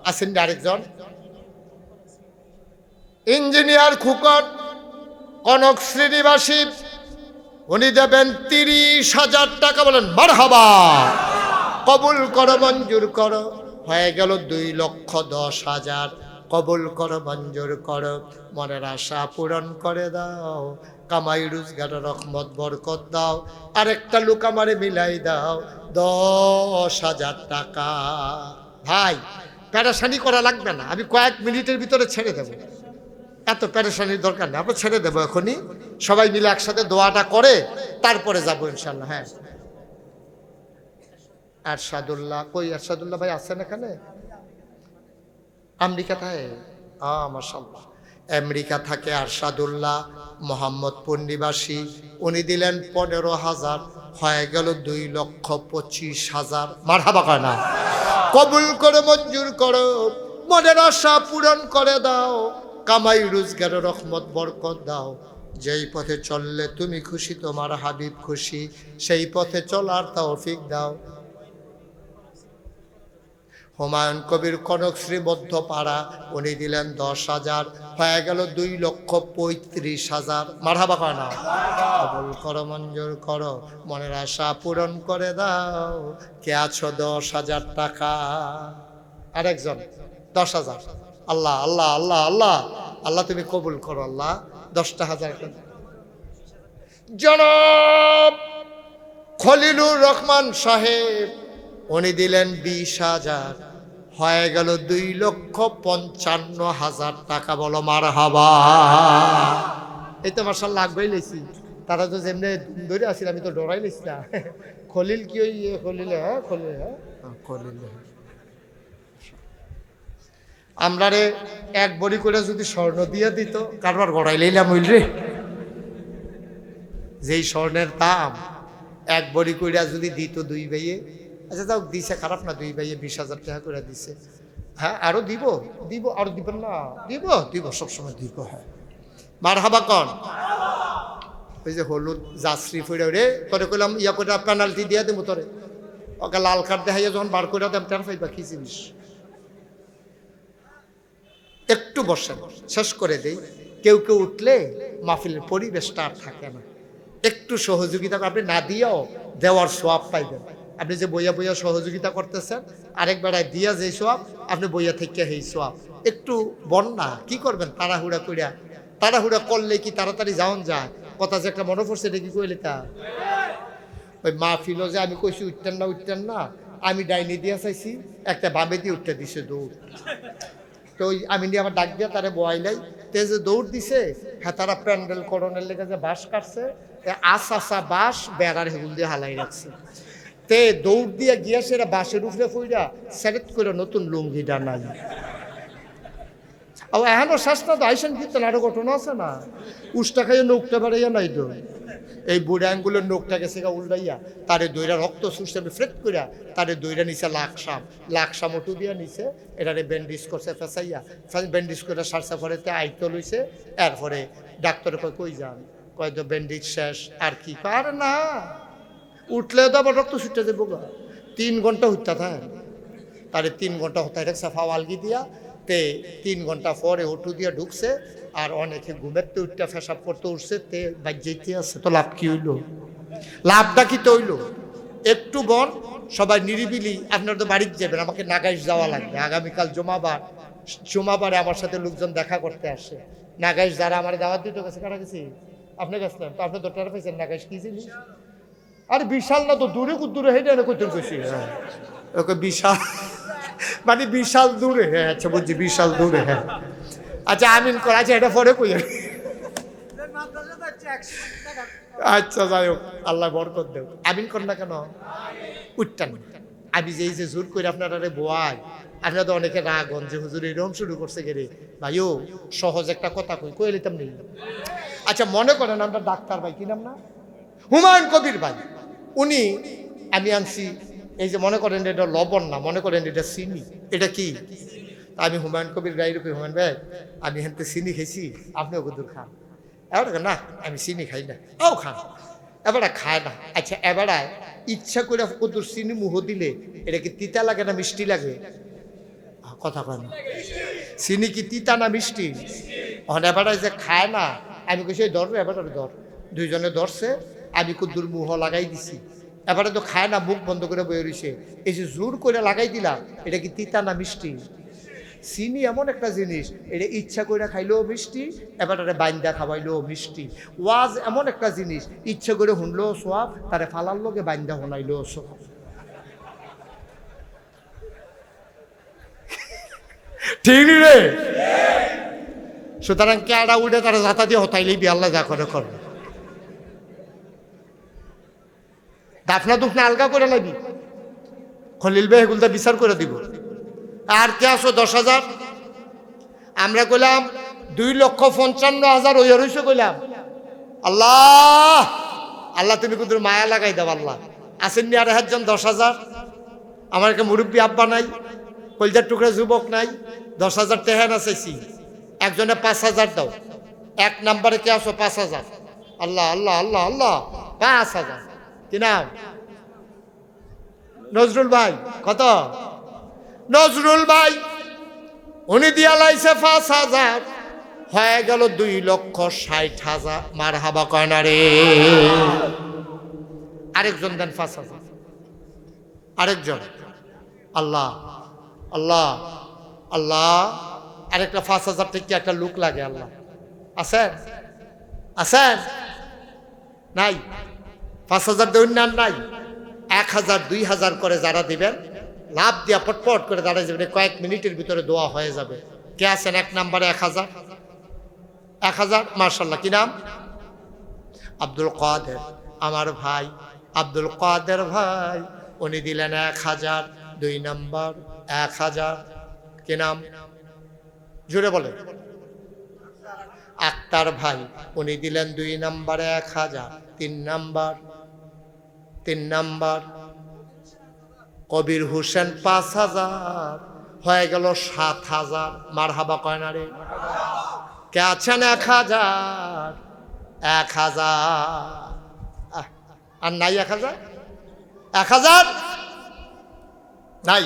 আছেন আরেকজন? ইঞ্জিনিয়ার খুকট কনক শ্রীনিবাসী, উনি দেবেন 30,000 টাকা। বলেন মারহাবা। কবুল করো, মঞ্জুর করো। হয়ে গেল 2,10,000। কবুল করো, মঞ্জুর করো, মনের আশা পূরণ করে দাও, কামাই রোজগার রহমত বরকত দাও। আরেকটা লোক আমারে মিলাই দাও, 10,000 টাকা। ভাই প্যারাসানি করা লাগবে না, আমি কয়েক মিনিটের ভিতরে ছেড়ে দেবো, এত প্যারেশানির দরকার নেই, আমরা ছেড়ে দেবো এখনই। সবাই মিলে একসাথে দোয়াটা করে তারপরে যাবো ইনশাল্লাহ। হ্যাঁ, আরশাদুল্লাহ কই? আরশাদুল্লাহ ভাই আছেন এখানে? আমেরিকা থাকে? মাশাআল্লাহ, আমেরিকা থাকে আরশাদুল্লাহ, মোহাম্মদপুর নিবাসী। উনি দিলেন 15,000। হয়ে গেল 2,25,000। মারহাবা কয় না? কবুল করে মঞ্জুর করো, মনের আশা পূরণ করে দাও, কামাই রোজগারে রহমত বরকত দাও। যেই পথে চললে তুমি খুশি, তোমার হাবিব খুশি, সেই পথে চলার তৌফিক দাও। হুমায়ুন কবির কনকশ্রী মধ্যপাড়া, উনি দিলেন 10,000, হয়ে গেল 2,35,000। মারহাবা কয় না? কবুল করো, মঞ্জুর করো, মনের আশা পূরণ করে দাও। কে আছো 10,000 টাকা? আরেকজন 10,000। আল্লাহ আল্লাহ আল্লাহ আল্লাহ আল্লাহ, তুমি কবুল করো আল্লাহ। 10,000 জনাব খলিলুর রহমান সাহেব, উনি দিলেন 20,000, হয়ে গেল 2,55,000 টাকা। বলো মারহাবা। এই তো মাশাআল্লাহ লাগবেই লেছি। তারা তো যেমনি ধরে আসছিল, আমি তো ডরাই লেছি না। খলিল কি ওই খলিল? হ্যাঁ খলিল, হ্যাঁ খলিল। আমরা রে 1 বড়ি করে যদি স্বর্ণ দিয়ে দিত, কারবার গড়াই লইলাম হইল রে। যেই স্বর্ণের দাম 1 বড়ি কইরা যদি দিত 2 ভাইয়ে, আচ্ছা যাও দিছে, খারাপ না, 2 ভাইয়ে 20,000 টাকা করে দিছে। হ্যাঁ আরো দিব, দিব আরো দিবেন না? দিব দিব, সবসময় দিব। হ্যাঁ মারহাবা কন। ওই যে হলুদ জাসরি ফিরে রে, তোরে কইলাম ইয়া করে পেনাল্টি দিয়ে দেবো তোরে। ওকে লাল কার্ড দেখাইয়া যখন বার করে দেব, তার পাইবা কি জিনিস। একটু বসেন, শেষ করে দেই। কেউ কেউ উঠলে মাহফিলের পরিবেশটা আর থাকে না। একটু সহযোগিতা আপনি না দিয়েও দেওয়ার সোয়াব পাইবেন। আপনি যে বইয়া বইয়া সহযোগিতা করতেছেন, আরেক বেড়ায় দিয়া যে সোয়াব, আপনি বইয়া থেকে সেই সোয়াব। একটু বন্যা কি করবেন, তাড়াহুড়া করিয়া। তাড়াহুড়া করলে কি তাড়াতাড়ি যাওন যায়? কথা যে একটা মনে পড়ছে, এটা কি কইলে তা ওই মাহফিলও যে আমি কইছি উঠতেন না, আমি ডাইনি দিয়া চাইছি, একটা বামে দিয়ে উঠতে দিছে দৌড়। তো ওই আমি নিয়ে আমার ডাক দিয়া তারে বয়াইলাই, তে যে দৌড় দিছে, হ্যাঁ তারা প্যান্ডেল করণের লেগে যে বাঁশ কাটছে, আসা বাঁশ বেড়ার হেগুল দিয়ে হালাই রাখছে। তে দৌড় দিয়ে গিয়া সেটা বাঁশের উপরে ফুইরা সেরেট করে নতুন লুঙ্গিটা নাই। এখনো শাস্তা তো আইসেন কীর্তন আরো ঘটনা আছে না। উষ্টা খাইয়ে নোকটা বাড়াইয়া নাই তো, এই বুড়া আঙ্গুলের নোকটা গেছে উল্টাইয়া তারে দইরা রক্ত সুস্থ ফ্রেট করিয়া তারে দইরা নিছে লাকসাম ওটু দিয়া নিছে। এটারে ব্যান্ডেজ করছে ফেসাইয়া, ব্যান্ডেজ করে সারসা ফরেতে আইতো লইছে। এরপরে ডাক্তার কই যান, কয় তো ব্যান্ডেজ শেষ আর কি। আর না উঠলে তো আবার রক্ত ছুটে যাবো গা। 3 ঘন্টা হত্যা থাকে তারে, 3 ঘন্টা হত্যা রাখছে ফাওয়ালগি দিয়া। তে 3 ঘন্টা পরে ওটু দিয়া ঢুকছে। আর অনেকে ঘুমেরতে উঠতে ফেসাব করতে উঠছে, তে বাজ্যাইতে আছে। তো লাভ কি হইল? লাভটা কি তো হইল? একটু বন সবাই নিরিবিলি, আপনার তো বাড়িতে যাবেন, আমাকে নাগাইশ যাওয়া লাগবে। আগামীকাল জুমাবারে আমার সাথে লোকজন দেখা করতে আসে। নাগাইশ যারা আমার দাওয়াত দিতে গেছে, কারা গেছি? আপনি গেছিলেন তো, আপনি দোটারা পেয়েছেন। নাগাইশ কি জিনিস? আর বিশাল না তো, দূরে দূরে হেঁটে না করতে গেছি। হ্যাঁ ওকে বিশাল মানে বিশাল দূরে। হ্যাঁ আচ্ছা বুঝছি, বিশাল দূরে। হ্যাঁ আচ্ছা আমিন কর। আচ্ছা এটা পরে কই। আচ্ছা যাই হোক, আল্লাহ বরকত দেব। আমিন কর না কেন? উঠতেন আমি যে এই যে জোর করে আপনারা বোয়াই, আপনারা তো অনেকে রাগন যে হুজুর এরকম শুরু করছে গেরে। ভাইও সহজ একটা কথা কই লিতাম নেই। আচ্ছা মনে করেন আমরা ডাক্তার ভাই, কি নাম না, হুমায়ুন কবির ভাই, উনি আমি আনছি এই যে মনে করেন এটা লবণ না, মনে করেন এটা চিনি। এটা কি? আমি হুমায়ুন কবির গাড়ি রূপে, হুমায়ুন ভাই আমি হেনতে চিনি খেয়েছি, আপনিও কদুর খান। এবার না আমি চিনি খাই না, ও খান। এবারে খায় না। আচ্ছা এবারে ইচ্ছা করে কদুর চিনি মুহ দিলে এটা কি তিতা লাগে না মিষ্টি লাগে? কথা কয় না। চিনি কি তিতা না মিষ্টি? এবারে যে খায় না, আমি কইছি ধর, এবারে ধর। দুইজনে ধরছে, আমি কদ্দুর মুহ লাগাই দিছি। এবারে তো খায় না, মুখ বন্ধ করে বয়ে রইছে। এই যে জোর করে লাগাই দিলাম, এটা কি তিতা না মিষ্টি? চিনি এমন একটা জিনিস, এটা ইচ্ছা করে খাইলেও মিষ্টি, এবারে বাইন্দা খাওয়াইলেও মিষ্টি। ওয়াজ এমন একটা জিনিস, ইচ্ছা করে শুনলেও সোয়াব, তারে ফালার লোকে বাইন্দা শোনাইলেও সোয়াব। ঠিক রে? সুতরাং কেডা উঠে তারা যাতা দিয়ে হতাইলেই বি, আল্লাহ যা করে করবে। দাফনা দুফনা আলগা করে লাগবি, খলিল ভাই এগুলো বিচার করে দিব। আর কে আসো 10,000? আমরা কইলাম 2,55,000 ওই রইছে কইলাম। আল্লাহ আল্লাহ তুমি কুদুর মায়া লাগাই দাও। আল্লাহ আসেননি আর একজন 10,000? আমার একটা মুরব্বী আব্বা নাই, কলজার টুকরা যুবক নাই, 10,000 টাকা না চাইছি, একজনে 5,000 দাও। 1 নম্বরে কে আছো? 5,000। আল্লাহ আল্লাহ আল্লাহ আল্লাহ, 5,000। কি নাম? নজরুল ভাই। কত? নজরুল ভাই উনি দিয়া লাইছে 5,000, হয়ে গেল 2,60,000। মারহাবা কয় না রে? আরেকজন দেন 5,000, আরেকজন। আল্লাহ আল্লাহ আল্লাহ, আরেকটা 5,000 থেকে একটা লুক লাগে। আল্লাহ আছেন? আছেন? নাই? 5,000 দেউন না? নাই? 1,000 2,000 করে যারা দিবেন, লাভ দিয়া পটপট করে দাঁড়ায় যাবেন, কয়েক মিনিটের ভিতরে দোয়া হয়ে যাবে। কে আছেন 1 নম্বরে? 1,000। 1,000, মাশাআল্লাহ। কি নাম? আব্দুল কাদের। আমার ভাই আব্দুল কাদের ভাই, উনি দিলেন 1,000। 2 নম্বর 1,000। কি নাম? জুড়ে বলে। আক্তার ভাই, উনি দিলেন 2 নম্বরে 1,000। 3 নম্বর 3 নম্বর কবির হোসেন 5,000, হয়ে গেল 7,000। মারহাবা কয় না রে? কে আছেন 1,000? 1,000। আর নাই 1,000? 1,000 নাই।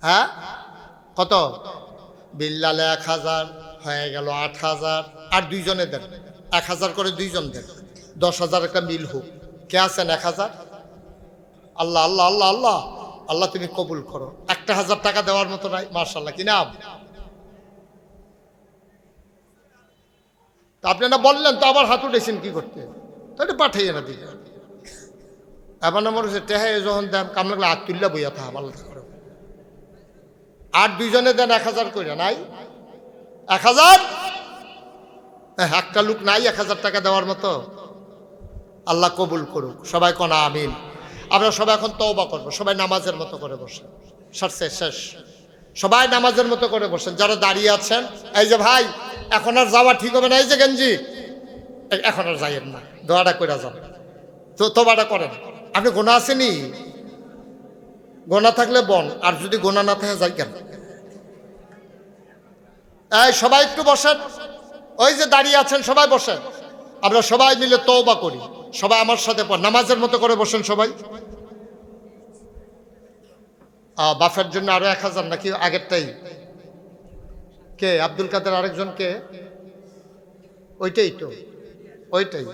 হ্যাঁ, কত? বিল্লালে 1,000, হয়ে গেল 8,000। আর 2 জনে দেন 1,000 করে, 2 জন দেন, 10,000 একটা মিল হোক। কে আছেন 1,000? আল্লাহ আল্লাহ আল্লাহ আল্লাহ আল্লাহ, তুমি কবুল করো। 1,000 টাকা দেওয়ার মতো নাই। মাশাআল্লাহ। কি নাম? আপনারা বললেন তো, আবার হাত উঠেছেন কি করতে? তাহলে পাঠাইয়ে না দিকে। এবার নম্বর হচ্ছে টেহা যখন দেন, কাম লাগলে হাত তুললে বইয়া থা ভালো করে। আর 2 জনে দেন 1,000 করে। নাই 1,000? একটা লোক নাই 1,000 টাকা দেওয়ার মতো? আল্লাহ কবুল করুক। সবাই কোন আমিন। আমরা সবাই এখন তওবা করবো। সবাই নামাজের মতো করে বসেন। শেষ। সবাই নামাজের মতো করে বসেন। যারা দাঁড়িয়ে আছেন, এই যে ভাই, এখন আর যাওয়া ঠিক হবে না। এই যে গেঞ্জি, এখন আর যাইয়েন না, দোয়াটা করে যান। তো তওবাটা করেন। আপনি গোনা আসেনি? গোনা থাকলে বন, আর যদি গোনা না থাকে যাই কেন? এই সবাই একটু বসেন। ওই যে দাঁড়িয়ে আছেন সবাই বসেন। আমরা সবাই মিলে তওবা করি। সবাই আমার সাথে নামাজের মতো করে বসেন সবাই। বাফের জন্য আরো 1,000 নাকি আগেরটাই? কে? আব্দুল কাদের। আরেকজন কে? ওইটাই তো, ওইটাই।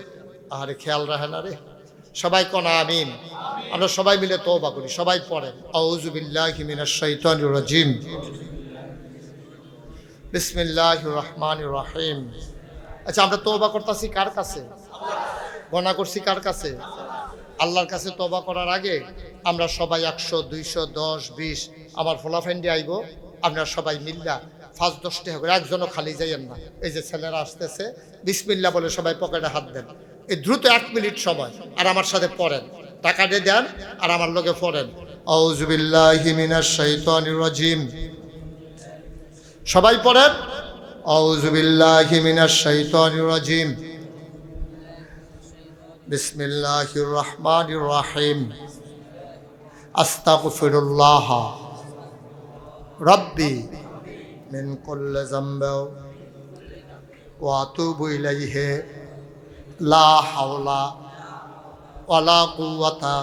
আরে খেয়াল রাখেন। আরে সবাই কোন আমিন। আমরা সবাই মিলে তওবা করি। সবাই পড়েন, আউযু বিল্লাহি মিনাশ শাইতানির রাজিম, বিসমিল্লাহির রহমানির রহিম। আচ্ছা, আমরা তওবা করতেছি কার কাছে? গোনা করছি কার কাছে? আল্লাহর কাছে। তওবা করার আগে আমরা সবাই 100 200 10 20 আমার ফোলাফেন্ডি আইব, আপনারা সবাই মিল্লা 5-10 টাকা করে, একজনও খালি যাইয়েন না। এই যে ছেলেরা আসতেছে, বিসমিল্লাহ বলে সবাই পকেটে হাত দেন। এই দ্রুত 1 মিনিট সময়, আর আমার সাথে পড়েন। টাকা দিয়ে দেন আর আমার লগে পড়েন, আউযু বিল্লাহি মিনাশ শাইতানির রাজিম। সবাই পড়েন, আউযু বিল্লাহি মিনাশ শাইতানির রাজিম, বিসমিল্লাহির রহমানির রহিম, আস্তাগফিরুল্লাহ রাব্বি মিন কুল্লি যামবি ওয়া আতুবু ইলাইহি, লা হাওলা ওয়ালা কুওয়াতা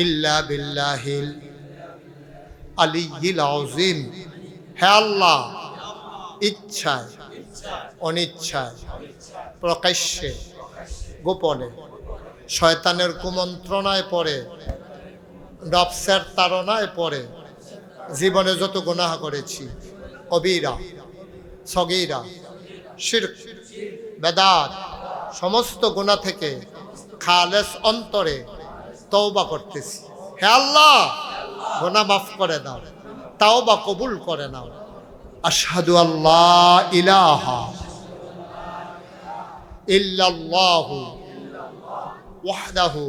ইল্লা বিল্লাহিল আলিয়্যিল আযীম। হে আল্লাহ, ইচ্ছায় অনিচ্ছায়, প্রকাশ্যে গোপনে, শয়তানের কুমন্ত্রণায় পড়ে, নফসের তাড়নায় পড়ে জীবনে যত গুনাহ করেছি, কবিরা সগীরা শিরক বেদাত, সমস্ত গুনাহ থেকে খালেস অন্তরে তওবা করতেছি। হে আল্লাহ, গুনাহ মাফ করে দাও, তাওবা কবুল করে নাও। আশহাদু আল্লাহ ইলাহা ইল্লাল্লাহু ওয়াহদাহু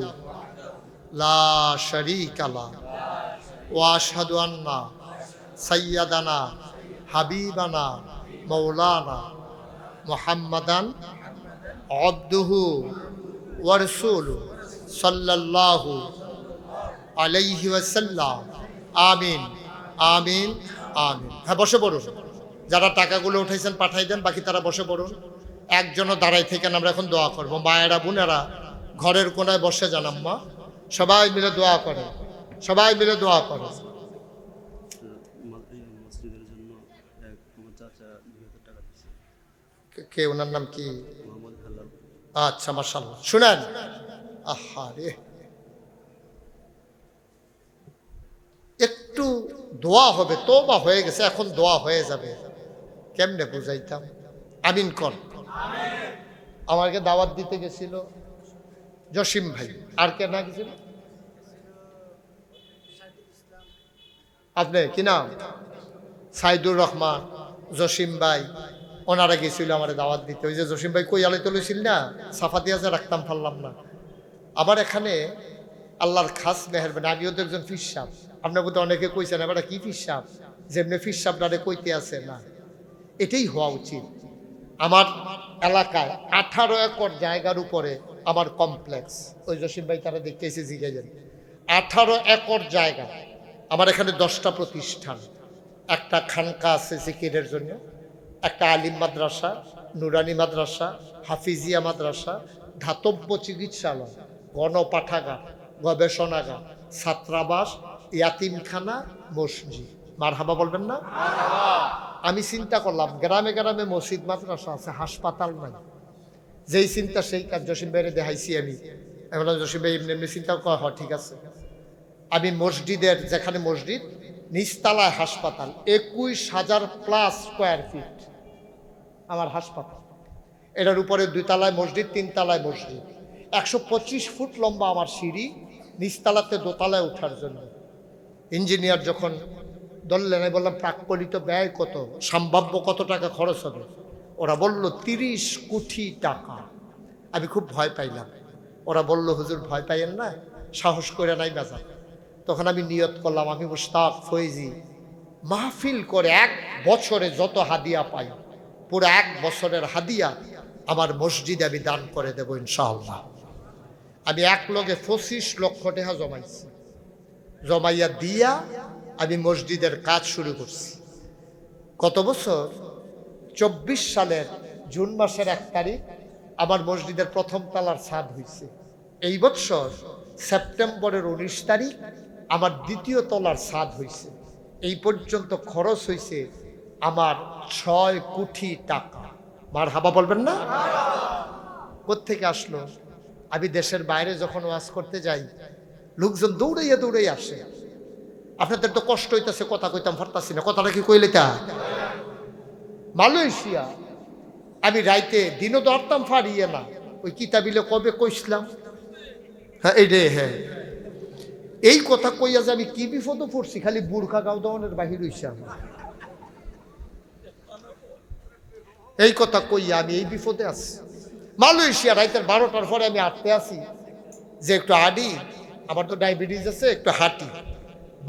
লা শারীকা লাহু ওয়া আশহাদু আন্না সাইয়্যিদানা হাবিবানা মাওলানা মুহাম্মাদান আবদুহু ওয়া রাসূলুহু সাল্লাল্লাহু আলাইহি ওয়াসাল্লাম। আমিন। আমিন আমিন। হ্যাঁ, বসে পড়ুন। যারা টাকাগুলো উঠাইছেন পাঠাই দেন, বাকি তারা বসে পড়ুন। একজনও দাঁড়াই থেকে আমরা এখন দোয়া করবো। মায়েরা বোনেরা ঘরের কোনায় বসে যান আম্মা, সবাই মিলে দোয়া করে, সবাই মিলে দোয়া করে। মসজিদের জন্য আমার চাচা 2000 টাকা দিচ্ছে। কে, ওনার নাম কি? মোহাম্মদ হালাল। আচ্ছা, মাশাআল্লাহ। শুনেন, আহা রে, একটু দোয়া হবে, তওবা হয়ে গেছে, এখন দোয়া হয়ে যাবে। কেমনে বুঝাইতাম? আমিন কর। আমাকে দাওয়াত দিতে গেছিল জসিম ভাই, আর কে না গেছিল? আপনি কি নাম? সাইদুর রহমান, জসিম ভাই, ওনারা গেছিল আমার দাওয়াত দিতে। ওই যে জসিম ভাই কই আলে তুলেছিল না, সাফা দিয়া যে রাখতাম, পারলাম না। আমার এখানে আল্লাহর খাস মেহেরবানি, আমিও তো একজন ফিরসাব। আপনার মধ্যে অনেকে কইছেন এবার কি ফিরসাব, যেমনি ফিরসাব ডারে কইতে আছে না, এটাই হওয়া উচিত। আমার এলাকায় 18 একর জায়গার উপরে আমার কমপ্লেক্স। ওই জসিম ভাই তারা দেখতে এসে জিজ্ঞাসা, 18 একর জায়গা। আমার এখানে 10টা প্রতিষ্ঠান, একটা খানকা আছে জিকিরের জন্য, একটা আলিম মাদ্রাসা, নুরানি মাদ্রাসা, হাফিজিয়া মাদ্রাসা, ধাতব্য চিকিৎসালয়, গণপাঠাগার, গবেষণাগার, ছাত্রাবাস, ইয়াতিমখানা, মসজিদ। মারহাবা বলবেন না? আমি চিন্তা করলাম গ্রামে গ্রামে মসজিদ মাদ্রাসা আছে, হাসপাতাল নাই। যেই চিন্তা সেই কাজ জসিম ভাইরে দেখাইছি আমি। বললাম জসিম ভাই এমনি এমনি চিন্তা করা হয়, ঠিক আছে। আমি মসজিদের, যেখানে মসজিদ নিচতলায় হাসপাতাল, 21,000 প্লাস স্কোয়ার ফিট আমার হাসপাতাল। এটার উপরে 2 তলায় মসজিদ, 3 তলায় মসজিদ। 125 ফুট লম্বা আমার সিঁড়ি, নিচতলাতে 2 তলায় ওঠার জন্য। ইঞ্জিনিয়ার যখন ধরলেন, আমি বললাম প্রাকলিত ব্যয় কত, সম্ভাব্য কত টাকা খরচ হবে। ওরা বলল 30 কোটি টাকা। আমি খুব ভয় পাইলাম। ওরা বলল হুজুর ভয় পাইয়েন না, সাহস করে নাই বাজার। তখন আমি নিয়ত করলাম, আমি মুশতাক ফৈজি মাহফিল করে 1 বছরে যত হাদিয়া পাই, পুরো 1 বছরের হাদিয়া আমার মসজিদে আমি দান করে দেব ইনশাআল্লাহ। আমি এক লগে 25 লক্ষ টাকা জমাইছি। জমাইয়া দিয়া আমি মসজিদের কাজ শুরু করছি। গত বছর 24 সালের জুন মাসের 1 তারিখ আমার মসজিদের প্রথম তলার ছাদ হয়েছে। এই বছর সেপ্টেম্বরের 19 তারিখ আমার দ্বিতীয় তলার ছাদ হয়েছে। এই পর্যন্ত খরচ হয়েছে আমার 6 কোটি টাকা। মারহাবা বলবেন না? কোত্থেকে আসলো? আমি দেশের বাইরে যখন ওয়াজ করতে যাই, লোকজন দৌড়াইয়া দৌড়াইয়া আসে। আপনাদের তো কষ্ট হইতেছে, কথা কইতাম পারতাছি না। কথাটা কি কইলে তা? মালয়েশিয়া আমি রাইতে দিনও ধরতাম ফারিয়ে না, ওই কিতাবিলে কবে কইসলাম, হ্যাঁ এই রে, হ্যাঁ এই কথা কইয়া যে আমি কি বিপদে পড়ছি, খালি বুর্খা গাও দনের বাহির হইছে আমার। এই কথা কইয়া আমি এই বিপদে আছি। মালয়েশিয়া রাইতের 12টার পরে আমি হাঁটতে আসি, যে একটু হাঁটি, আমার তো ডায়াবেটিস আছে, একটু হাঁটি।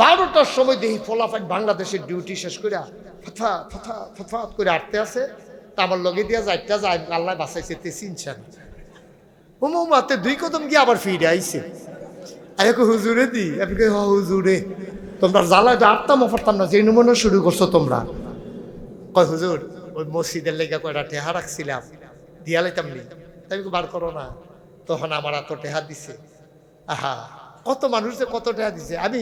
12টার সময় দেখি ফলাফল বাংলাদেশের ডিউটি শেষ করে ফথা ফথা ফথা করে হাঁটতে আছে। তা আমার লগে দিয়া যাইটা যায়, আল্লাহ বাঁচাইছে, তে চিনছেন হুমাতে 2 কদম গিয়ে আবার ফিরে আইছে। আগে হুজুরে দি, আপনি হ হুজুরে, তোমরা জ্বালায় হাঁটতাম পারতাম না, যে নমুনা শুরু করছো তোমরা। কয় হুজুর ওই মসজিদের লেগা কয়টা টেহা রাখছিলাম, দিয়া লাইতাম নি, তাই বার করো না। তখন আমার এত টেহা দিছে। আহা, কত মানুষ যে কত টেহা দিছে। আমি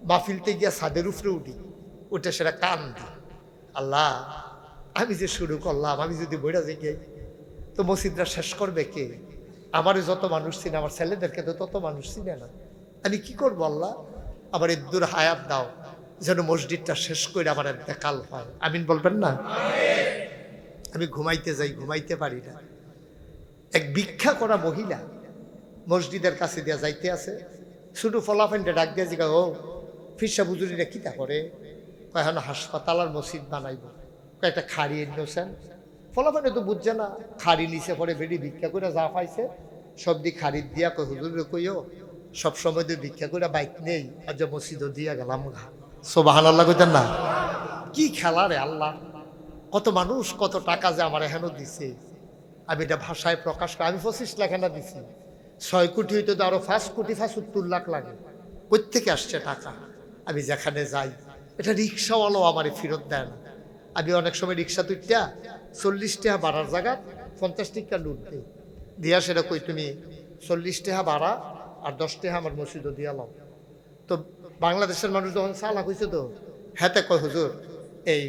মাহফিলতে গিয়া ছাদের উপরে উঠি, উঠে সেটা কান দি, আল্লাহ আমি যে শুরু করলাম, আমি যদি বইরা যাই তো মসজিদটা শেষ করবে কে? আমারও যত মানুষ চিনে, আমার ছেলেদেরকে তো তত মানুষ চিনে না। আমি কি করবো আল্লাহ? আমার ইদ্দুর হায়াত দাও, যেন মসজিদটা শেষ করে আমার দেখাল হয়। আমিন বলবেন না? আমি ঘুমাইতে যাই, ঘুমাইতে পারি না। এক ভিক্ষা করা মহিলা মসজিদের কাছে দিয়া যাইতে আছে, শুধু ফলাফেন্টে ডাক দিয়া জিগা, ও ফিরসা বুজুরিরা কিতা করে? এখন হাসপাতাল আর মসজিদ বানাইব, কয়েকটা খাড়ি এনেছেন। ফলাফেন্টে তো বুঝছে না, খাড়ি নিচে পরে বেরি ভিক্ষা করে যা পাইছে সব দিয়ে খাড়ি দিয়া কই হুজুরে কইও সবসময় তো ভিক্ষা করে বাইক নেই, আর যে মসজিদও দিয়া গেলাম। সুবহানাল্লাহ কইতেন না? কি খেলা রে আল্লাহ! কত মানুষ কত টাকা যে আমার এখানেও দিছে, আমি এটা ভাষায় প্রকাশ করি। আমি 25 লাখ এনে দিছি, 6 কোটি হইতে তো আরো 5 কোটি 75 লাখ লাগে। কোথেকে আসছে টাকা? আমি যেখানে যাই এটা রিক্সাওয়ালাও আমারে ফেরত দেয় না। আমি অনেক সময় রিক্সা তুইটা 40 টাকা ভাড়ার জায়গা 50 টাকা লুট দিই, দিয়া সেটা কই তুমি 40 টাকা ভাড়া আর 10 টাকা আমার মসজিদও দিয়ালাম। তো বাংলাদেশের মানুষ যখন চালাক হয়েছে তো, হাতে কয় হুজুর এই